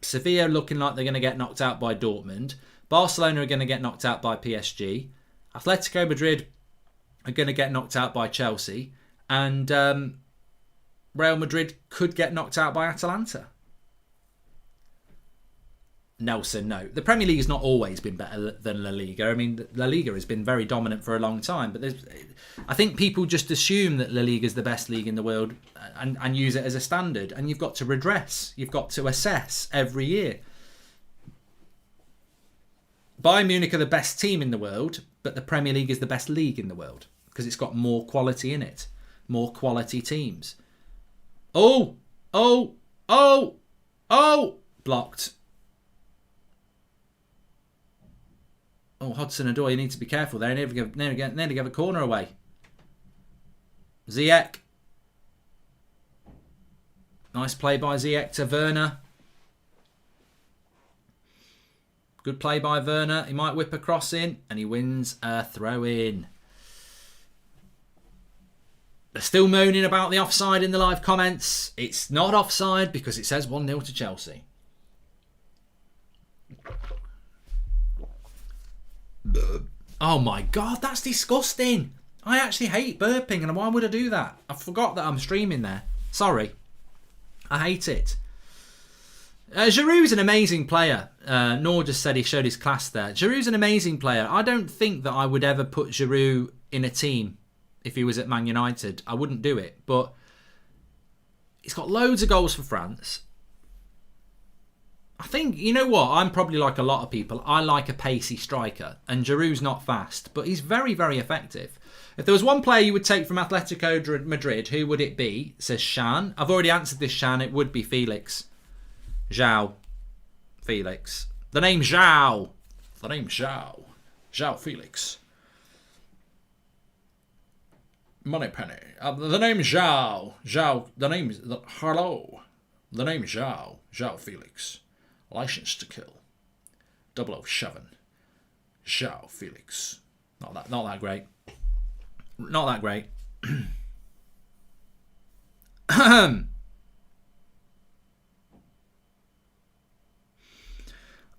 Sevilla looking like they're going to get knocked out by Dortmund. Barcelona are going to get knocked out by PSG. Atletico Madrid are going to get knocked out by Chelsea. And Real Madrid could get knocked out by Atalanta. Nelson, no. The Premier League has not always been better than La Liga. I mean, La Liga has been very dominant for a long time. But I think people just assume that La Liga is the best league in the world and use it as a standard. And you've got to redress. You've got to assess every year. Bayern Munich are the best team in the world, but the Premier League is the best league in the world because it's got more quality in it. More quality teams. Oh! Blocked. Oh, Hudson-Odoi, you need to be careful there. Nearly give a corner away. Ziyech. Nice play by Ziyech to Werner. Good play by Werner. He might whip a cross in, and he wins a throw-in. They're still moaning about the offside in the live comments. It's not offside because it says 1-0 to Chelsea. Oh my God, that's disgusting. I actually hate burping, and why would I do that? I forgot that I'm streaming there. Sorry. I hate it. Giroud's an amazing player. Nor just said he showed his class there. Giroud's an amazing player. I don't think that I would ever put Giroud in a team if he was at Man United. I wouldn't do it. But he's got loads of goals for France. I think, you know what? I'm probably like a lot of people. I like a pacey striker. And Giroud's not fast. But he's very, very effective. If there was one player you would take from Atletico Madrid, who would it be? Says Shan. I've already answered this, Shan. It would be Felix. João. Felix. The name João. The name João. João Felix. Moneypenny. The name João. João. The name is... Hello. The name João. João Felix. License to kill. 007. João Felix. Not that great. Not that great.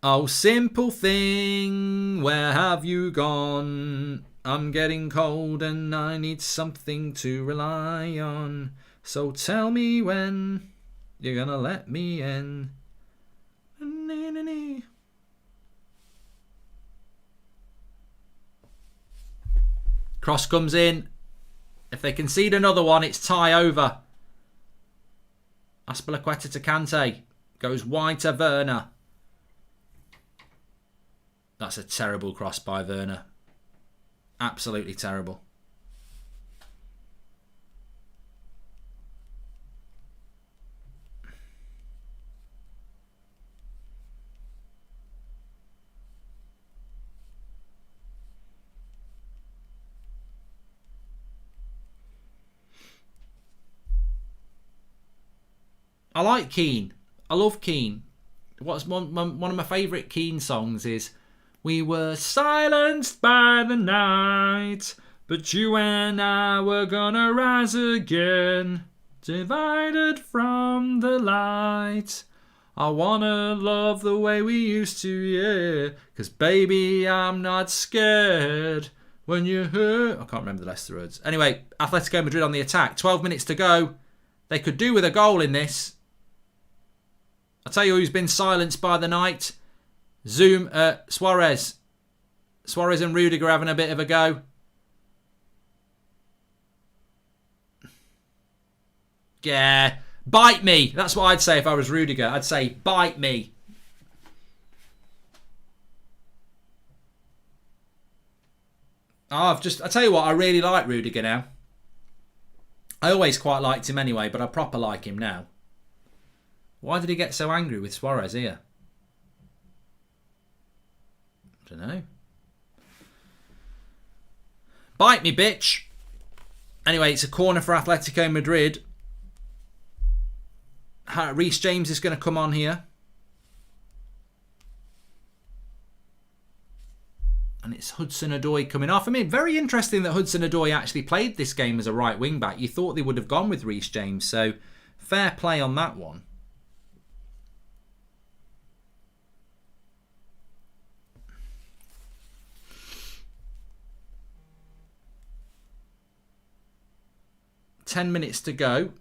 Oh, simple thing, where have you gone? I'm getting cold and I need something to rely on. So tell me when you're gonna let me in. Cross comes in. If they concede another one, it's tie over. Aspilicueta to Kante. Goes wide to Werner. That's a terrible cross by Werner. Absolutely terrible. I like Keane. I love Keane. What's one of my favourite Keane songs is "We were silenced by the night, but you and I were gonna rise again, divided from the light. I wanna love the way we used to, yeah, 'cause baby I'm not scared when you hurt." I can't remember the rest of the words. Anyway, Atletico Madrid on the attack. 12 minutes to go. They could do with a goal in this. I'll tell you who's been silenced by the night. Suarez. Suarez and Rudiger having a bit of a go. Yeah. Bite me. That's what I'd say if I was Rudiger. I'd say, bite me. I tell you what, I really like Rudiger now. I always quite liked him anyway, but I proper like him now. Why did he get so angry with Suarez here? I don't know. Bite me, bitch. Anyway, it's a corner for Atletico Madrid. Reece James is going to come on here. And it's Hudson-Odoi coming off. I mean, very interesting that Hudson-Odoi actually played this game as a right wing back. You thought they would have gone with Reece James, so fair play on that one. Ten minutes to go.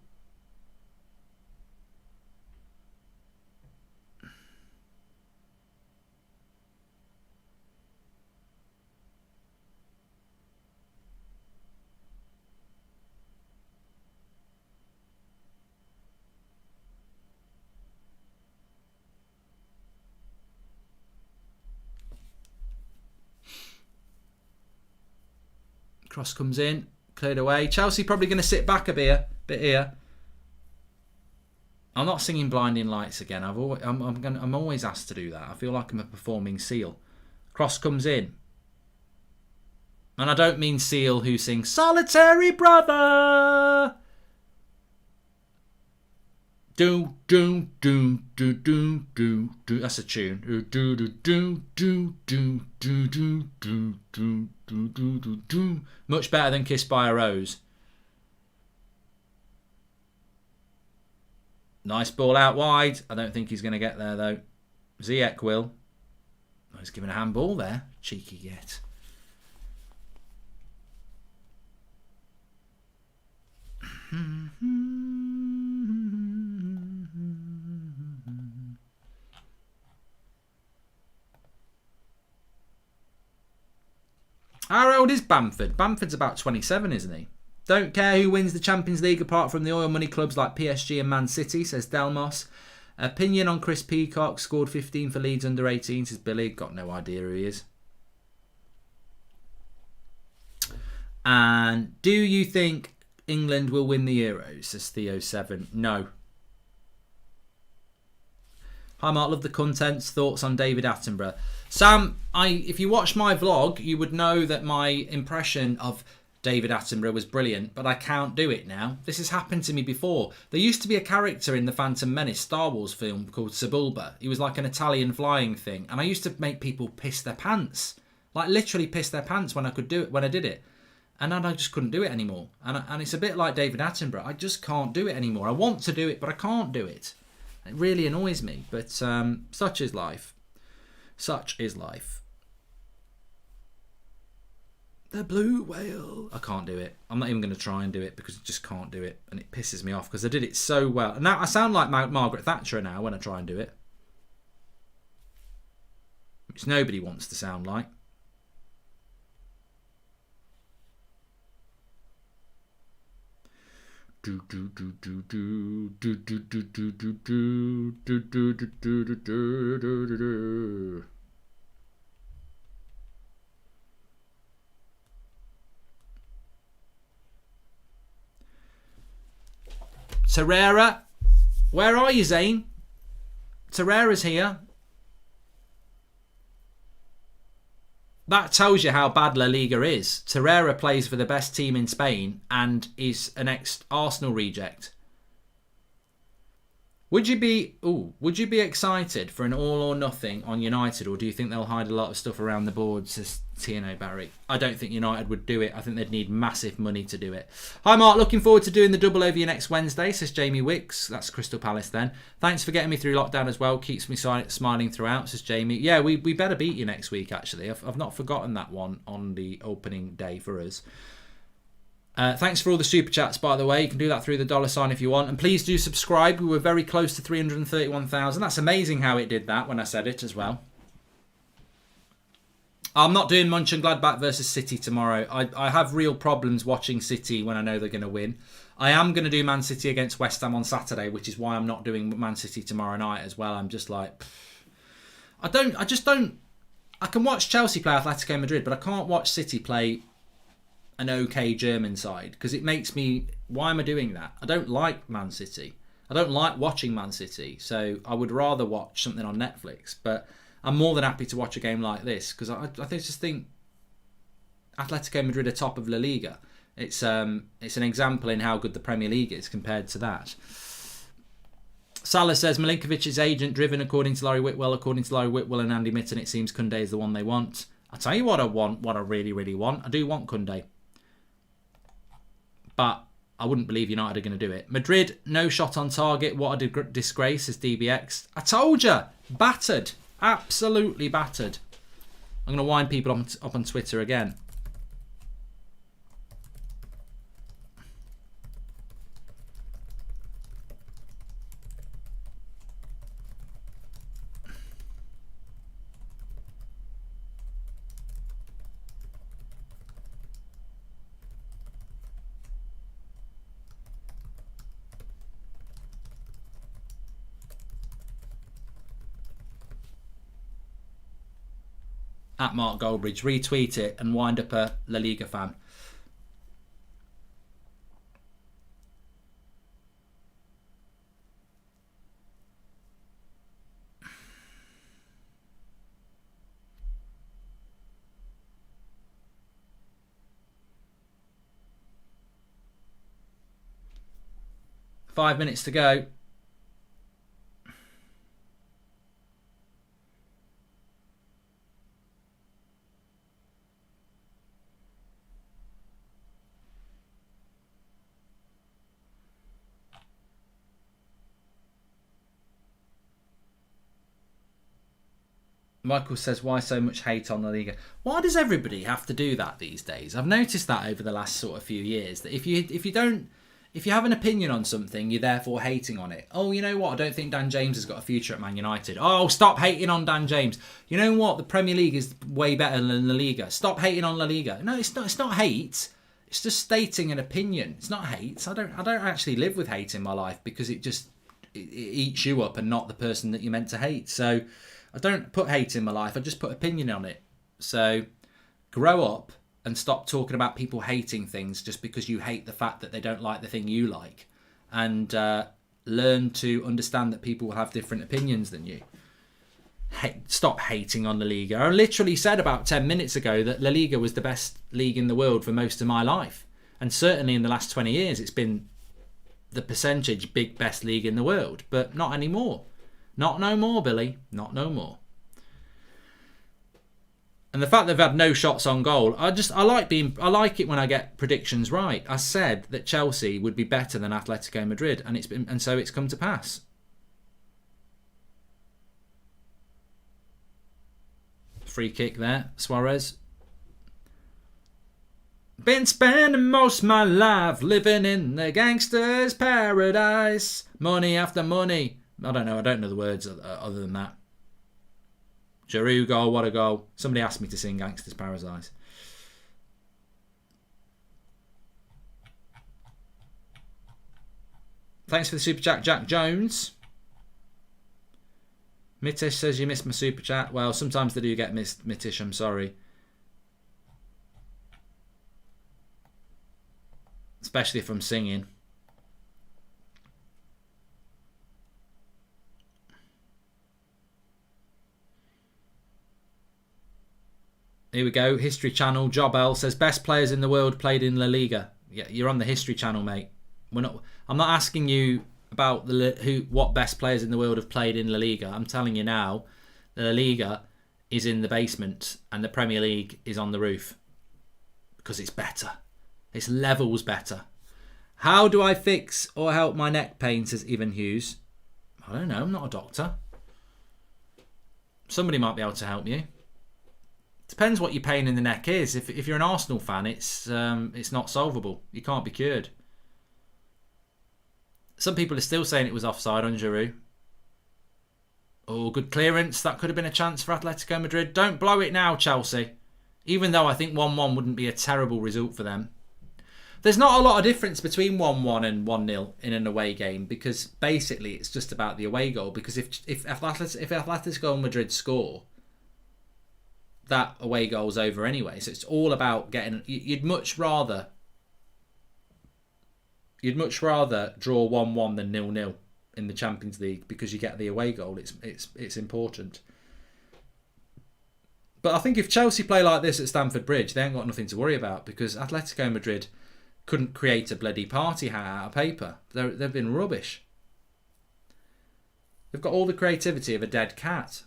Cross comes in. Cleared away. Chelsea probably going to sit back a bit here. I'm not singing Blinding Lights again. I'm always asked to do that. I feel like I'm a performing Seal. Cross comes in. And I don't mean Seal who sings Solitary Brother. Do do do do do do do. That's a tune. Do do do do do do do do do do do do do. Much better than Kissed by a Rose. Nice ball out wide. I don't think he's going to get there though. Ziyech will. Oh, he's giving a handball there. Cheeky yet. How old is Bamford? Bamford's about 27, isn't he? Don't care who wins the Champions League apart from the oil money clubs like PSG and Man City, says Delmos. Opinion on Chris Peacock, scored 15 for Leeds under 18, says Billy. Got no idea who he is. And do you think England will win the Euros, says Theo7? No. Hi Mark, love the contents. Thoughts on David Attenborough? Sam, if you watch my vlog, you would know that my impression of David Attenborough was brilliant, but I can't do it now. This has happened to me before. There used to be a character in the Phantom Menace Star Wars film called Sebulba. He was like an Italian flying thing, and I used to make people piss their pants. Like literally piss their pants when I could do it, when I did it. And then I just couldn't do it anymore. And it's a bit like David Attenborough. I just can't do it anymore. I want to do it, but I can't do it. It really annoys me, but such is life. Such is life. The blue whale. I can't do it. I'm not even going to try and do it because I just can't do it. And it pisses me off because I did it so well. And now I sound like Margaret Thatcher now when I try and do it. Which nobody wants to sound like. Torreira, where are you, Zane? Torreira's here. That tells you how bad La Liga is. Torreira plays for the best team in Spain and is an ex-Arsenal reject. Would you be excited for an all or nothing on United, or do you think they'll hide a lot of stuff around the board, says Tino Barry? I don't think United would do it. I think they'd need massive money to do it. Hi Mark, looking forward to doing the double over you next Wednesday, says Jamie Wicks. That's Crystal Palace then. Thanks for getting me through lockdown as well. Keeps me smiling throughout, says Jamie. Yeah, we better beat you next week, actually. I've not forgotten that one on the opening day for us. Thanks for all the super chats, by the way. You can do that through the $sign if you want. And please do subscribe. We were very close to 331,000. That's amazing how it did that when I said it as well. I'm not doing Mönchengladbach versus City tomorrow. I have real problems watching City when I know they're going to win. I am going to do Man City against West Ham on Saturday, which is why I'm not doing Man City tomorrow night as well. I'm just like... I can watch Chelsea play Atletico Madrid, but I can't watch City play an okay German side, because it makes me... Why am I doing that? I don't like Man City. I don't like watching Man City, so I would rather watch something on Netflix. But I'm more than happy to watch a game like this, because I just think Atletico Madrid are top of La Liga. It's an example in how good the Premier League is compared to that. Salah says Milinkovic's agent driven according to Larry Whitwell. According to Larry Whitwell and Andy Mitten, it seems Koundé is the one they want. I'll tell you what I want, what I really, really want. I do want Koundé. But I wouldn't believe United are going to do it. Madrid, no shot on target. What a disgrace, says DBX. I told you. Battered. Absolutely battered. I'm going to wind people up on Twitter again. At Mark Goldbridge, retweet it and wind up a La Liga fan. Five minutes to go. Michael says, why so much hate on La Liga? Why does everybody have to do that these days? I've noticed that over the last sort of few years, that if you have an opinion on something, you're therefore hating on it. Oh, you know what? I don't think Dan James has got a future at Man United. Oh, stop hating on Dan James. You know what? The Premier League is way better than La Liga. Stop hating on La Liga. No, it's not. It's not hate. It's just stating an opinion. It's not hate. I don't actually live with hate in my life, because it eats you up and not the person that you're meant to hate. So I don't put hate in my life. I just put opinion on it. So grow up and stop talking about people hating things just because you hate the fact that they don't like the thing you like. And learn to understand that people will have different opinions than you. Stop hating on La Liga. I literally said about 10 minutes ago that La Liga was the best league in the world for most of my life. And certainly in the last 20 years, it's been the percentage best league in the world. But not anymore. Not no more, Billy. Not no more. And the fact they've had no shots on goal, I like it when I get predictions right. I said that Chelsea would be better than Atletico Madrid, and so it's come to pass. Free kick there, Suarez. Been spending most of my life living in the gangster's paradise. Money after money. I don't know the words other than that. Giroud goal, what a goal. Somebody asked me to sing Gangster's Paradise. Thanks for the super chat, Jack Jones. Mitish says you missed my super chat. Well, sometimes they do get missed, Mitish. I'm sorry. Especially if I'm singing. Here we go. History Channel. Jobel says best players in the world played in La Liga. Yeah, you're on the History Channel, mate. I'm not asking you about what best players in the world have played in La Liga. I'm telling you now, La Liga is in the basement and the Premier League is on the roof because it's better. It's levels better. How do I fix or help my neck pain, says Evan Hughes. I don't know. I'm not a doctor. Somebody might be able to help you. Depends what your pain in the neck is. If you're an Arsenal fan, it's not solvable. You can't be cured. Some people are still saying it was offside on Giroud. Oh, good clearance. That could have been a chance for Atletico Madrid. Don't blow it now, Chelsea. Even though I think 1-1 wouldn't be a terrible result for them. There's not a lot of difference between 1-1 and 1-0 in an away game because basically it's just about the away goal. Because if Atletico Madrid score, that away goal's over anyway. So it's all about getting. You'd much rather draw 1-1 than 0-0 in the Champions League because you get the away goal. It's important. But I think if Chelsea play like this at Stamford Bridge, they ain't got nothing to worry about because Atletico Madrid couldn't create a bloody party hat out of paper. They've been rubbish. They've got all the creativity of a dead cat.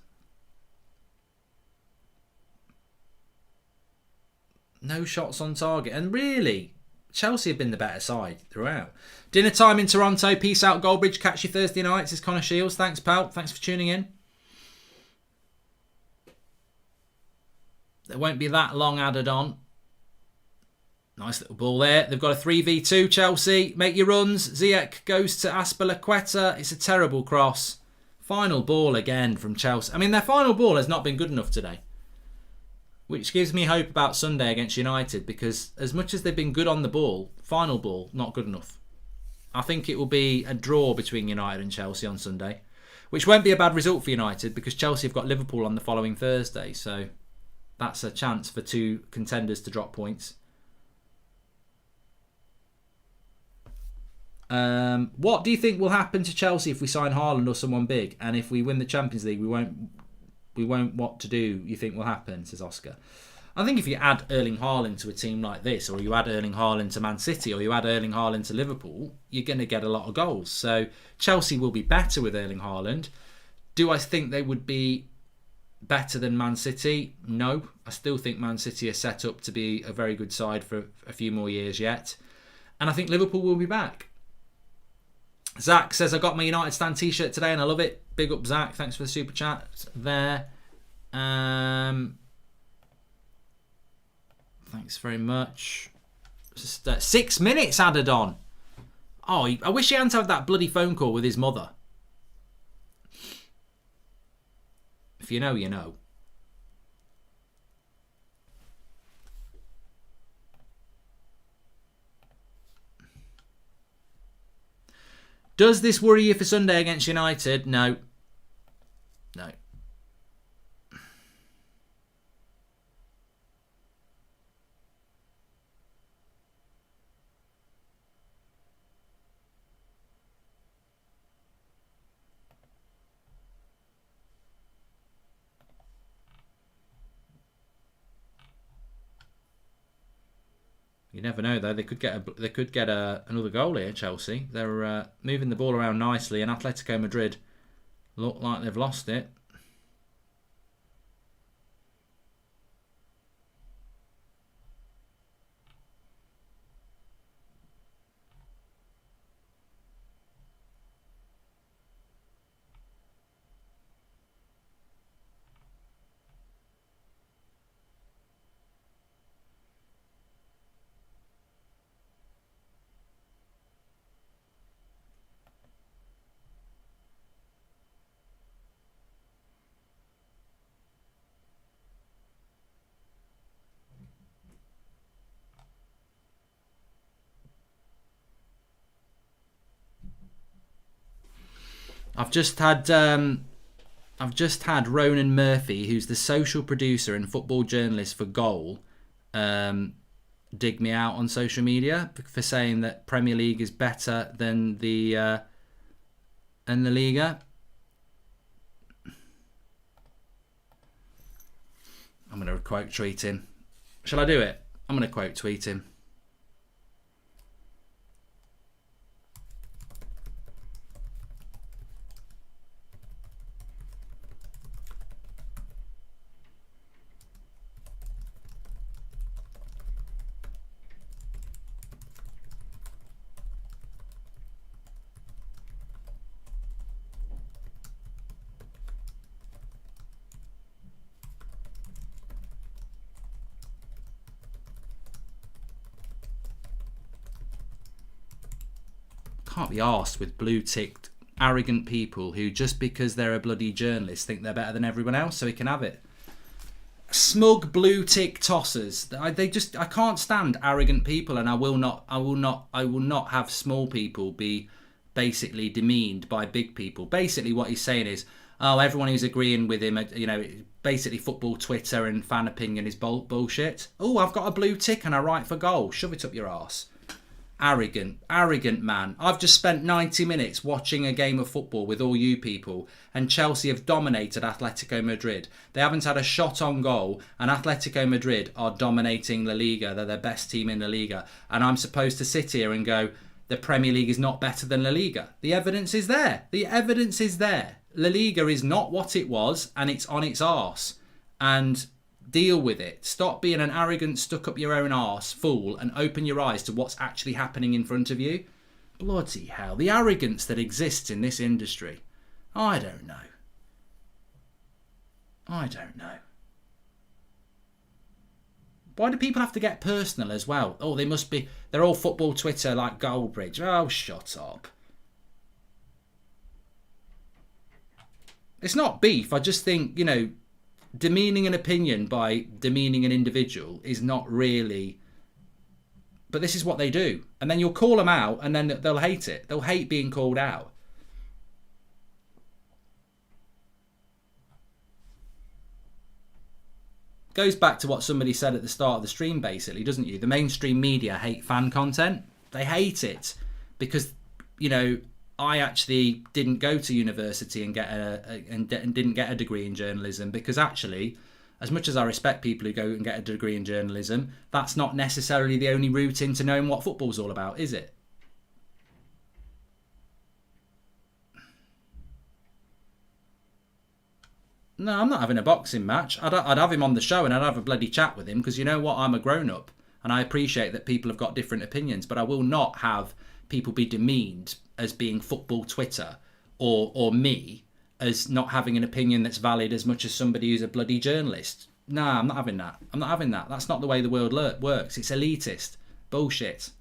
No shots on target. And really, Chelsea have been the better side throughout. Dinner time in Toronto. Peace out, Goldbridge. Catch you Thursday nights. It's Connor Shields. Thanks, pal. Thanks for tuning in. There won't be that long added on. Nice little ball there. They've got a 3v2, Chelsea. Make your runs. Ziyech goes to Azpilicueta. It's a terrible cross. Final ball again from Chelsea. I mean, their final ball has not been good enough today. Which gives me hope about Sunday against United because as much as they've been good on the ball, final ball, not good enough. I think it will be a draw between United and Chelsea on Sunday, which won't be a bad result for United because Chelsea have got Liverpool on the following Thursday. So that's a chance for two contenders to drop points. What do you think will happen to Chelsea if we sign Haaland or someone big? And if we win the Champions League, we won't what to do, you think will happen, says Oscar. I think if you add Erling Haaland to a team like this, or you add Erling Haaland to Man City, or you add Erling Haaland to Liverpool, you're going to get a lot of goals. So Chelsea will be better with Erling Haaland. Do I think they would be better than Man City? No. I still think Man City are set up to be a very good side for a few more years yet. And I think Liverpool will be back. Zach says, I got my United Stand t-shirt today and I love it. Big up, Zach. Thanks for the super chat there. Thanks very much. Just 6 minutes added on. Oh, I wish he hadn't had that bloody phone call with his mother. If you know, you know. Does this worry you for Sunday against United? No. No. You never know though. They could get another goal here. Chelsea. They're moving the ball around nicely, and Atletico Madrid look like they've lost it. I've just had Ronan Murphy, who's the social producer and football journalist for Goal, dig me out on social media for saying that Premier League is better than the Liga. I'm going to quote tweet him. Shall I do it? I'm going to quote tweet him. Can't be arsed with blue-ticked, arrogant people who, just because they're a bloody journalist, think they're better than everyone else, so he can have it. Smug blue-tick tossers. I can't stand arrogant people, and I will not have small people be basically demeaned by big people. Basically, what he's saying is, oh, everyone who's agreeing with him, basically football Twitter and fan opinion is bullshit. Oh, I've got a blue tick and I write for Goal. Shove it up your arse. Arrogant man. I've just spent 90 minutes watching a game of football with all you people, and Chelsea have dominated Atletico Madrid. They haven't had a shot on goal, and Atletico Madrid are dominating La Liga. They're the best team in La Liga. And I'm supposed to sit here and go, the Premier League is not better than La Liga. The evidence is there. La Liga is not what it was, and it's on its arse. And deal with it. Stop being an arrogant, stuck up your own arse fool and open your eyes to what's actually happening in front of you. Bloody hell. The arrogance that exists in this industry. I don't know. Why do people have to get personal as well? Oh, they're all football Twitter like Goldbridge. Oh, shut up. It's not beef. I just think, demeaning an opinion by demeaning an individual is not really... But this is what they do. And then you'll call them out and then they'll hate it. They'll hate being called out. Goes back to what somebody said at the start of the stream, basically, doesn't you? The mainstream media hate fan content. They hate it because, I actually didn't go to university and didn't get a degree in journalism, because actually, as much as I respect people who go and get a degree in journalism, that's not necessarily the only route into knowing what football's all about, is it? No, I'm not having a boxing match. I'd have him on the show and I'd have a bloody chat with him, because you know what? I'm a grown-up and I appreciate that people have got different opinions, but I will not have people be demeaned as being football Twitter or me as not having an opinion that's valid as much as somebody who's a bloody journalist. No, I'm not having that. That's not the way the world works. It's elitist. Bullshit.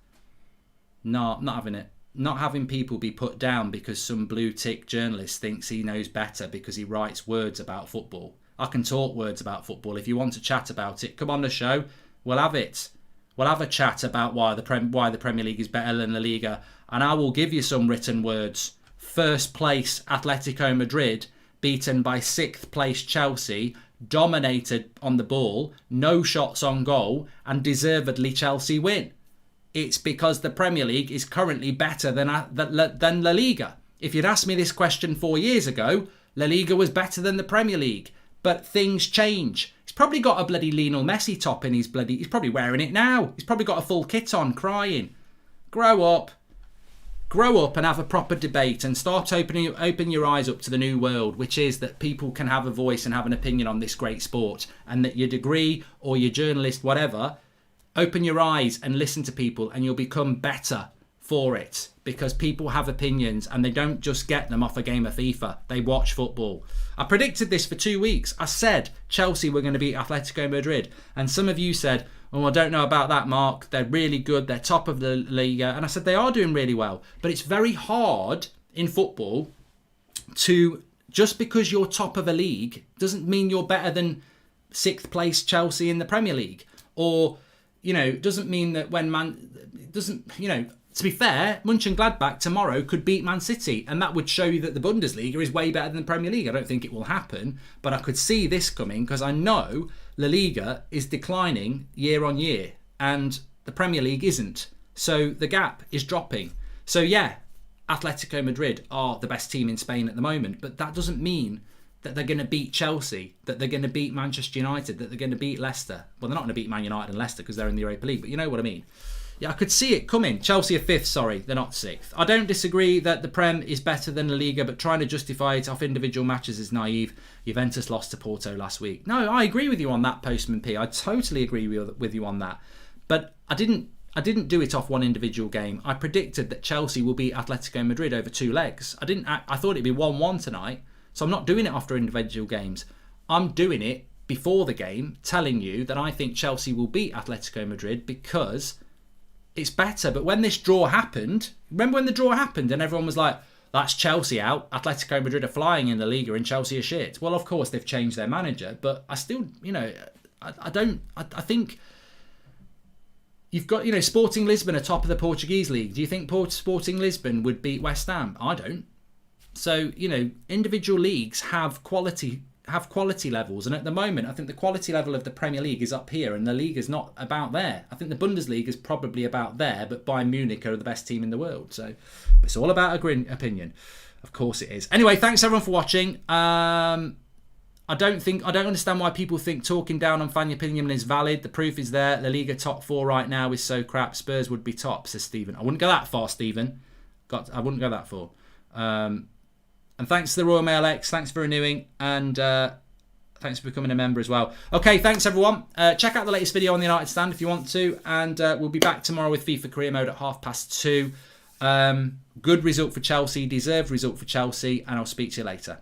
No, I'm not having it. Not having people be put down because some blue tick journalist thinks he knows better because he writes words about football. I can talk words about football. If you want to chat about it, come on the show. We'll have it. We'll have a chat about why the Premier League is better than La Liga, and I will give you some written words. First place Atletico Madrid, beaten by 6th place Chelsea, dominated on the ball, no shots on goal, and deservedly Chelsea win. It's because the Premier League is currently better than La Liga. If you'd asked me this question 4 years ago, La Liga was better than the Premier League. But things change. He's probably got a bloody Lionel Messi top in his bloody... He's probably wearing it now. He's probably got a full kit on, crying. Grow up. Grow up and have a proper debate and start open your eyes up to the new world, which is that people can have a voice and have an opinion on this great sport, and that your degree or your journalist, whatever, open your eyes and listen to people and you'll become better for it, because people have opinions and they don't just get them off a game of FIFA. They watch football. I predicted this for 2 weeks. I said Chelsea were going to beat Atletico Madrid, and some of you said, oh, I don't know about that, Mark. They're really good. They're top of the Liga. And I said they are doing really well. But it's very hard in football to, just because you're top of a league doesn't mean you're better than 6th place Chelsea in the Premier League. Or, doesn't mean that to be fair, Mönchengladbach tomorrow could beat Man City, and that would show you that the Bundesliga is way better than the Premier League. I don't think it will happen, but I could see this coming because I know La Liga is declining year on year, and the Premier League isn't. So the gap is dropping. So yeah, Atletico Madrid are the best team in Spain at the moment, but that doesn't mean that they're going to beat Chelsea, that they're going to beat Manchester United, that they're going to beat Leicester. Well, they're not going to beat Man United and Leicester because they're in the Europa League, but you know what I mean. Yeah, I could see it coming. Chelsea are 5th, sorry. They're not 6th. I don't disagree that the Prem is better than La Liga, but trying to justify it off individual matches is naive. Juventus lost to Porto last week. No, I agree with you on that, Postman P. I totally agree with you on that. But I didn't do it off one individual game. I predicted that Chelsea will beat Atletico Madrid over 2 legs. I thought it'd be 1-1 tonight, so I'm not doing it after individual games. I'm doing it before the game, telling you that I think Chelsea will beat Atletico Madrid because it's better. But when this draw happened, remember when the draw happened and everyone was like, that's Chelsea out, Atletico Madrid are flying in the Liga and Chelsea are shit. Well, of course they've changed their manager, but I still, I think you've got, Sporting Lisbon are top of the Portuguese league. Do you think Sporting Lisbon would beat West Ham? I don't. So, individual leagues have quality levels, and at the moment I think the quality level of the Premier League is up here and the league is not about there. I think the Bundesliga is probably about there, but Bayern Munich are the best team in the world. So it's all about opinion. Of course it is. Anyway, thanks everyone for watching. I don't understand why people think talking down on fan opinion is valid. The proof is there. La Liga top 4 right now is so crap. Spurs would be top, says Stephen. I wouldn't go that far, Stephen. I wouldn't go that far. And thanks to the Royal Mail X. Thanks for renewing. And thanks for becoming a member as well. Okay, thanks everyone. Check out the latest video on the United stand if you want to. And we'll be back tomorrow with FIFA Career Mode at 2:30. Good result for Chelsea. Deserved result for Chelsea. And I'll speak to you later.